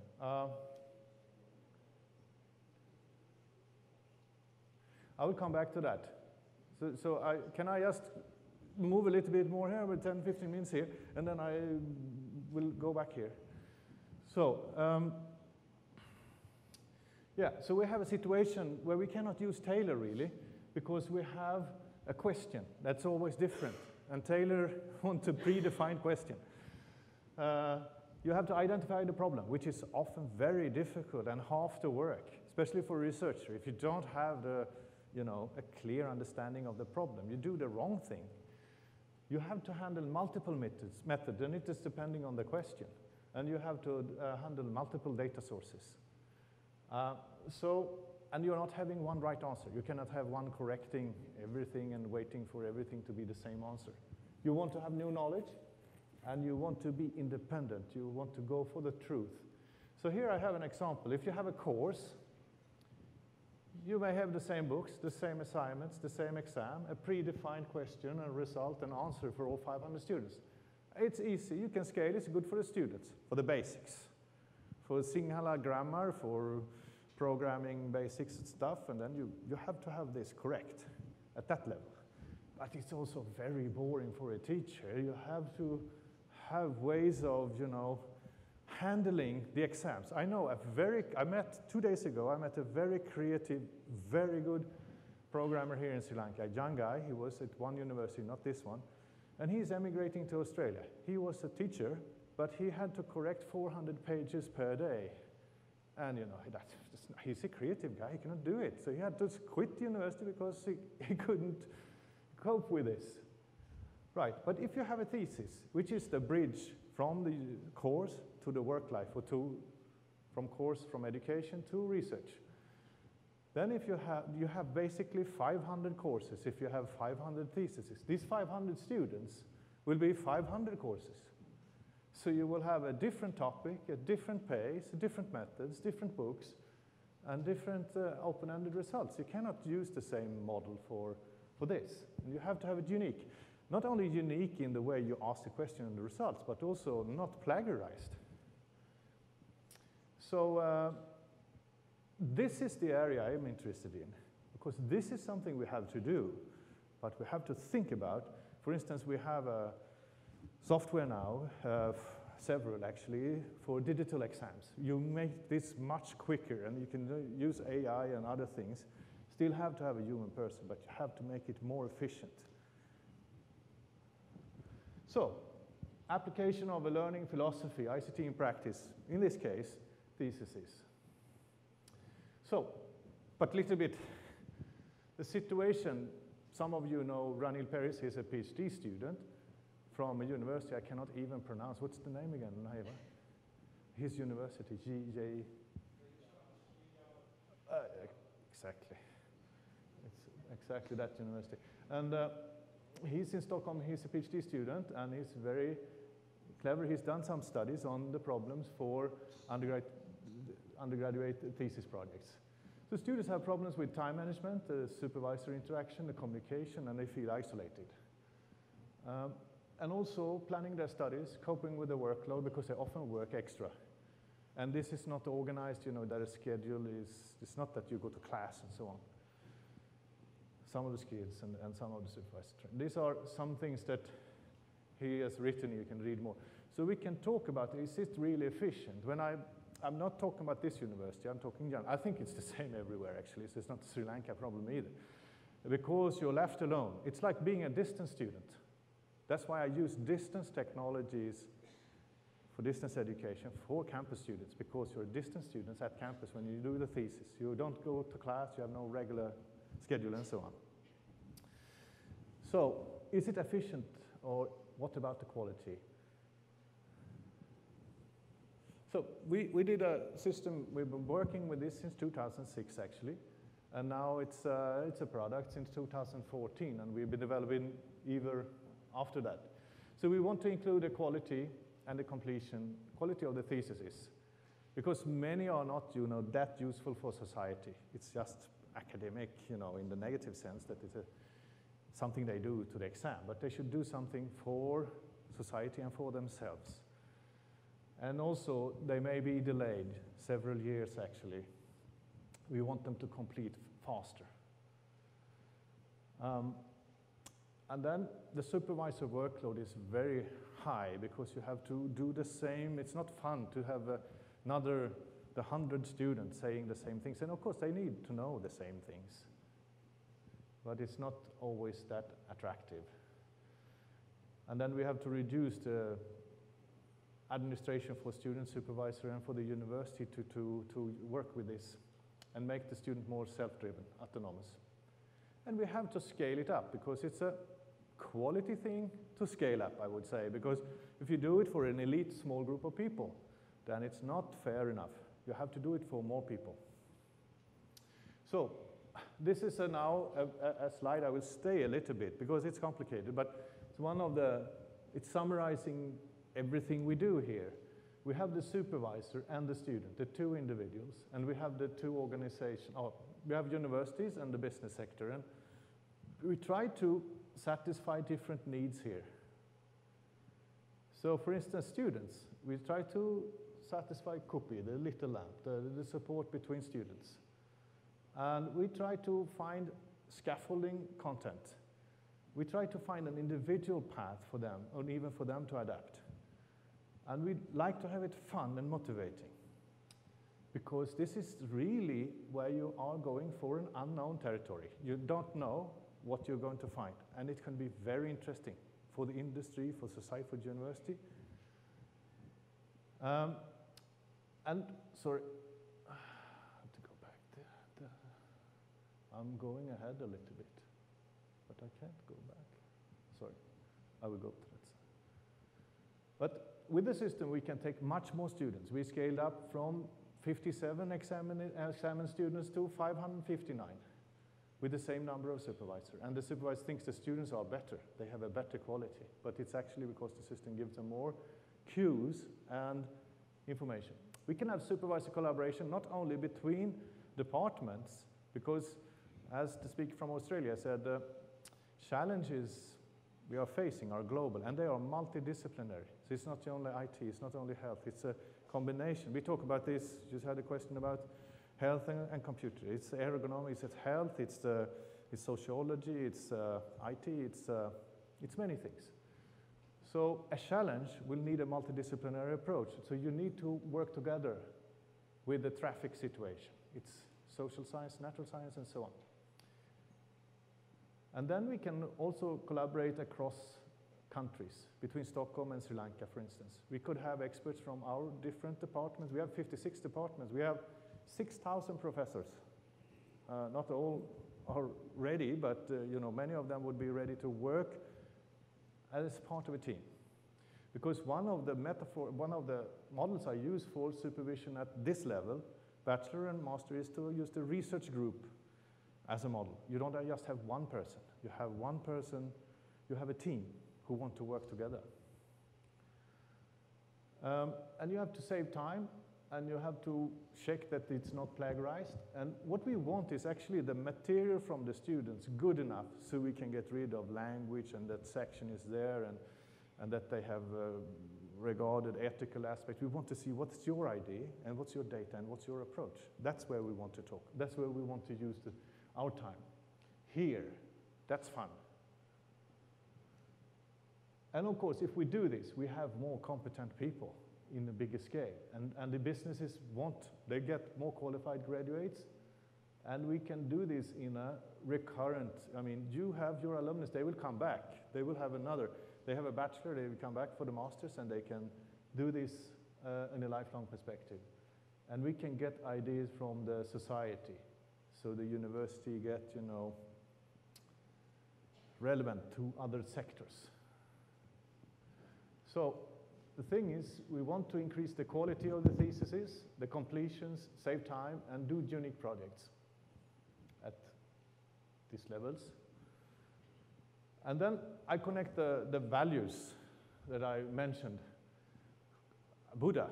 I will come back to that. Can I just move a little bit more here with 10, 15 minutes here, and then I will go back here. So, yeah, so we have a situation where we cannot use Taylor really, because we have a question that's always different, and Taylor wants a predefined question. You have to identify the problem, which is often very difficult and half the work, especially for a researcher. If you don't have the, a clear understanding of the problem, you do the wrong thing. You have to handle multiple methods, and it is depending on the question. And you have to handle multiple data sources. And you're not having one right answer. You cannot have one correcting everything and waiting for everything to be the same answer. You want to have new knowledge, and you want to be independent. You want to go for the truth. So here I have an example. If you have a course, you may have the same books, the same assignments, the same exam, a predefined question, a result, and answer for all 500 students. It's easy. You can scale. It's good for the students, for the basics, for Sinhala grammar, for programming basics stuff, and then you have to have this correct at that level. But it's also very boring for a teacher. You have to have ways of, handling the exams. I know I met 2 days ago, I met a very creative, very good programmer here in Sri Lanka, a young guy. He was at one university, not this one, and he's emigrating to Australia. He was a teacher, but he had to correct 400 pages per day. And he's a creative guy, he cannot do it. So he had to quit the university because he couldn't cope with this. Right, but if you have a thesis, which is the bridge from the course to the work life, or from education to research, then if you have basically 500 courses, if you have 500 theses, these 500 students will be 500 courses. So you will have a different topic, a different pace, different methods, different books, and different open-ended results. You cannot use the same model for this. And you have to have it unique. Not only unique in the way you ask the question and the results, but also not plagiarized. So this is the area I'm interested in, because this is something we have to do, but we have to think about. For instance, we have a software now, several actually, for digital exams. You make this much quicker, and you can use AI and other things. Still have to have a human person, but you have to make it more efficient. So, application of a learning philosophy, ICT in practice, in this case, theses. So, but little bit, the situation, some of you know Ranil Paris, he's a PhD student from a university I cannot even pronounce. What's the name again, Naiva? His university, GJ. Exactly. It's exactly that university. And he's in Stockholm, he's a PhD student, and he's very clever. He's done some studies on the problems for undergraduate thesis projects. So students have problems with time management, the supervisor interaction, the communication, and they feel isolated. And also planning their studies, coping with the workload, because they often work extra. And this is not organized, that a schedule is, it's not that you go to class and so on. Some of the skills and some of the supervisor training. These are some things that he has written, you can read more. So we can talk about, is it really efficient? When I'm not talking about this university, I'm talking general. I think it's the same everywhere actually, so it's not a Sri Lanka problem either. Because you're left alone. It's like being a distance student. That's why I use distance technologies for distance education for campus students, because you're distance students at campus when you do the thesis. You don't go to class, you have no regular schedule and so on. So, is it efficient, or what about the quality? So, we did a system, we've been working with this since 2006 actually, and now it's a product since 2014, and we've been developing either after that. So we want to include the quality and the quality of the theses, because many are not, that useful for society. It's just academic, in the negative sense that it's something they do to the exam, but they should do something for society and for themselves. And also, they may be delayed several years actually. We want them to complete faster. And then the supervisor workload is very high because you have to do the same. It's not fun to have the 100 students saying the same things. And of course, they need to know the same things. But it's not always that attractive. And then we have to reduce the administration for student supervisor and for the university to work with this and make the student more self-driven, autonomous. And we have to scale it up because it's a quality thing to scale up, I would say, because if you do it for an elite small group of people, then it's not fair enough. You have to do it for more people. So this is now a slide I will stay a little bit because it's complicated, but it's summarizing everything we do here. We have the supervisor and the student, the two individuals, and we have the two organizations. We have universities and the business sector, and we try to satisfy different needs here. So for instance, students, we try to satisfy Kupi, the little lamp, the support between students. And we try to find scaffolding content. We try to find an individual path for them, or even for them to adapt. And we like to have it fun and motivating, because this is really where you are going for an unknown territory. You don't know what you're going to find, and it can be very interesting for the industry, for society, for the university. And sorry, I have to go back there. I'm going ahead a little bit, but I can't go back. Sorry, I will go to that side. But with the system, we can take much more students. We scaled up from 57 examined students to 559 with the same number of supervisors. And the supervisor thinks the students are better. They have a better quality. But it's actually because the system gives them more cues and information. We can have supervisor collaboration not only between departments, because as the speaker from Australia said, the challenges we are facing are global, and they are multidisciplinary. So it's not only IT, it's not only health, it's a combination. We talk about this, just had a question about health and computer. It's ergonomics, it's health, it's sociology, it's IT, it's many things. So a challenge will need a multidisciplinary approach. So you need to work together with the traffic situation. It's social science, natural science, and so on. And then we can also collaborate across countries, between Stockholm and Sri Lanka, for instance. We could have experts from our different departments. We have 56 departments. We have 6,000 professors. Not all are ready, but many of them would be ready to work as part of a team. Because one of the models I use for supervision at this level, bachelor and master, is to use the research group as a model. You don't just have one person. You have one person, you have a team who want to work together. And you have to save time, and you have to check that it's not plagiarized. And what we want is actually the material from the students good enough so we can get rid of language and that section is there and that they have regarded ethical aspects. We want to see what's your idea and what's your data and what's your approach. That's where we want to talk. That's where we want to use our time. Here, that's fun. And of course, if we do this, we have more competent people in a bigger scale. And the businesses they get more qualified graduates, and we can do this in a recurrent, you have your alumnus, they will come back. They will have they have a bachelor, they will come back for the masters, and they can do this in a lifelong perspective. And we can get ideas from the society. So the university get, relevant to other sectors. So the thing is, we want to increase the quality of the theses, the completions, save time, and do unique projects at these levels. And then I connect the values that I mentioned. Buddha,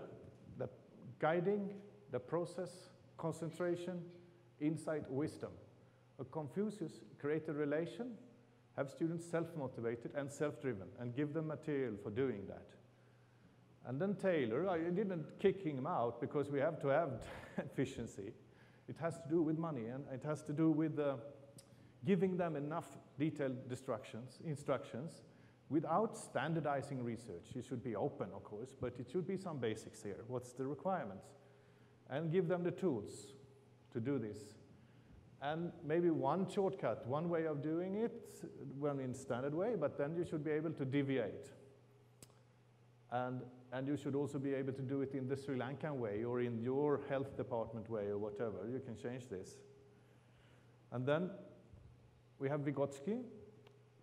the guiding, the process, concentration, insight, wisdom. Confucius create a relation, have students self-motivated and self-driven, and give them material for doing that. And then Taylor, I didn't kick him out because we have to have efficiency. It has to do with money, and it has to do with giving them enough detailed instructions without standardizing research. You should be open, of course, but it should be some basics here. What's the requirements? And give them the tools to do this. And maybe one shortcut, one way of doing it, well, in standard way, but then you should be able to deviate. And you should also be able to do it in the Sri Lankan way or in your health department way or whatever. You can change this. And then we have Vygotsky,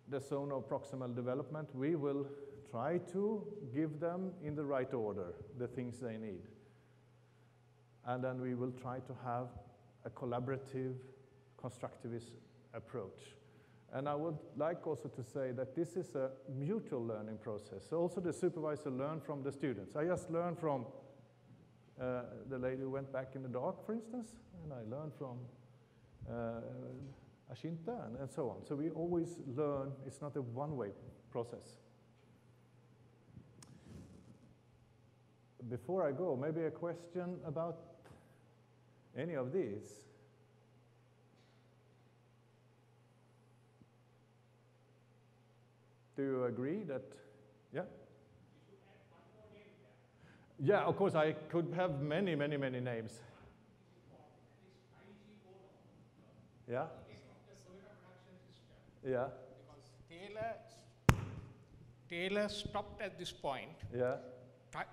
the zone of proximal development. We will try to give them in the right order the things they need. And then we will try to have a collaborative, constructivist approach. And I would like also to say that this is a mutual learning process. So also the supervisor learned from the students. I just learned from the lady who went back in the dark, for instance, and I learned from Ashinta and so on. So we always learn. It's not a one-way process. Before I go, maybe a question about any of these. Do you agree that, yeah? Yeah, of course, I could have many, many, many names. Yeah? Yeah. Because Taylor stopped at this point. Yeah.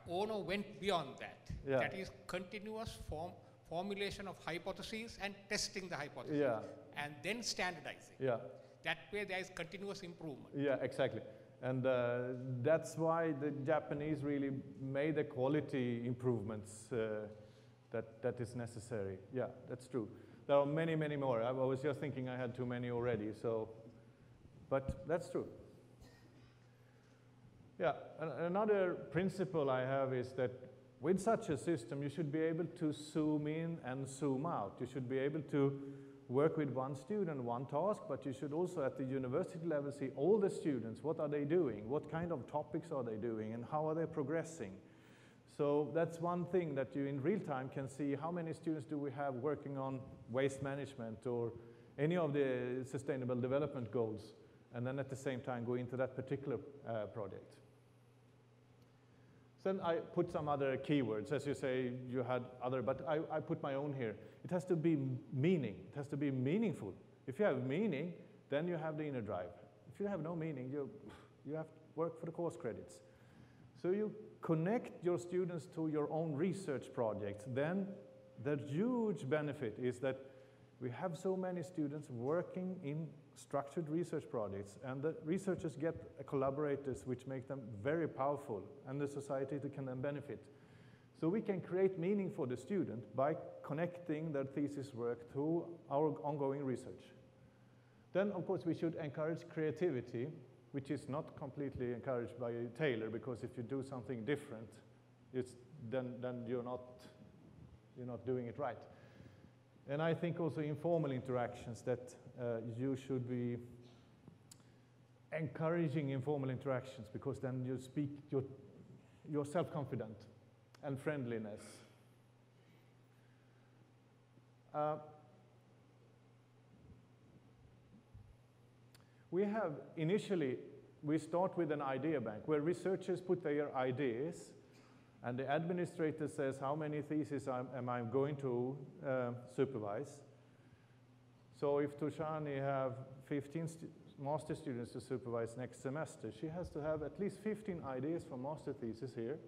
Ono went beyond that. Yeah. That is continuous formulation of hypotheses and testing the hypotheses. Yeah. And then standardizing. Yeah. That way there is continuous improvement. Yeah, exactly. And that's why the Japanese really made the quality improvements that is necessary. Yeah, that's true. There are many, many more. I was just thinking I had too many already, so, but that's true. Yeah, another principle I have is that with such a system, you should be able to zoom in and zoom out. You should be able to work with one student, one task, but you should also at the university level see all the students, what are they doing, what kind of topics are they doing, and how are they progressing. So that's one thing that you in real time can see how many students do we have working on waste management or any of the sustainable development goals, and then at the same time go into that particular project. Then I put some other keywords, as you say you had other, but I put my own here. It has to be meaning, it has to be meaningful. If you have meaning, then you have the inner drive. If you have no meaning, you have to work for the course credits. So you connect your students to your own research projects, then the huge benefit is that we have so many students working in structured research projects, and the researchers get collaborators which make them very powerful, and the society can then benefit. So we can create meaning for the student by connecting their thesis work to our ongoing research. Then, of course, we should encourage creativity, which is not completely encouraged by Taylor, because if you do something different, then you're not doing it right. And I think also informal interactions, that you should be encouraging informal interactions, because then you speak, you're self-confident and friendliness. We have initially, we start with an idea bank where researchers put their ideas, and the administrator says how many theses am I going to supervise. So if Tushani have 15 master students to supervise next semester, she has to have at least 15 ideas for master thesis here.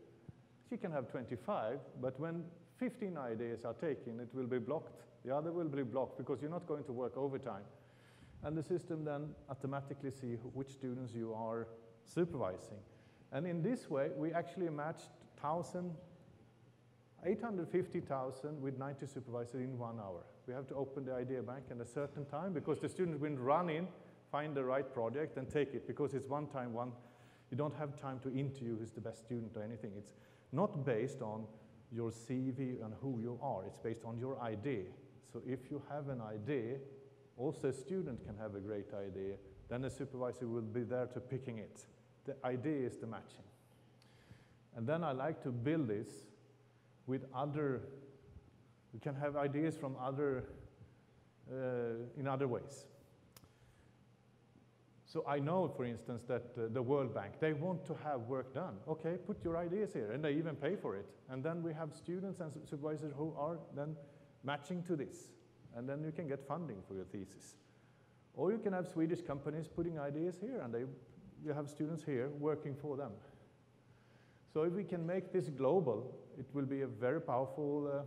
She can have 25, but when 15 ideas are taken, it will be blocked. The other will be blocked because you're not going to work overtime. And the system then automatically see which students you are supervising. And in this way, we actually matched 850,000 with 90 supervisors in 1 hour. We have to open the idea bank at a certain time because the students will run in, find the right project and take it, because it's one time, you don't have time to interview who's the best student or anything. It's not based on your CV and who you are, it's based on your idea. So if you have an idea, also a student can have a great idea, then the supervisor will be there to picking it. The idea is the matching. And then I like to build this with other, we can have ideas from other, in other ways. So I know, for instance, that the World Bank, they want to have work done. Okay, put your ideas here, and they even pay for it. And then we have students and supervisors who are then matching to this. And then you can get funding for your thesis. Or you can have Swedish companies putting ideas here, and you have students here working for them. So if we can make this global, it will be a very powerful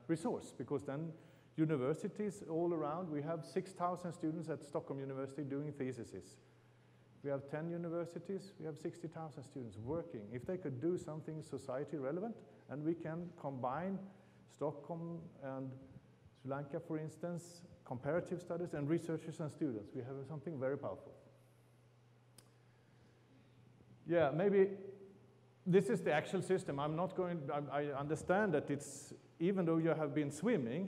resource, because then universities all around, we have 6,000 students at Stockholm University doing theses. We have 10 universities, we have 60,000 students working. If they could do something society relevant, and we can combine Stockholm and Sri Lanka, for instance, comparative studies and researchers and students, we have something very powerful. Yeah, maybe this is the actual system. I'm not going, I understand that it's, even though you have been swimming,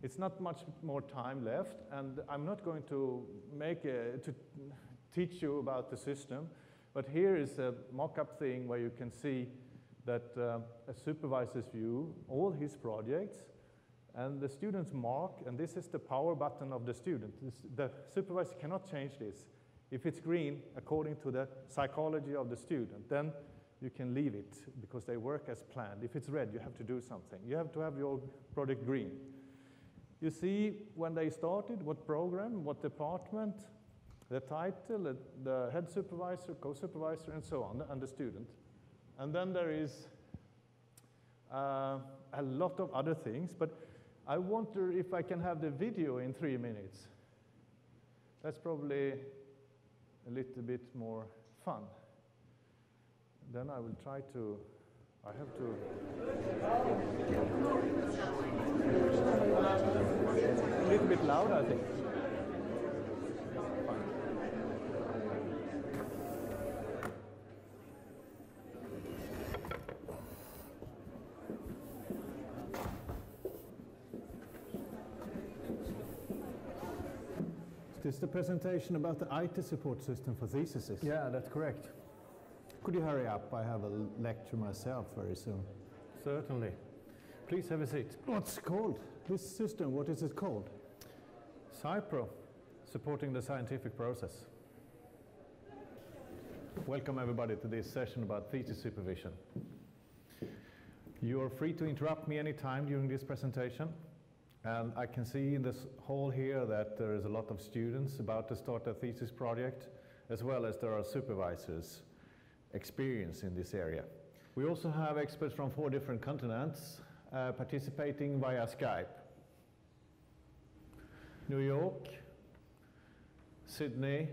it's not much more time left, and I'm not going to to teach you about the system, but here is a mock-up thing where you can see that a supervisor's view, all his projects, and the students mark, and this is the power button of the student. The supervisor cannot change this. If it's green, according to the psychology of the student, then you can leave it, because they work as planned. If it's red, you have to do something. You have to have your project green. You see when they started, what program, what department, the title, the head supervisor, co-supervisor, and so on, and the student. And then there is a lot of other things, but I wonder if I can have the video in 3 minutes. That's probably a little bit more fun. Then I will try to, I have to. A little bit loud, I think. Fine. Is this the presentation about the IT support system for theses? Yeah, that's correct. Could you hurry up? I have a lecture myself very soon. Certainly. Please have a seat. What's it called? This system, what is it called? SciPro, supporting the scientific process. Welcome everybody to this session about thesis supervision. You are free to interrupt me anytime during this presentation. And I can see in this hall here that there is a lot of students about to start a thesis project, as well as there are supervisors experienced in this area. We also have experts from 4 different continents participating via Skype. New York, Sydney,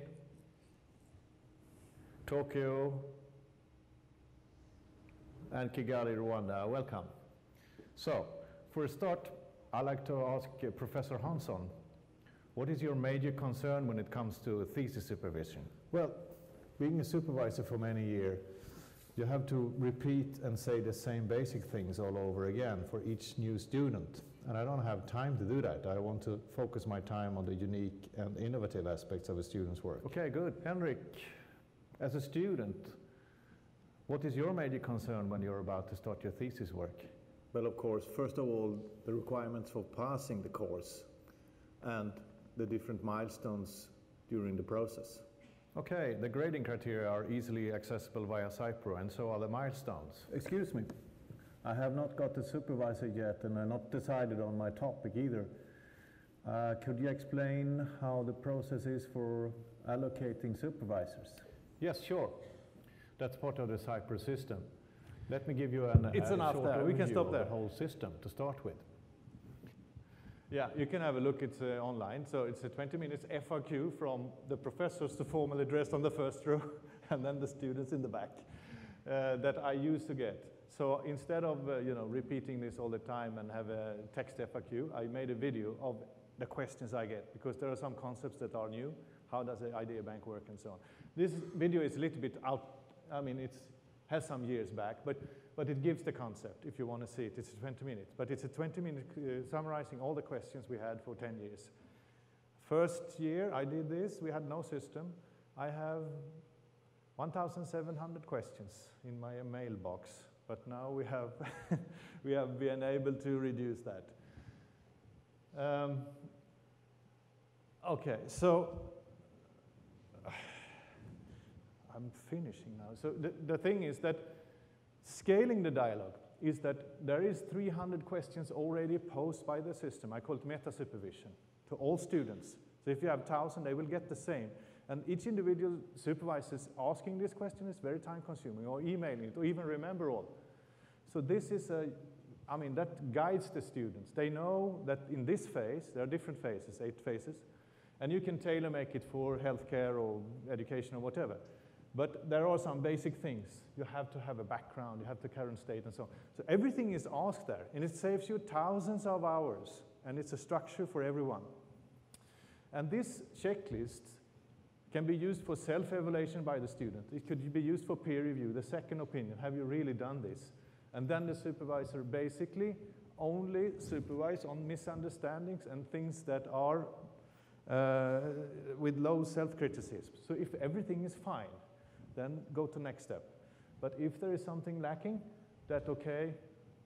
Tokyo, and Kigali, Rwanda. Welcome. So, for a start, I'd like to ask Professor Hansson, what is your major concern when it comes to thesis supervision? Well, being a supervisor for many years, you have to repeat and say the same basic things all over again for each new student. And I don't have time to do that. I want to focus my time on the unique and innovative aspects of a student's work. Okay, good. Henrik, as a student, what is your major concern when you're about to start your thesis work? Well, of course, first of all, the requirements for passing the course and the different milestones during the process. Okay, the grading criteria are easily accessible via SciPro, and so are the milestones. Excuse me, I have not got the supervisor yet, and I'm not decided on my topic either. Could you explain how the process is for allocating supervisors? Yes, sure. That's part of the SciPro system. Let me give you a short overview we can stop there. Of the whole system to start with. Yeah, you can have a look. It's online. So it's a 20 minutes FAQ from the professors, the formally dressed on the first row, and then the students in the back that I used to get. So instead of repeating this all the time and have a text FAQ, I made a video of the questions I get, because there are some concepts that are new. How does the idea bank work and so on. This video is a little bit out. I mean, it has some years back, but it gives the concept if you want to see it. It's 20 minutes, but it's a 20-minute summarizing all the questions we had for 10 years. First year I did this, we had no system. I have 1,700 questions in my mailbox, but now we have, we have been able to reduce that. Okay, so I'm finishing now. So the thing is that scaling the dialogue is that there is 300 questions already posed by the system. I call it meta-supervision to all students. So if you have 1,000, they will get the same. And each individual supervisor asking this question is very time-consuming, or emailing it, or even remember all. So this is that guides the students. They know that in this phase, there are different phases, 8 phases, and you can tailor-make it for healthcare or education or whatever. But there are some basic things. You have to have a background, you have the current state and so on. So everything is asked there, and it saves you thousands of hours, and it's a structure for everyone. And this checklist can be used for self-evaluation by the student. It could be used for peer review, the second opinion. Have you really done this? And then the supervisor basically only supervises on misunderstandings and things that are with low self-criticism. So if everything is fine, then go to next step. But if there is something lacking, that okay,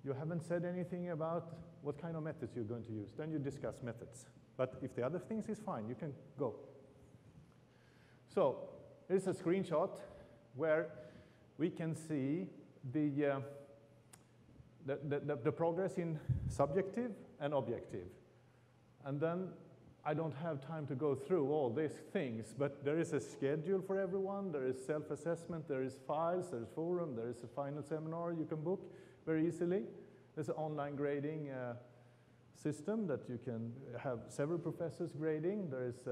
you haven't said anything about what kind of methods you're going to use, then you discuss methods. But if the other things is fine, you can go. So here's a screenshot where we can see the progress in subjective and objective. And then I don't have time to go through all these things, but there is a schedule for everyone, there is self-assessment, there is files, there is forum, there is a final seminar you can book very easily. There's an online grading system that you can have several professors grading. There is,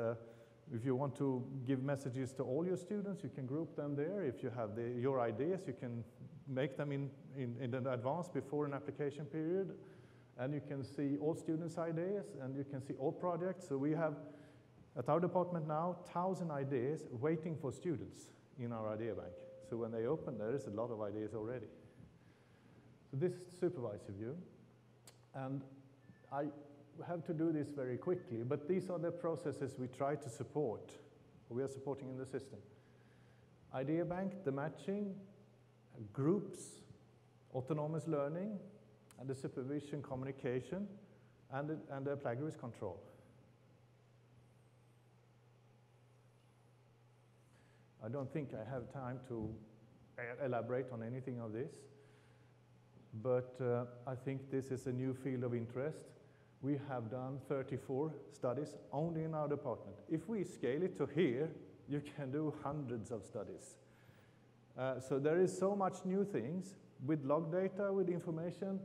if you want to give messages to all your students, you can group them there. If you have your ideas, you can make them in advance before an application period. And you can see all students' ideas, and you can see all projects. So we have, at our department now, 1,000 ideas waiting for students in our idea bank. So when they open, there is a lot of ideas already. So this is the supervisor view. And I have to do this very quickly, but these are the processes we try to support, or we are supporting in the system. Idea bank, the matching, groups, autonomous learning, and the supervision, communication, and the plagiarism control. I don't think I have time to elaborate on anything of this, but I think this is a new field of interest. We have done 34 studies only in our department. If we scale it to here, you can do hundreds of studies. So there is so much new things with log data, with information.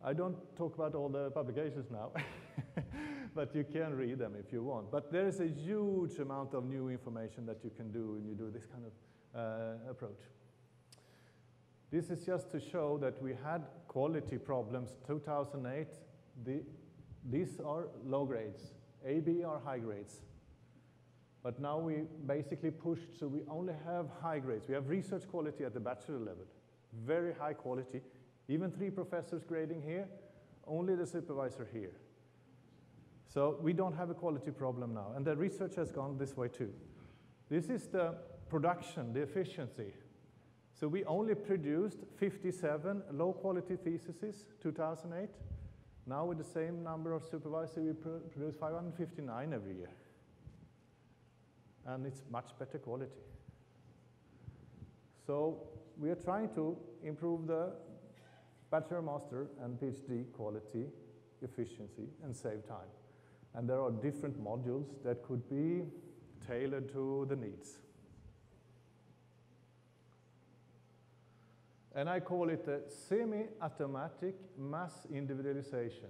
I don't talk about all the publications now, but you can read them if you want. But there is a huge amount of new information that you can do when you do this kind of approach. This is just to show that we had quality problems 2008. These are low grades. A, B are high grades. But now we basically pushed, so we only have high grades. We have research quality at the bachelor level, very high quality. Even 3 professors grading here, only the supervisor here. So we don't have a quality problem now, and the research has gone this way too. This is the production, the efficiency. So we only produced 57 low-quality theses, 2008. Now with the same number of supervisors, we produce 559 every year. And it's much better quality. So we are trying to improve the bachelor, master, and PhD quality, efficiency, and save time. And there are different modules that could be tailored to the needs. And I call it a semi-automatic mass individualization.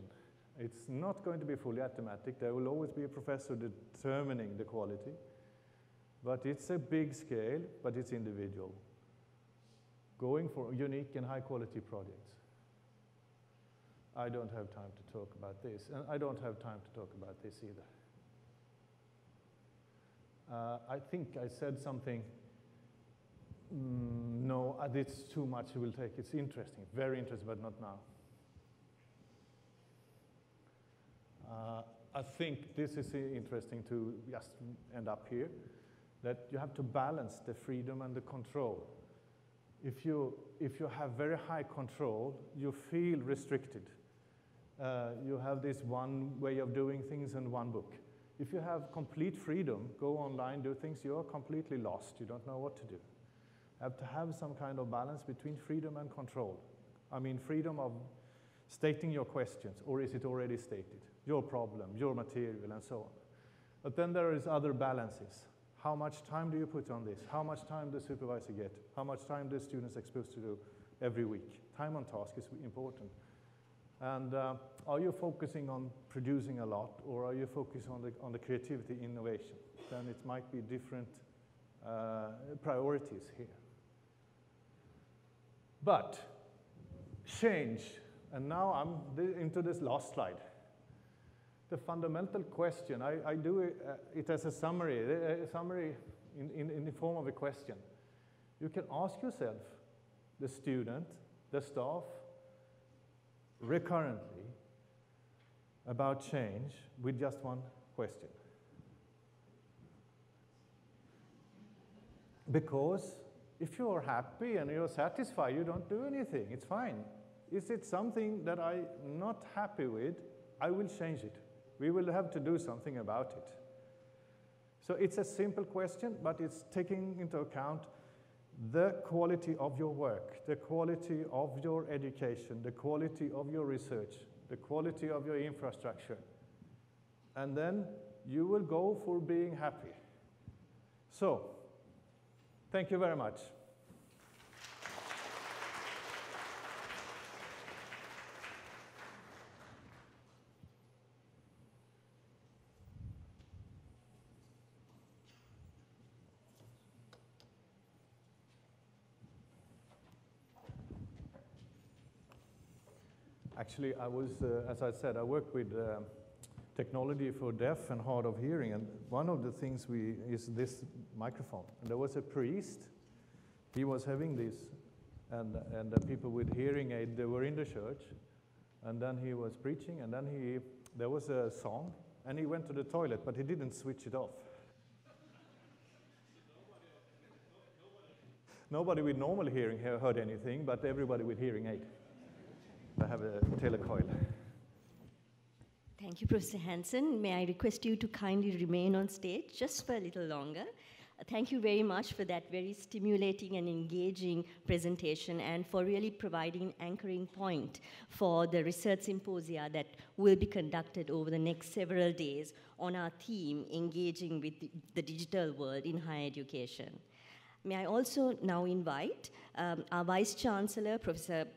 It's not going to be fully automatic. There will always be a professor determining the quality. But it's a big scale, but it's individual. Going for unique and high-quality projects. I don't have time to talk about this, and I don't have time to talk about this either. I think I said something, no, it's too much, it will take, it's interesting, very interesting, but not now. I think this is interesting to just end up here, that you have to balance the freedom and the control. If you have very high control, you feel restricted. You have this one way of doing things in one book. If you have complete freedom, go online, do things, you are completely lost. You don't know what to do. have to have some kind of balance between freedom and control. I mean, freedom of stating your questions, or is it already stated? Your problem, your material, and so on. But then there is other balances. How much time do you put on this? How much time does the supervisor get? How much time do students exposed to do every week? Time on task is important. And are you focusing on producing a lot, or are you focusing on the creativity, innovation? Then it might be different priorities here. But change, and now I'm into this last slide. The fundamental question, I do it as a summary in the form of a question. You can ask yourself, the student, the staff, recurrently about change with just one question. Because if you're happy and you're satisfied, you don't do anything, it's fine. Is it something that I'm not happy with? I will change it. We will have to do something about it. So it's a simple question, but it's taking into account the quality of your work, the quality of your education, the quality of your research, the quality of your infrastructure. And then you will go for being happy. So, thank you very much. Actually, I was, as I said, I work with technology for deaf and hard of hearing, and one of the things is this microphone. And there was a priest, he was having this, and the people with hearing aid, they were in the church, and then he was preaching, and then there was a song, and he went to the toilet, but he didn't switch it off. Nobody with normal hearing heard anything, but everybody with hearing aid. I have a telecoil. Thank you, Professor Hansen. May I request you to kindly remain on stage just for a little longer? Thank you very much for that very stimulating and engaging presentation, and for really providing an anchoring point for the research symposia that will be conducted over the next several days on our theme, engaging with the digital world in higher education. May I also now invite our Vice Chancellor, Professor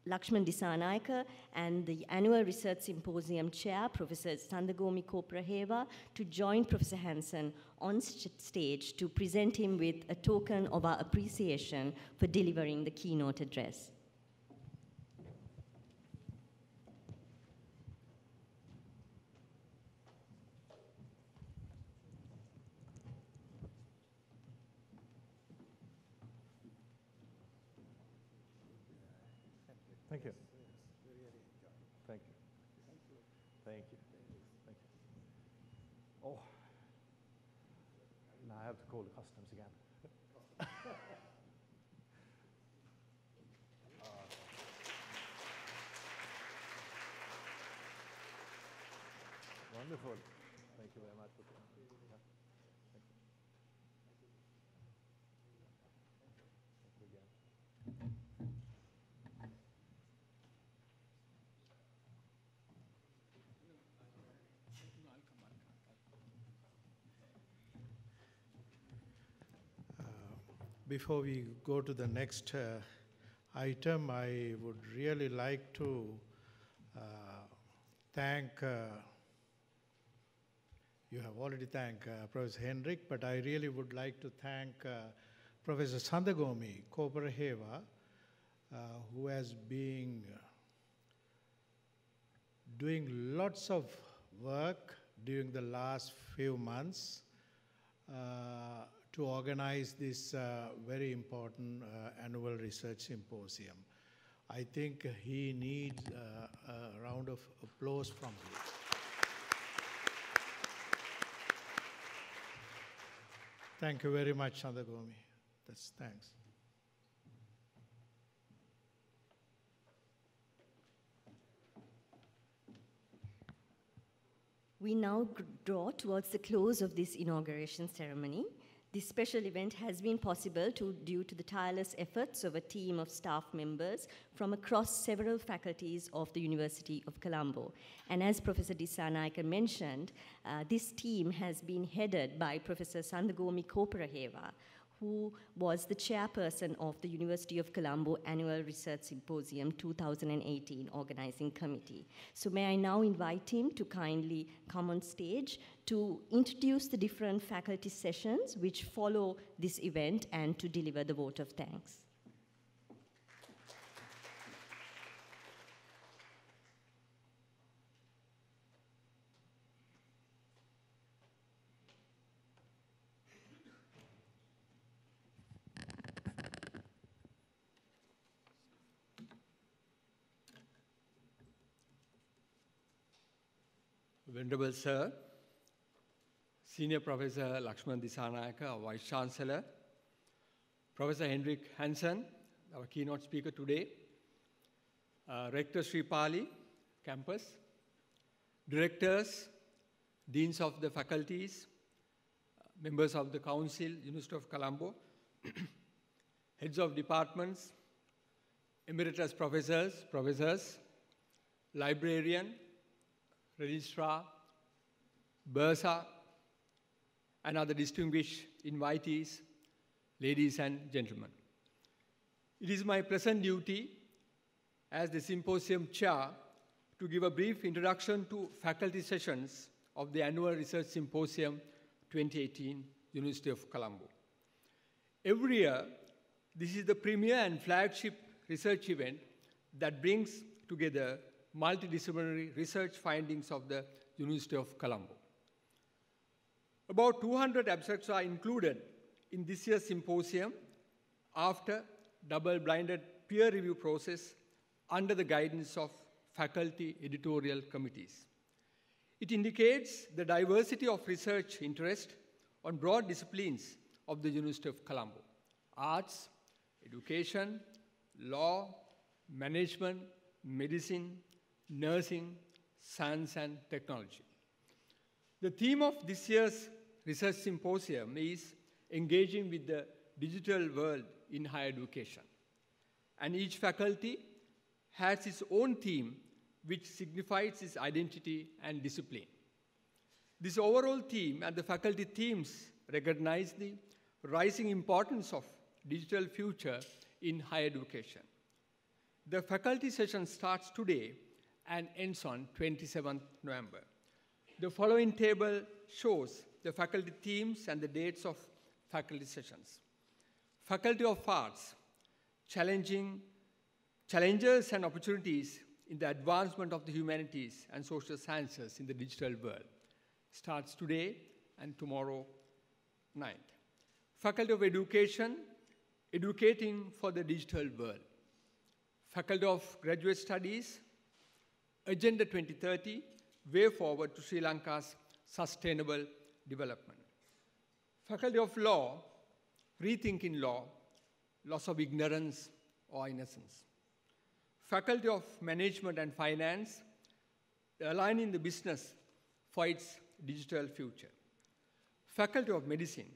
Lakshman Disanayake, and the Annual Research Symposium Chair, Professor Sandagomi Kopraheva, to join Professor Hansen on stage to present him with a token of our appreciation for delivering the keynote address. Thank you. Thank you. Thank you. Thank you. Oh, now I have to call the customs again. Wonderful. Thank you very much. Yeah. Thank you. Thank you again. Before we go to the next item, I would really like to thank, you have already thanked Professor Henrik, but I really would like to thank Professor Sandagomi Kopraheva, who has been doing lots of work during the last few months to organize this very important annual research symposium. I think he needs a round of applause from you. Thank you very much, Sandagomi. Thanks. We now draw towards the close of this inauguration ceremony. This special event has been possible due to the tireless efforts of a team of staff members from across several faculties of the University of Colombo. And as Professor Dissanayake mentioned, this team has been headed by Professor Sandagomi Koparaheva, who was the chairperson of the University of Colombo Annual Research Symposium 2018 Organizing Committee. So may I now invite him to kindly come on stage to introduce the different faculty sessions which follow this event and to deliver the vote of thanks. Venerable Sir, Senior Professor Lakshman Dissanayake, our Vice Chancellor, Professor Henrik Hansen, our keynote speaker today, Rector Sri Pali campus, directors, deans of the faculties, members of the council, University of Colombo, heads of departments, emeritus professors, librarian, registrar, bursa, and other distinguished invitees, ladies and gentlemen. It is my pleasant duty as the symposium chair to give a brief introduction to faculty sessions of the Annual Research Symposium 2018, University of Colombo. Every year, this is the premier and flagship research event that brings together multidisciplinary research findings of the University of Colombo. About 200 abstracts are included in this year's symposium after double-blinded peer review process under the guidance of faculty editorial committees. It indicates the diversity of research interest on broad disciplines of the University of Colombo: arts, education, law, management, medicine, nursing, science, and technology. The theme of this year's research symposium is engaging with the digital world in higher education. And each faculty has its own theme which signifies its identity and discipline. This overall theme and the faculty themes recognize the rising importance of digital future in higher education. The faculty session starts today and ends on 27th November. The following table shows the faculty themes and the dates of faculty sessions. Faculty of Arts, challenges and opportunities in the advancement of the humanities and social sciences in the digital world, starts today and tomorrow night. Faculty of Education, educating for the digital world. Faculty of Graduate Studies, Agenda 2030, way forward to Sri Lanka's sustainable development. Faculty of Law, rethinking law, loss of ignorance or innocence. Faculty of Management and Finance, aligning the business for its digital future. Faculty of Medicine,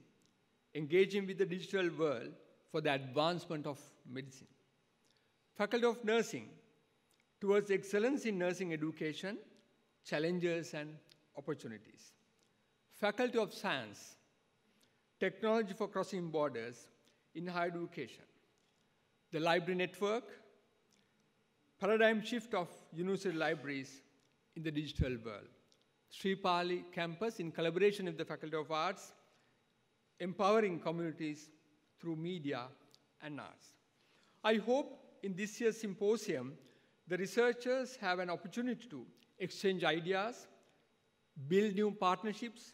engaging with the digital world for the advancement of medicine. Faculty of Nursing, towards excellence in nursing education, challenges and opportunities. Faculty of Science, technology for crossing borders in higher education. The library network, paradigm shift of university libraries in the digital world. Sri Pali campus in collaboration with the Faculty of Arts, empowering communities through media and arts. I hope in this year's symposium, the researchers have an opportunity to exchange ideas, build new partnerships,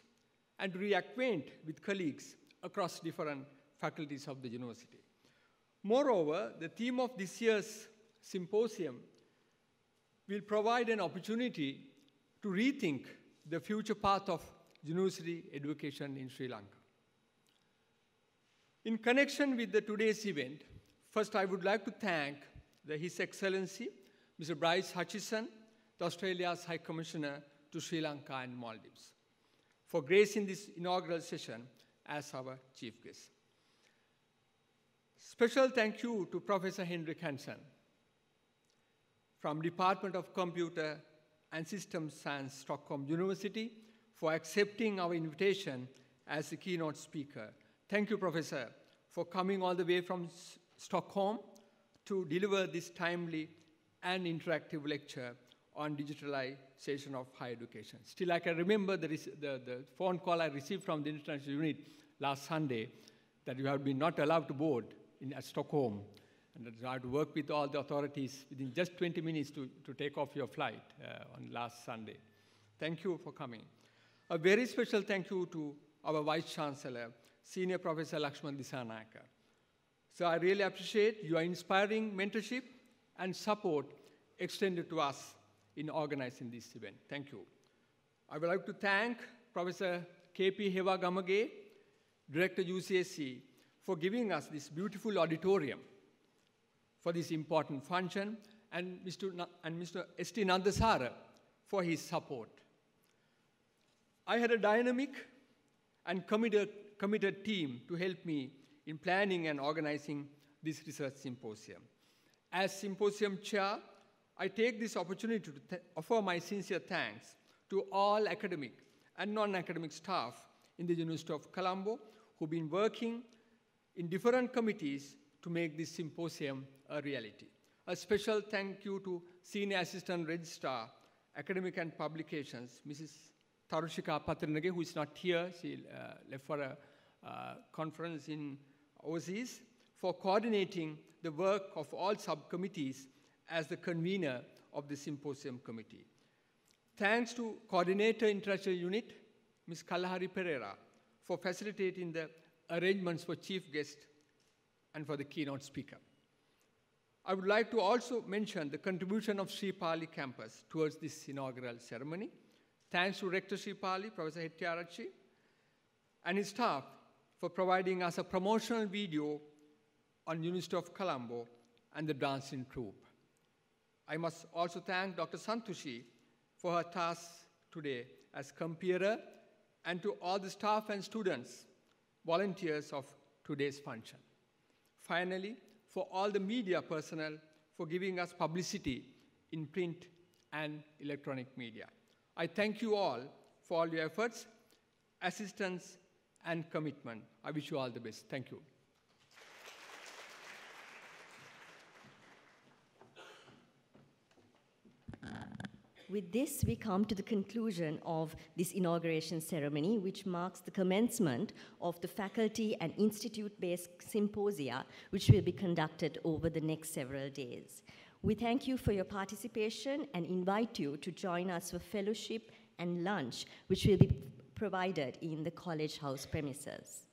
and reacquaint with colleagues across different faculties of the university. Moreover, the theme of this year's symposium will provide an opportunity to rethink the future path of university education in Sri Lanka. In connection with today's event, first I would like to thank His Excellency, Mr. Bryce Hutchison, Australia's High Commissioner to Sri Lanka and Maldives, for gracing this inaugural session as our chief guest. Special thank you to Professor Henrik Hansen from Department of Computer and Systems Science, Stockholm University, for accepting our invitation as a keynote speaker. Thank you, Professor, for coming all the way from Stockholm to deliver this timely and interactive lecture on digitalization of higher education. Still, I can remember the phone call I received from the international unit last Sunday that you have been not allowed to board at Stockholm, and that you have to work with all the authorities within just 20 minutes to take off your flight on last Sunday. Thank you for coming. A very special thank you to our Vice Chancellor, Senior Professor Lakshman Disanayake. So I really appreciate your inspiring mentorship and support extended to us in organizing this event. Thank you. I would like to thank Professor K.P. Heva Gamage, Director UCSC, for giving us this beautiful auditorium for this important function, and Mr. S.T. Nandasara for his support. I had a dynamic and committed team to help me in planning and organizing this research symposium. As symposium chair, I take this opportunity to offer my sincere thanks to all academic and non-academic staff in the University of Colombo who've been working in different committees to make this symposium a reality. A special thank you to Senior Assistant Registrar, Academic and Publications, Mrs. Tarushika Patrinage, who is not here. She left for a conference in overseas, for coordinating the work of all subcommittees as the convener of the symposium committee. Thanks to Coordinator International Unit, Ms. Kalahari Pereira, for facilitating the arrangements for chief guest and for the keynote speaker. I would like to also mention the contribution of Sri Pali campus towards this inaugural ceremony. Thanks to Rector Sri Pali, Professor Hettiarachchi, and his staff for providing us a promotional video on University of Colombo and the dancing troupe. I must also thank Dr. Santushi for her task today as computer, and to all the staff and students, volunteers of today's function. Finally, for all the media personnel for giving us publicity in print and electronic media. I thank you all for all your efforts, assistance, and commitment. I wish you all the best. Thank you. With this, we come to the conclusion of this inauguration ceremony, which marks the commencement of the faculty and institute-based symposia, which will be conducted over the next several days. We thank you for your participation and invite you to join us for fellowship and lunch, which will be provided in the College House premises.